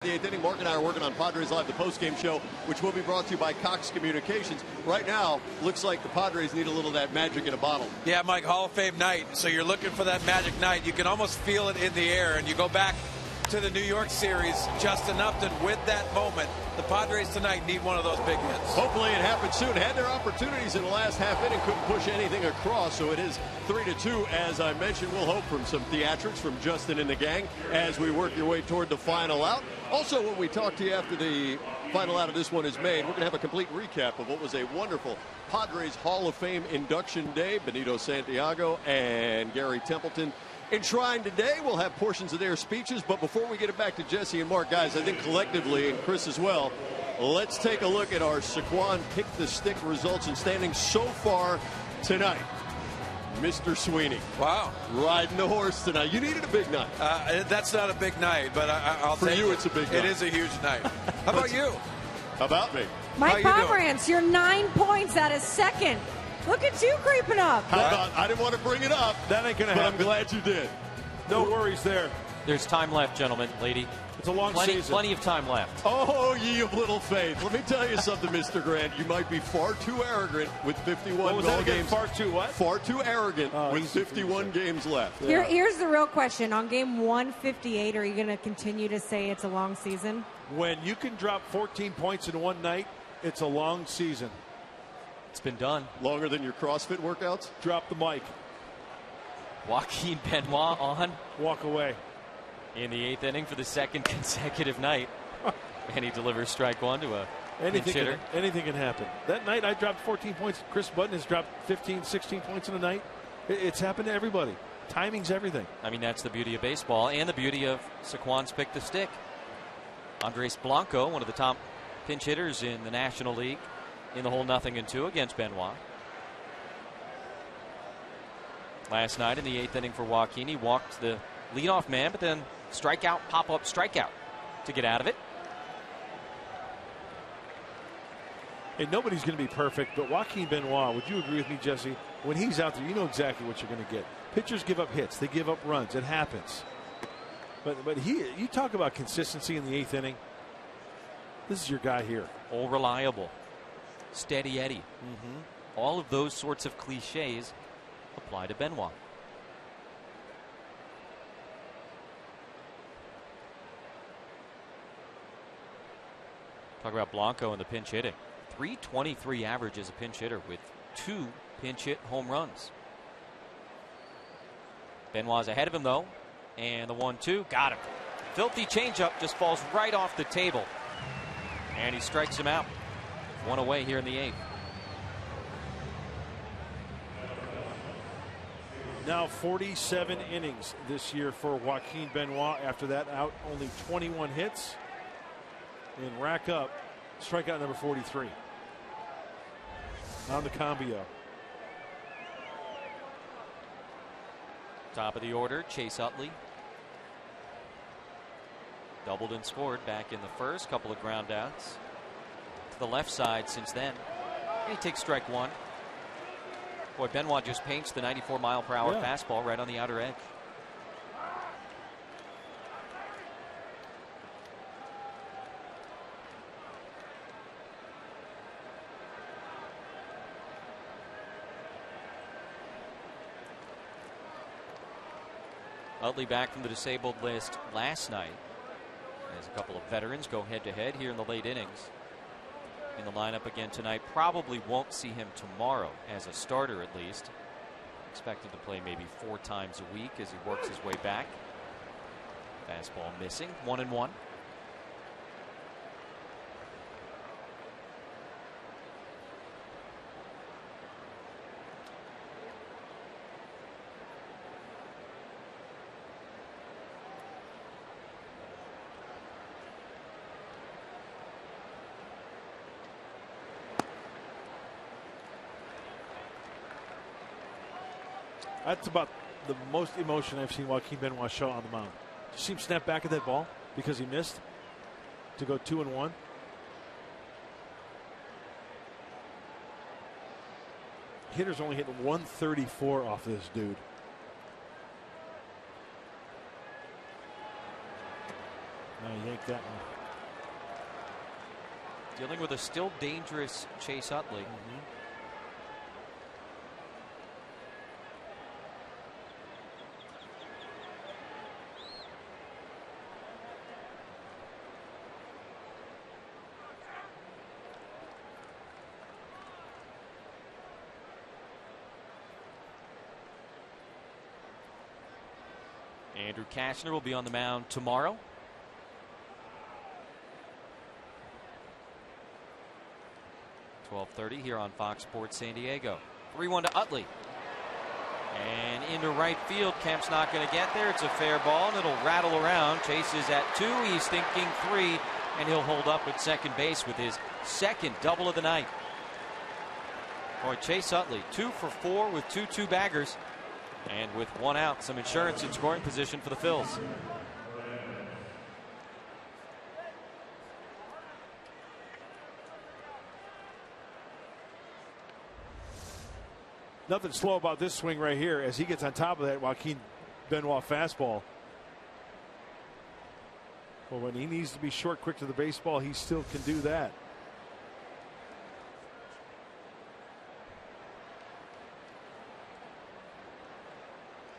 The 8th inning, Mark and I are working on Padres Live, the post-game show, which will be brought to you by Cox Communications. Right now, looks like the Padres need a little of that magic in a bottle. Yeah, Mike, Hall of Fame night. So you're looking for that magic night. You can almost feel it in the air. And you go back to the New York series, Justin Upton with that moment. The Padres tonight need one of those big hits. Hopefully it happens soon. Had their opportunities in the last half inning, couldn't push anything across, so it is 3-2. As I mentioned, we'll hope from some theatrics from Justin and the gang as we work your way toward the final out. Also, when we talk to you after the final out of this one is made, we're going to have a complete recap of what was a wonderful Padres Hall of Fame induction day. Benito Santiago and Gary Templeton enshrined today. We'll have portions of their speeches, but before we get it back to Jesse and Mark, guys, I think collectively, and Chris as well, let's take a look at our Saquon Pick the Stick results and standings so far tonight. Mr. Sweeney. Wow. Riding the horse tonight. You needed a big night. That's not a big night, but I'll For take you, it. it's a big night. It is a huge night. How about you? How about me? Mike Pomerantz, you're 9 points out of second. Look at you creeping up. How about, I didn't want to bring it up. That ain't going to happen. But I'm glad you did. No worries there. There's time left, gentlemen, lady. It's a long season. Plenty of time left. Oh, ye of little faith. Let me tell you something, Mr. Grant. You might be far too arrogant with 51 ball games. Far too what? Far too arrogant with 51 games left. Here's the real question. On game 158, are you going to continue to say it's a long season? When you can drop 14 points in one night, it's a long season. It's been done. Longer than your CrossFit workouts? Drop the mic. Joaquin Benoit on. Walk away. In the 8th inning for the second consecutive night. And he delivers strike one to a pinch hitter. Anything can happen. That night I dropped 14 points. Chris Button has dropped 15, 16 points in a night. It's happened to everybody. Timing's everything. I mean, that's the beauty of baseball and the beauty of Saquon's Pick the Stick. Andres Blanco, one of the top pinch hitters in the National League, in the hole 0-2 against Benoit. Last night in the 8th inning for Joaquin, he walked the leadoff man, but then strikeout, pop-up, strikeout to get out of it. And nobody's going to be perfect, but Joaquin Benoit, would you agree with me, Jesse? When he's out there, you know exactly what you're going to get. Pitchers give up hits. They give up runs. It happens. But you talk about consistency in the 8th inning. This is your guy here. All reliable. Steady Eddie. All of those sorts of cliches apply to Benoit. Talk about Blanco and the pinch hitting. 323 average as a pinch hitter with 2 pinch hit home runs. Benoit's ahead of him though. And the 1-2 got him. Filthy changeup just falls right off the table. And he strikes him out. One away here in the 8th. Now 47 innings this year for Joaquin Benoit. After that out, only 21 hits. And rack up strikeout number 43. On the Cambio. Top of the order, Chase Utley. Doubled and scored back in the first. Couple of ground outs to the left side since then. And he takes strike one. Boy, Benoit just paints the 94-mile-per-hour fastball right on the outer edge. Utley back from the disabled list last night as a couple of veterans go head-to-head here in the late innings. In the lineup again tonight. Probably won't see him tomorrow as a starter at least. Expected to play maybe 4 times a week as he works his way back. Fastball missing. 1-1. That's about the most emotion I've seen Joaquin Benoit show on the mound. Did you see him snap back at that ball because he missed to go 2-1? Hitters only hit 134 off this dude. Yank that one. Dealing with a still dangerous Chase Utley. Andrew Kashner will be on the mound tomorrow. .12:30 here on Fox Sports San Diego. 3-1 to Utley. And into right field. Kemp's not going to get there. It's a fair ball, and it'll rattle around. Chase is at 2. He's thinking 3, and he'll hold up at second base with his second double of the night. Boy, Chase Utley, 2 for 4 with 2 two-baggers. And with 1 out, some insurance in scoring position for the Phils. Nothing slow about this swing right here as he gets on top of that Joaquin Benoit fastball. Well, when he needs to be short, quick to the baseball, he still can do that.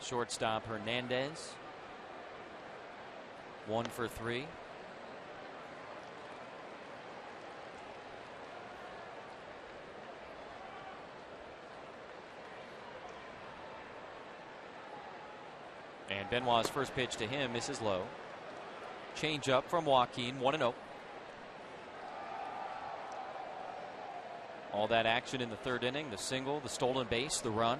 Shortstop Hernandez. 1 for 3. And Benoit's first pitch to him misses low. Change up from Joaquin, 1-0. All that action in the third inning, the single, the stolen base, the run.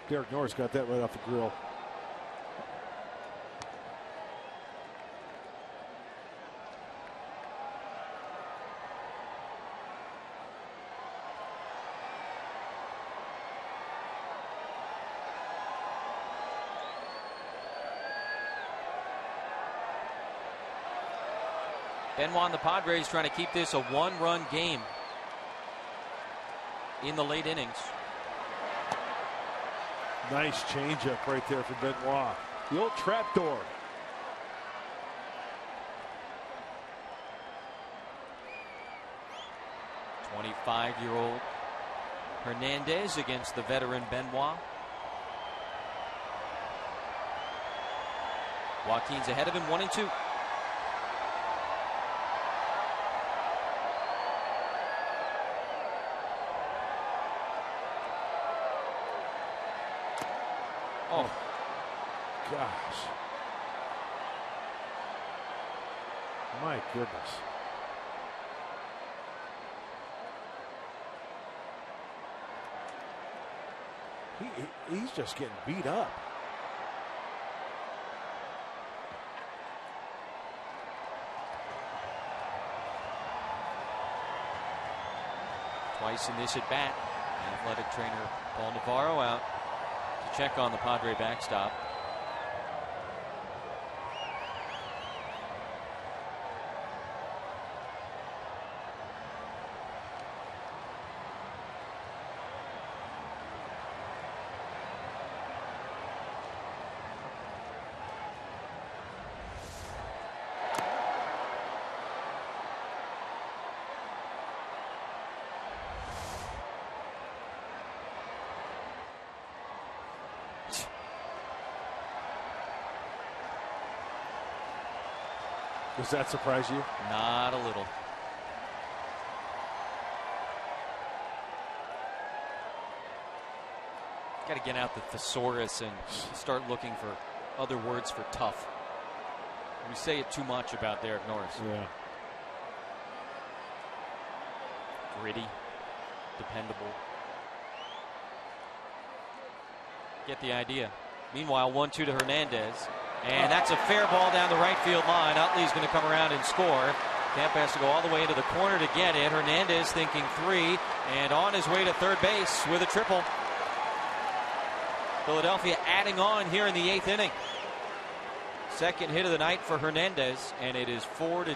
Derek Norris got that right off the grill. Benoit and the Padres trying to keep this a 1-run game in the late innings. Nice changeup right there for Benoit. The old trapdoor. .25-year-old Hernandez against the veteran Benoit. Joaquin's ahead of him, 1-2. Oh, gosh. My goodness. He's just getting beat up. Twice in this at bat. Athletic trainer Paul Navarro out to check on the Padre backstop. Does that surprise you? Not a little. Got to get out the thesaurus and start looking for other words for tough. We say it too much about Derek Norris. Yeah. Gritty, dependable. Get the idea. Meanwhile, 1-2 to Hernandez. And that's a fair ball down the right field line. Utley's going to come around and score. Tampa has to go all the way into the corner to get it. Hernandez thinking 3 and on his way to third base with a triple. Philadelphia adding on here in the 8th inning. Second hit of the night for Hernandez, and it is 4-2.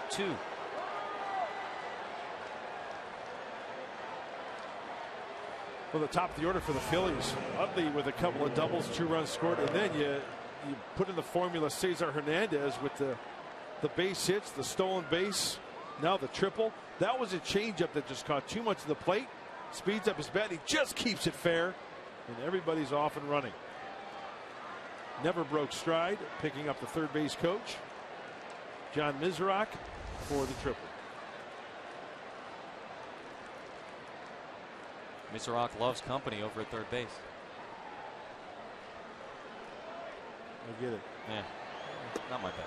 Well, the top of the order for the Phillies. Utley with a couple of doubles, 2 runs scored, and then you put in the formula Cesar Hernandez with the base hits, the stolen base, now the triple. That was a changeup that just caught too much of the plate. Speeds up his bat. He just keeps it fair, and everybody's off and running. Never broke stride, picking up the third base coach, John Mizrak, for the triple. Mizrak loves company over at third base. I get it. Yeah, not my best.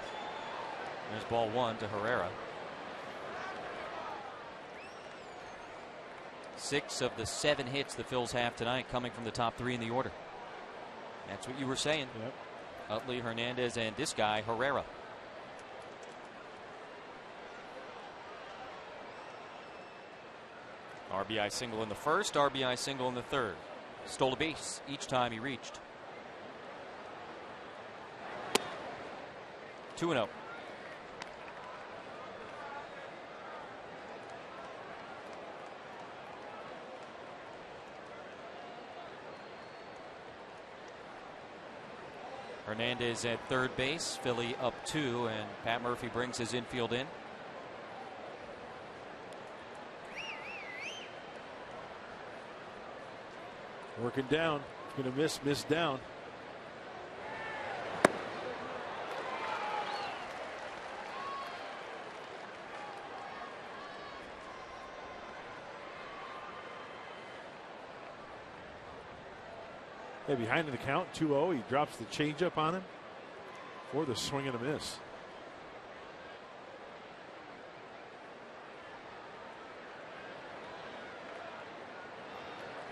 There's ball 1 to Herrera. 6 of the 7 hits the Phils have tonight coming from the top 3 in the order. That's what you were saying. Yep. Utley, Hernandez, and this guy, Herrera. RBI single in the first, RBI single in the third. Stole a base each time he reached. 2-0. Hernandez at third base, Philly up 2, and Pat Murphy brings his infield in. Working down. Going to miss down. Yeah, behind in the count, 2-0. He drops the changeup on him for the swing and a miss.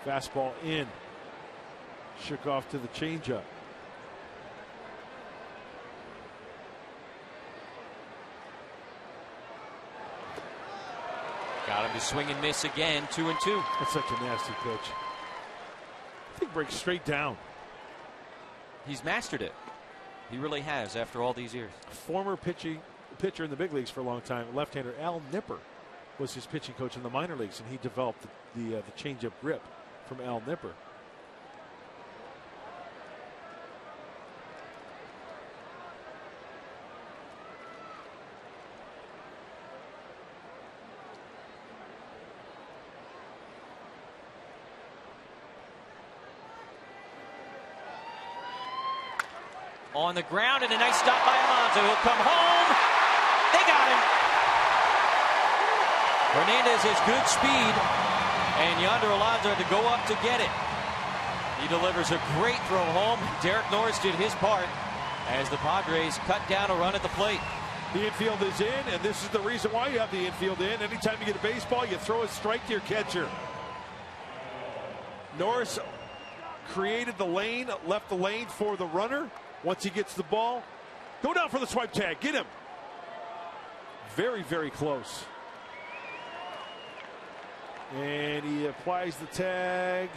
Fastball in. Shook off to the changeup. Got him to swing and miss again, 2-2. That's such a nasty pitch. I think breaks straight down. He's mastered it. He really has after all these years. Former pitcher in the big leagues for a long time, left-hander Al Nipper was his pitching coach in the minor leagues, and he developed the changeup grip from Al Nipper. On the ground, and a nice stop by Alonso. He'll come home. They got him. Hernandez has good speed, and Yonder Alonso had to go up to get it. He delivers a great throw home. Derek Norris did his part as the Padres cut down a run at the plate. The infield is in, and this is the reason why you have the infield in. Anytime you get a baseball, you throw a strike to your catcher. Norris created the lane, left the lane for the runner. Once he gets the ball, go down for the swipe tag. Get him. Very, very close. And he applies the tag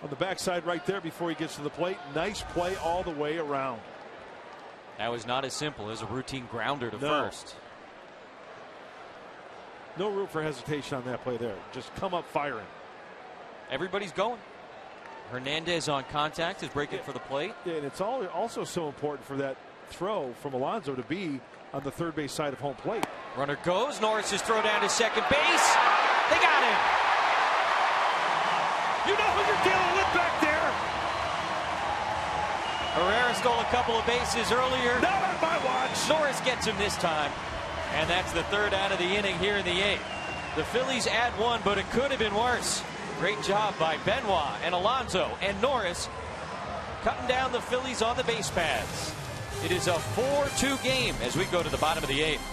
on the backside right there before he gets to the plate. Nice play all the way around. That was not as simple as a routine grounder to first. No room for hesitation on that play there. Just come up firing. Everybody's going. Hernandez on contact is breaking for the plate. Yeah, and it's also so important for that throw from Alonso to be on the third base side of home plate. Runner goes. Norris' throw down to second base. They got him. You know who you're dealing with back there. Herrera stole a couple of bases earlier. Not on my watch. Norris gets him this time. And that's the third out of the inning here in the eighth. The Phillies add one, but it could have been worse. Great job by Benoit and Alonso and Norris cutting down the Phillies on the base paths. It is a 4-2 game as we go to the bottom of the eighth.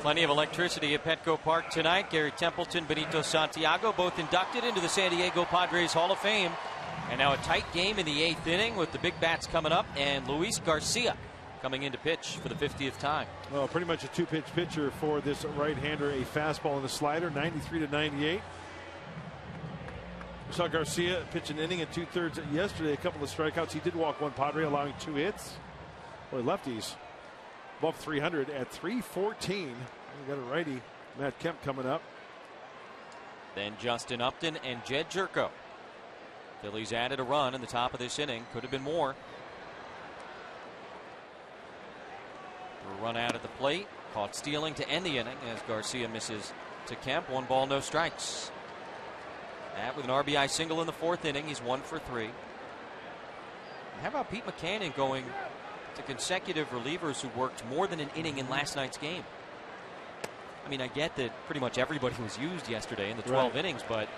Plenty of electricity at Petco Park tonight. Gary Templeton, Benito Santiago, both inducted into the San Diego Padres Hall of Fame. And now a tight game in the 8th inning with the big bats coming up, and Luis Garcia coming in to pitch for the 50th time. Well, pretty much a two-pitch pitcher for this right-hander. A fastball and a slider, 93 to 98. We saw Garcia pitch an inning and 2/3 yesterday. A couple of strikeouts. He did walk one Padre, allowing 2 hits. Boy, lefties above 300 at 314. We got a righty, Matt Kemp, coming up. Then Justin Upton and Jed Jerko. Phillies added a run in the top of this inning. Could have been more. A run out at the plate. Caught stealing to end the inning as Garcia misses to Kemp. 1 ball, no strikes. That with an RBI single in the 4th inning. He's 1 for 3. How about Pete McCannon going to consecutive relievers who worked more than an inning in last night's game? I mean, I get that pretty much everybody was used yesterday in the 12 innings, but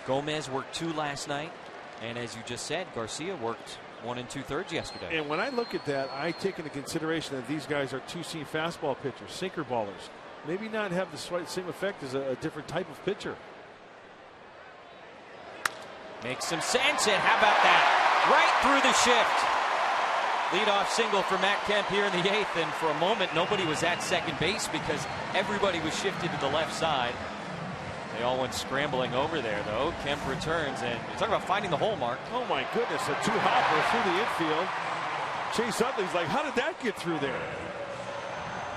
Gomez worked 2 last night. And as you just said, Garcia worked 1 2/3 yesterday. And when I look at that, I take into consideration that these guys are two-seam fastball pitchers, sinker ballers. Maybe not have the same effect as a different type of pitcher. Makes some sense, and how about that? Right through the shift. Leadoff single for Matt Kemp here in the 8th, and for a moment nobody was at second base because everybody was shifted to the left side. They all went scrambling over there, though. Kemp returns, and you're talking about finding the hole, Mark. Oh my goodness, a 2-hopper through the infield. Chase Utley's like, how did that get through there?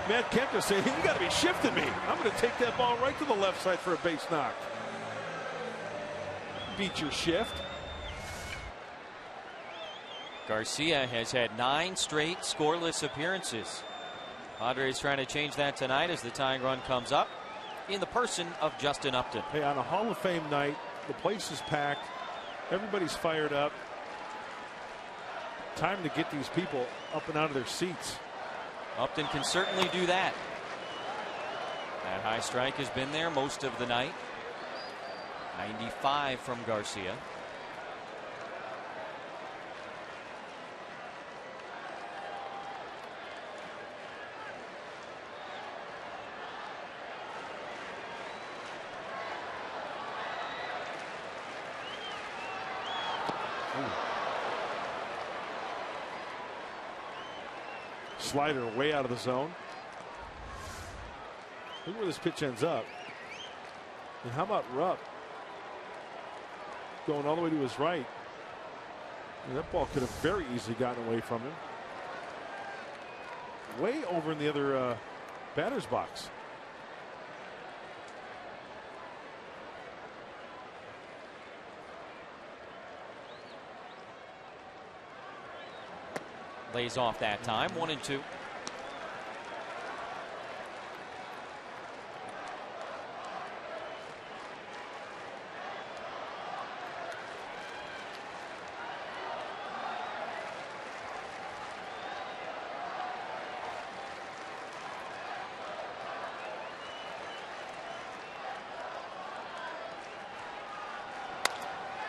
Matt Kemp is saying, you got to be shifting me. I'm going to take that ball right to the left side for a base knock. Beat your shift. Garcia has had 9 straight scoreless appearances. Padres trying to change that tonight as the tying run comes up in the person of Justin Upton. Hey, on a Hall of Fame night, the place is packed. Everybody's fired up. Time to get these people up and out of their seats. Upton can certainly do that. That high strike has been there most of the night. 95 from Garcia. Slider way out of the zone. Look where this pitch ends up. And how about Rupp going all the way to his right? And that ball could have very easily gotten away from him. Way over in the other batter's box. Lays off that time. 1-2.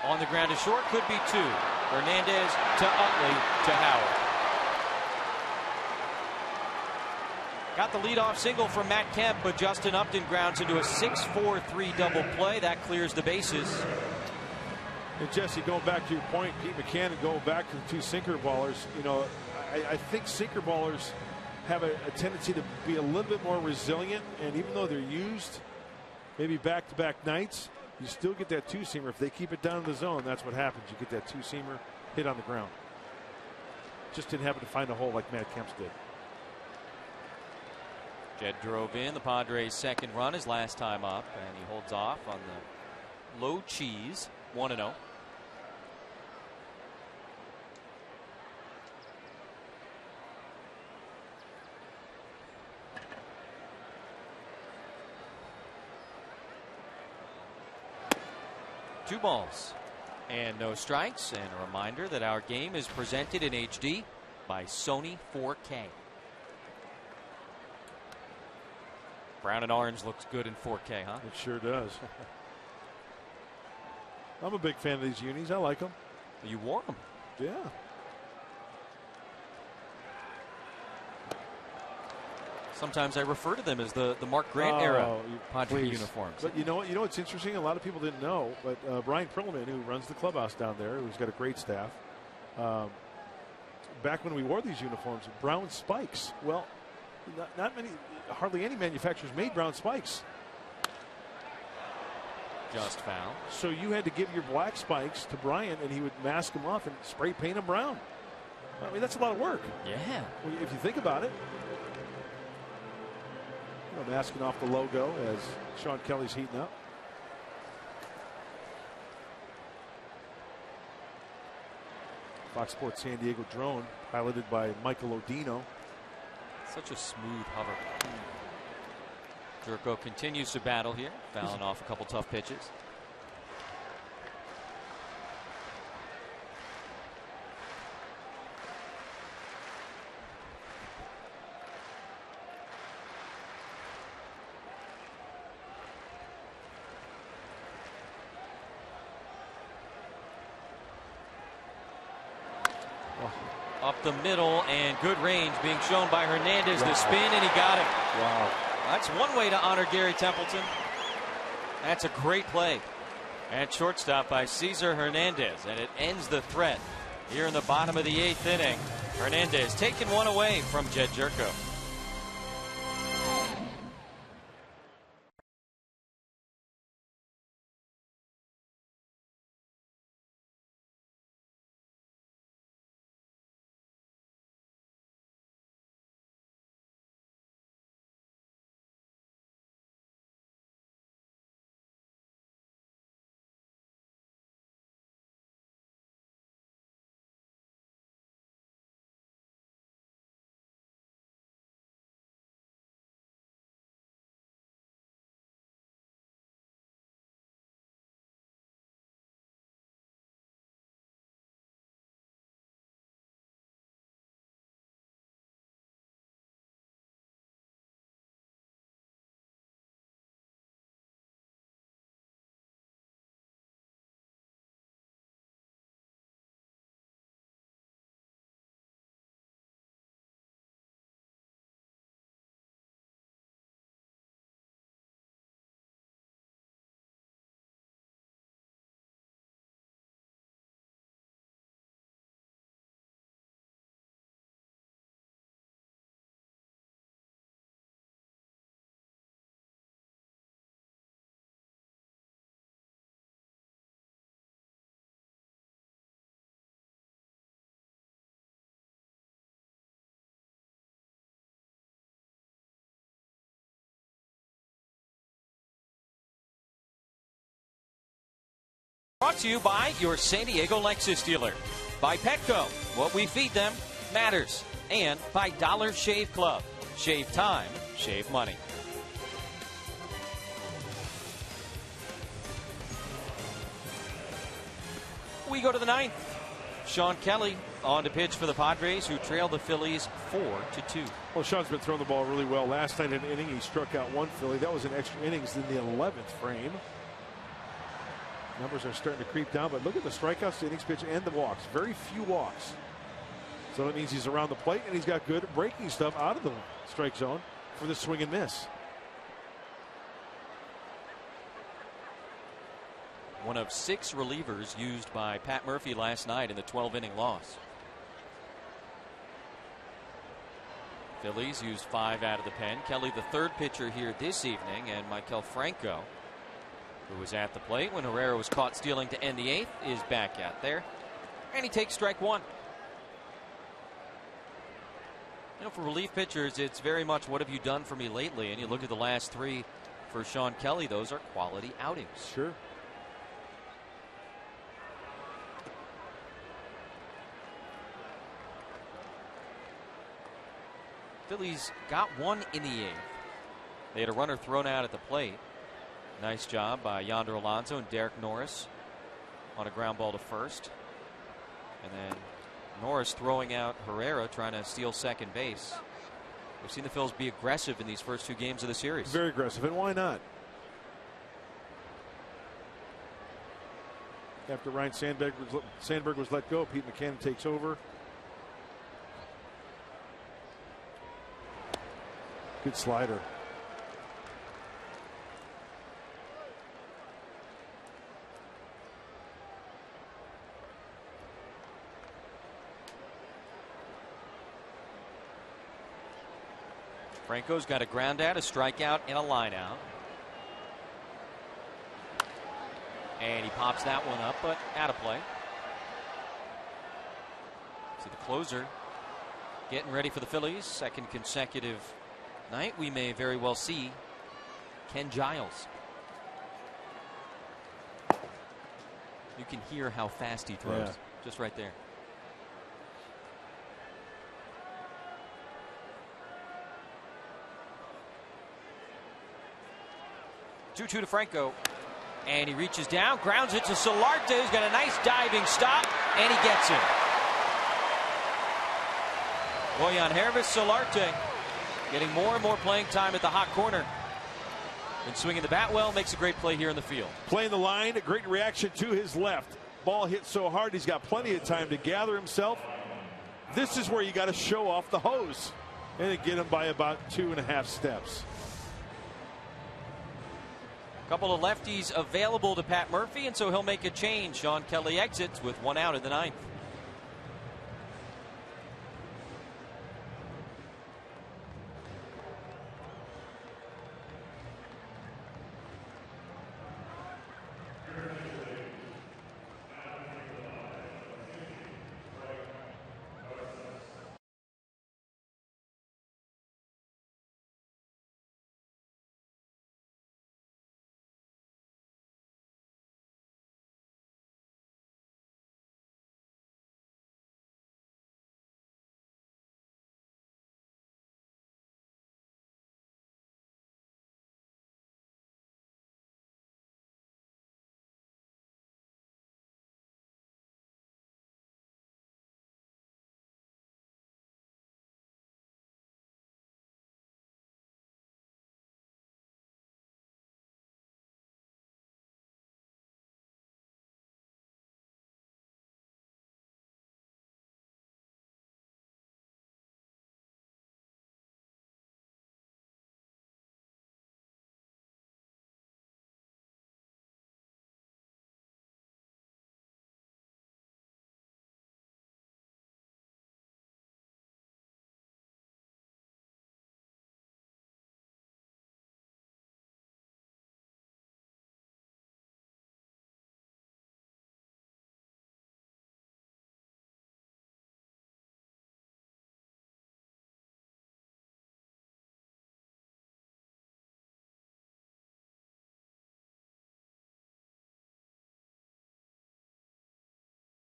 On the ground to short, could be 2. Hernandez to Utley to Howard. Got the leadoff single from Matt Kemp, but Justin Upton grounds into a 6-4-3 double play. That clears the bases. And Jesse, going back to your point, Pete McCannon going back to the 2 sinker ballers. You know, I think sinker ballers have a tendency to be a little bit more resilient, and even though they're used maybe back-to-back nights, you still get that 2-seamer. If they keep it down in the zone, that's what happens. You get that 2-seamer hit on the ground. Just didn't happen to find a hole like Matt Kemp's did. Jed drove in the Padres' second run his last time up, and he holds off on the low cheese. 1-0. Two balls and no strikes, and a reminder that our game is presented in HD by Sony 4K. Brown and orange looks good in 4K, huh? It sure does. I'm a big fan of these unis. I like them. You wore them. Yeah. Sometimes I refer to them as the Mark Grant era Padre uniforms. But you know what? You know what's interesting? A lot of people didn't know, but Brian Perlman, who runs the clubhouse down there, who's got a great staff, back when we wore these uniforms, brown spikes. Well, hardly any manufacturers made brown spikes. Just foul. So you had to give your black spikes to Brian, and he would mask them off and spray paint them brown. I mean, that's a lot of work. Yeah. If you think about it. Masking off the logo as Sean Kelly's heating up. Fox Sports San Diego drone piloted by Michael Odino. Such a smooth hover. Jerko continues to battle here, fouling off a couple tough pitches. Up the middle, and good range being shown by Hernandez. The spin, and he got it. Wow. That's one way to honor Gary Templeton. That's a great play. At shortstop by Cesar Hernandez, and it ends the threat here in the bottom of the 8th inning. Hernandez taking one away from Jed Jerko. Brought to you by your San Diego Lexus dealer. By Petco, what we feed them matters. And by Dollar Shave Club. Shave time, shave money. We go to the 9th. Sean Kelly on to pitch for the Padres, who trail the Phillies 4-2. Well, Sean's been throwing the ball really well. Last night in an inning, he struck out one Philly. That was an extra innings in the 11th frame. Numbers are starting to creep down, but look at the strikeouts, the innings pitch, and the walks. Very few walks. So that means he's around the plate, and he's got good breaking stuff out of the strike zone for the swing and miss. One of 6 relievers used by Pat Murphy last night in the 12-inning loss. Phillies used 5 out of the pen. Kelly, the third pitcher here this evening, and Maikel Franco, who was at the plate when Herrera was caught stealing to end the 8th, is back out there. And he takes strike 1. You know, for relief pitchers, it's very much what have you done for me lately? And you look at the last 3 for Sean Kelly, those are quality outings. Sure. Phillies got 1 in the 8th. They had a runner thrown out at the plate. Nice job by Yonder Alonso and Derek Norris on a ground ball to first. And then Norris throwing out Herrera, trying to steal second base. We've seen the Phils be aggressive in these first 2 games of the series. Very aggressive, and why not? After Ryan Sandberg was let go, Pete McCann takes over. Good slider. Franco's got a ground out, a strikeout, and a line out. And he pops that one up, but out of play. See the closer getting ready for the Phillies. Second consecutive night. We may very well see Ken Giles. You can hear how fast he throws. Yeah. Just right there. Two to Franco. And he reaches down, grounds it to Solarte, who's got a nice diving stop, and he gets him. Boyan Hervis Solarte getting more and more playing time at the hot corner. And swinging the bat well, makes a great play here in the field. Playing the line, a great reaction to his left. Ball hit so hard, he's got plenty of time to gather himself. This is where you got to show off the hose and get him by about 2.5 steps. Couple of lefties available to Pat Murphy, and so he'll make a change. Sean Kelly exits with 1 out in the 9th.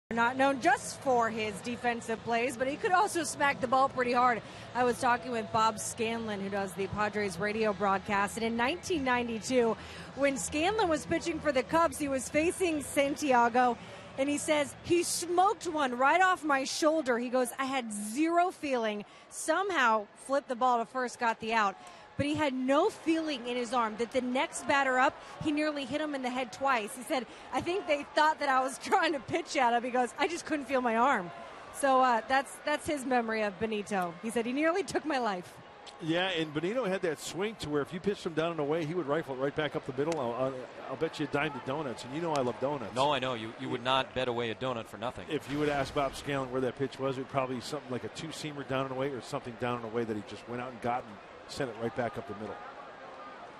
Not known just for his defensive plays, but he could also smack the ball pretty hard. I was talking with Bob Scanlon, who does the Padres radio broadcast, and in 1992, when Scanlon was pitching for the Cubs, he was facing Santiago, and he says, he smoked one right off my shoulder. He goes, I had zero feeling, somehow flipped the ball to first, got the out. But he had no feeling in his arm that the next batter up, he nearly hit him in the head twice. He said, I think they thought that I was trying to pitch at him. He goes, I just couldn't feel my arm. So that's his memory of Benito. He said, he nearly took my life. Yeah, and Benito had that swing to where if you pitched him down and away, he would rifle it right back up the middle. I'll bet you a dime to donuts, and you know I love donuts. No, I know. You would not bet away a donut for nothing. If you would ask Bob Scanlon where that pitch was, it would probably be something like a two-seamer down and away or something down and away that he just went out and got and sent it right back up the middle.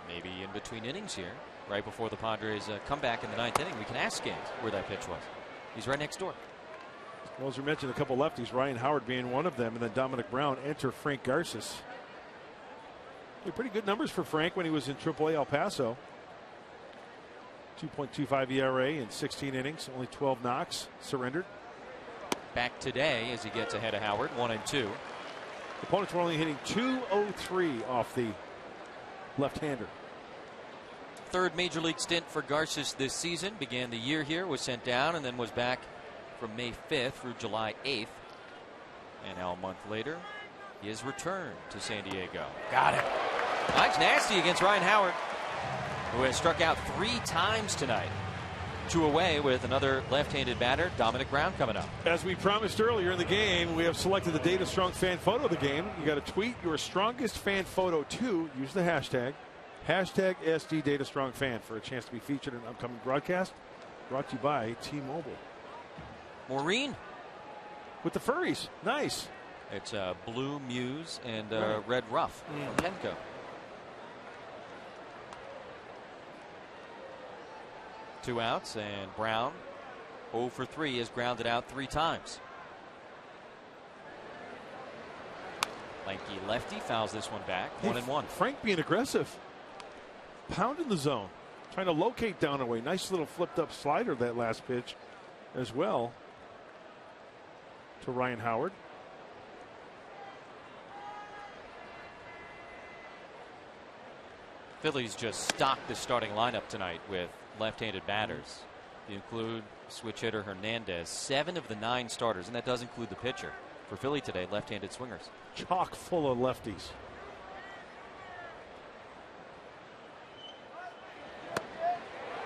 Maybe in between innings here, right before the Padres come back in the 9th inning, we can ask Scans where that pitch was. He's right next door. Well, as we mentioned, a couple lefties, Ryan Howard being one of them, and then Dominic Brown. Enter Frank Garces. Pretty good numbers for Frank when he was in AAA El Paso. 2.25 ERA in 16 innings, only 12 knocks, surrendered. Back today as he gets ahead of Howard, 1-2. Opponents were only hitting .203 off the left-hander. Third major league stint for Garces this season. Began the year here, was sent down, and then was back from May 5th through July 8th. And now a month later, he has returned to San Diego. Got it. Nice nasty against Ryan Howard, who has struck out 3 times tonight. 2 away with another left-handed batter, Dominic Brown, coming up. As we promised earlier in the game, we have selected the Data Strong fan photo of the game. You got to tweet your strongest fan photo to use the hashtag SD Data Strong Fan for a chance to be featured in an upcoming broadcast. Brought to you by T-Mobile. Maureen with the furries, nice. It's blue Muse and red Ruff from Petco. Two outs, and Brown 0 for 3 is grounded out 3 times. Lanky lefty fouls this one back. 1-1. Frank being aggressive, pounding the zone, trying to locate down away. Nice little flipped up slider that last pitch as well to Ryan Howard. Phillies just stocked the starting lineup tonight with left-handed batters. You include switch hitter Hernandez, 7 of the 9 starters, and that does include the pitcher for Philly today, left-handed swingers. Chock full of lefties.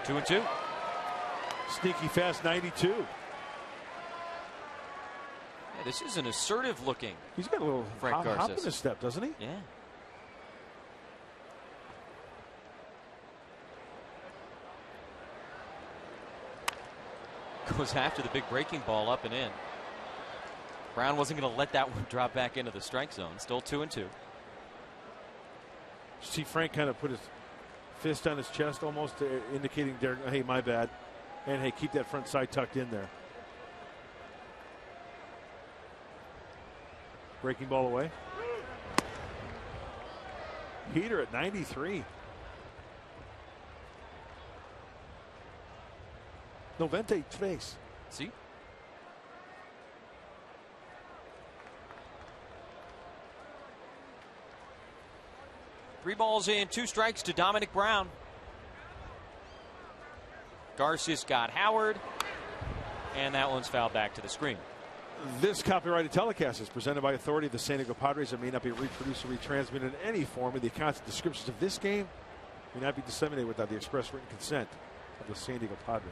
Two and two. Sneaky fast 92. Yeah, this is an assertive looking. He's got a little Frank hop Garces. in his step, doesn't he? Yeah. Goes after the big breaking ball up and in. Brown wasn't going to let that one drop back into the strike zone. Still 2 and 2. See Frank kind of put his fist on his chest, almost indicating, there, hey, my bad. And hey, keep that front side tucked in there. Breaking ball away. Heater at 93. Novente face. See? Three balls in, 2 strikes to Dominic Brown. Garces got Howard, and that one's fouled back to the screen. This copyrighted telecast is presented by authority of the San Diego Padres and may not be reproduced or retransmitted in any form. And the accounts and descriptions of this game may not be disseminated without the express written consent of the San Diego Padres.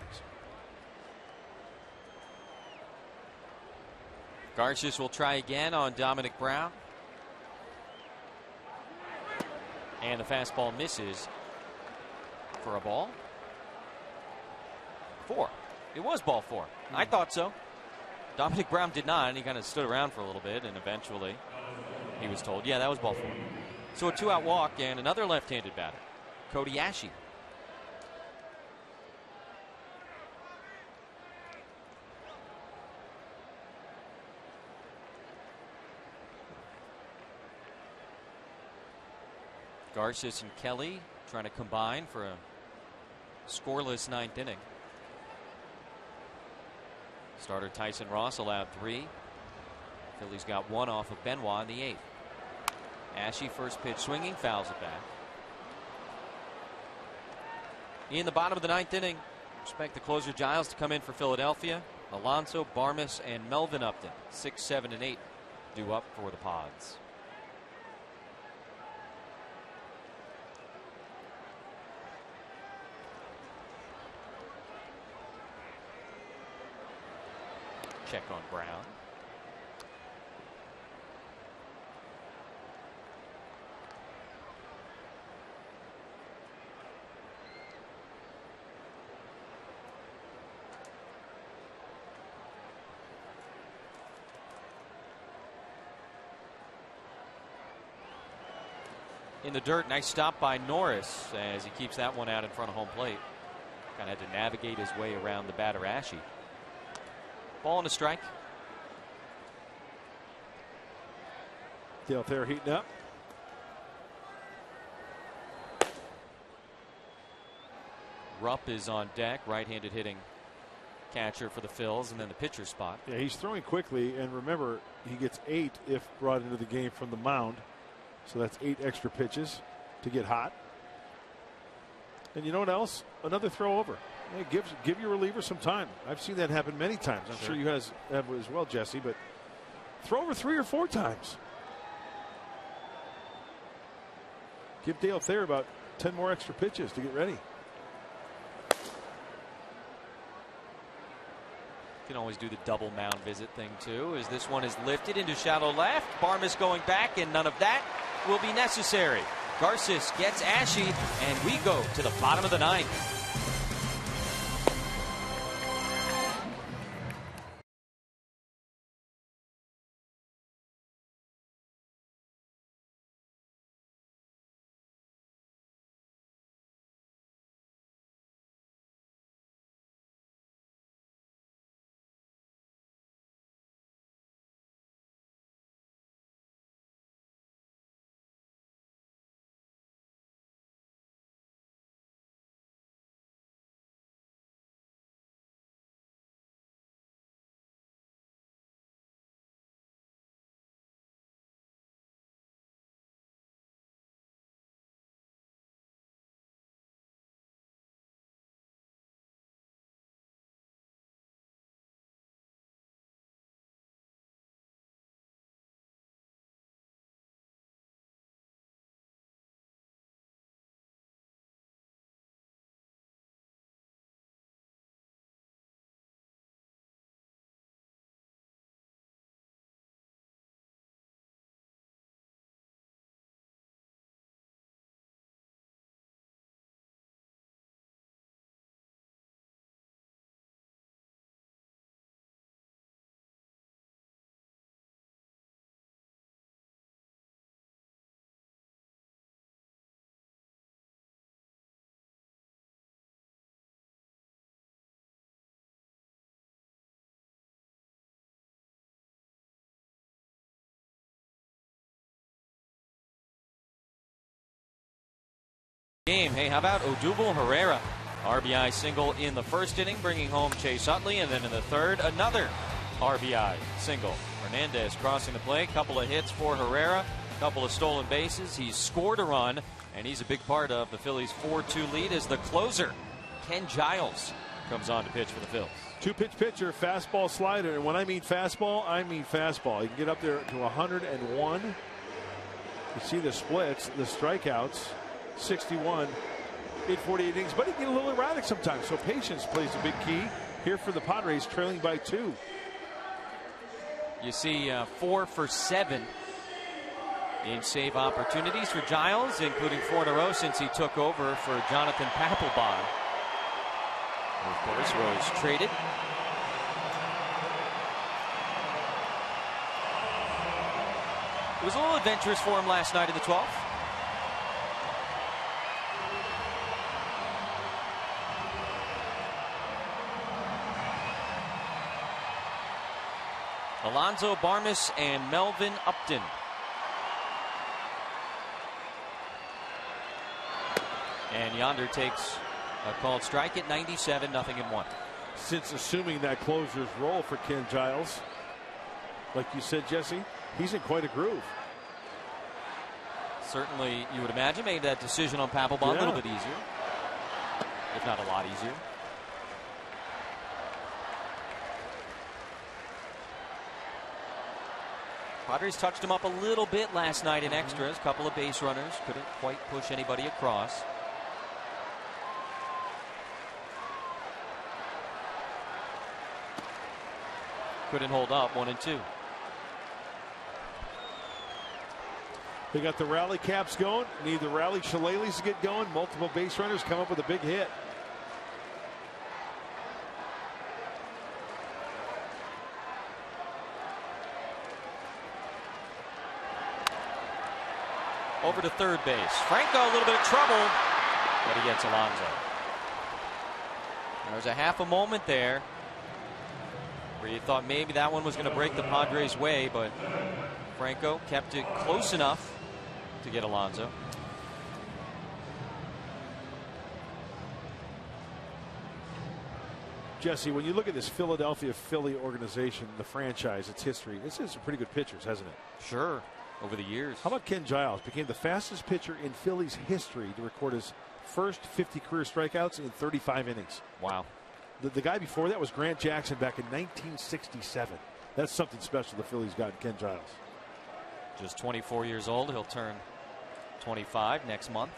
Garces will try again on Dominic Brown. And the fastball misses for a ball. 4. It was ball 4. I thought so. Dominic Brown did not, and he kind of stood around for a little bit, and eventually he was told, yeah, that was ball 4. So a 2-out walk and another left-handed batter, Cody Ashe. Garces and Kelly trying to combine for a scoreless 9th inning. Starter Tyson Ross allowed 3. Phillies got 1 off of Benoit in the 8th. Ashe first pitch swinging, fouls it back. In the bottom of the 9th inning, expect the closer Giles to come in for Philadelphia. Alonso, Barmes, and Melvin Upton, 6, 7, and 8 due up for the Pods. Check on Brown. In the dirt, nice stop by Norris as he keeps that one out in front of home plate. Kind of had to navigate his way around the batter Ashe. Ball and a strike. Dale Thayer heating up. Rupp is on deck, right-handed hitting catcher for the Phils, and then the pitcher spot. Yeah, he's throwing quickly, and remember, he gets 8 if brought into the game from the mound. So that's 8 extra pitches to get hot. And you know what else? Another throw over. Hey, give your reliever some time. I've seen that happen many times. I'm sure you guys have as well, Jesse, but throw over 3 or 4 times. Give Dale Thayer about 10 more extra pitches to get ready. can always do the double mound visit thing too, as this one is lifted into shallow left. Barmes going back, and none of that will be necessary. Garces gets Ashe, and we go to the bottom of the ninth. Game. Hey, how about Odubel Herrera? RBI single in the first inning, bringing home Chase Utley, and then in the third, another RBI single. Hernandez crossing the plate, couple of hits for Herrera, couple of stolen bases. He's scored a run, and he's a big part of the Phillies' 4-2 lead as the closer, Ken Giles, comes on to pitch for the Phillies. Two-pitch pitcher, fastball, slider, and when I mean fastball, I mean fastball. You can get up there to 101. You see the splits, the strikeouts. 61 in 48 innings, but he can get a little erratic sometimes, so patience plays a big key here for the Padres, trailing by 2. You see 4 for 7 in save opportunities for Giles, including 4 in a row since he took over for Jonathan Papelbon, who, of course, was traded. It was a little adventurous for him last night in the 12th. Alonso, Barmes, and Melvin Upton. And Yonder takes a called strike at 97, 0-1. Since assuming that closer's role for Ken Giles, like you said, Jesse, he's in quite a groove. Certainly, you would imagine, made that decision on Papelbon a little bit easier, if not a lot easier. Padres touched him up a little bit last night in extras. Couple of base runners. Couldn't quite push anybody across. Couldn't hold up, 1-2. They got the rally caps going. Need the rally shillelaghs to get going. Multiple base runners come up with a big hit. Over to third base. Franco, a little bit of trouble, but he gets Alonso. There was a half a moment there where you thought maybe that one was going to break the Padres' way, but Franco kept it close enough to get Alonso. Jesse, when you look at this Philadelphia Philly organization, the franchise, its history, this is some pretty good pitchers, hasn't it? Sure. Over the years. How about Ken Giles? Became the fastest pitcher in Phillies history to record his first 50 career strikeouts in 35 innings. Wow. The guy before that was Grant Jackson back in 1967. That's something special the Phillies got in Ken Giles. Just 24 years old. He'll turn 25 next month.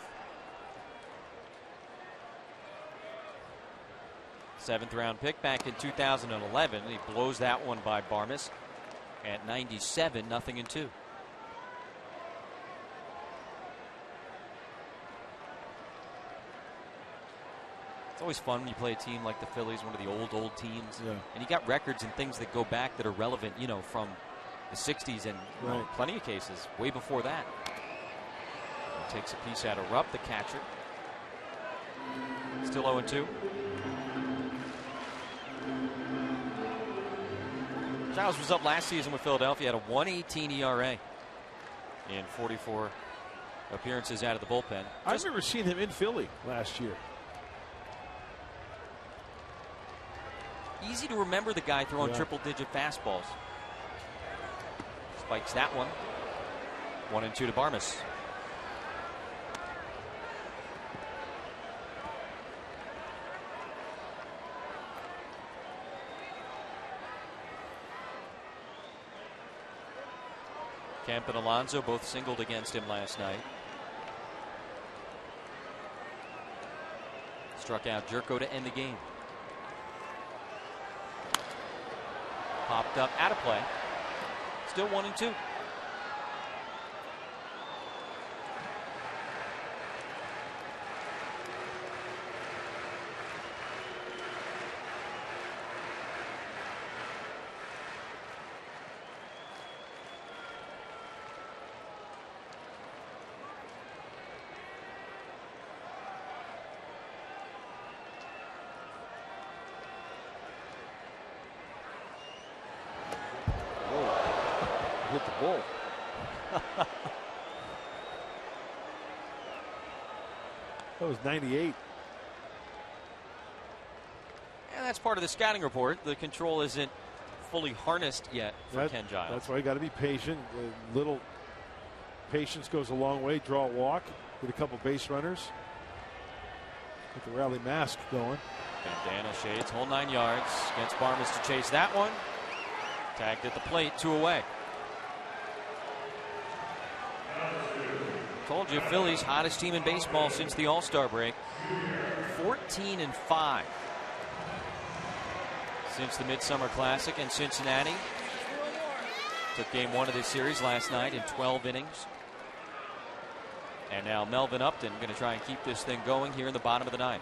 7th-round pick back in 2011. He blows that one by Barmes at 97, 0-2. It's always fun when you play a team like the Phillies, one of the old teams. Yeah. And you got records and things that go back that are relevant, you know, from the 60s and plenty of cases way before that. He takes a piece out of Rupp, the catcher. Still 0-2. Giles was up last season with Philadelphia, had a 1.18 ERA in 44 appearances out of the bullpen. I remember seeing him in Philly last year. Easy to remember the guy throwing triple-digit fastballs. Spikes that one. 1-2 to Barmes. Kemp and Alonso both singled against him last night. Struck out Jerko to end the game. Popped up, out of play. Still 1-2. Hit the ball. That was 98. And that's part of the scouting report. The control isn't fully harnessed yet for Ken Giles. That's why you got to be patient. A little patience goes a long way. Draw a walk. Get a couple base runners. Get the rally mask going. Bandana shades, whole 9 yards. Gets Barmes to chase that one. Tagged at the plate, 2 away. Told you, Phillies hottest team in baseball since the All-Star break. 14-5 since the Midsummer Classic in Cincinnati. Took game 1 of this series last night in 12 innings. And now Melvin Upton going to try and keep this thing going here in the bottom of the 9th.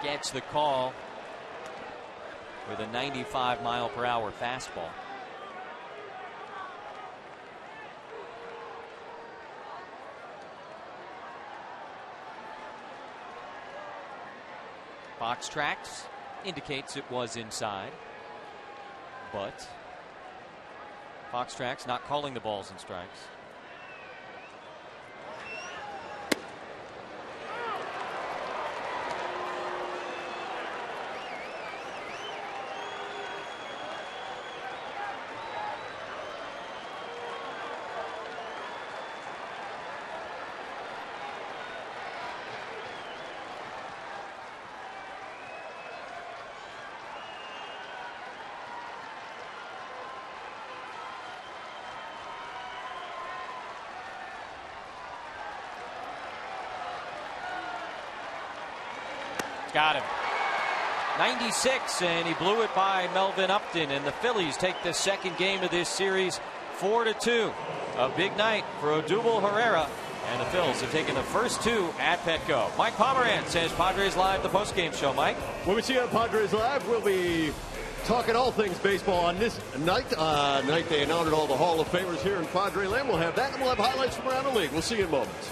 Gets the call with a 95-mile-per-hour fastball. Box tracks indicates it was inside, but Fox tracks not calling the balls and strikes. Got him. 96, and he blew it by Melvin Upton, and the Phillies take the second game of this series 4-2. A big night for Odubel Herrera, and the Phils have taken the first 2 at Petco. Mike Pomerantz says Padres Live, the postgame show. Mike? When we see you on Padres Live, we'll be talking all things baseball on this night. Night they honored all the Hall of Famers here in Padre Land. We'll have that, and we'll have highlights from around the league. We'll see you in moments.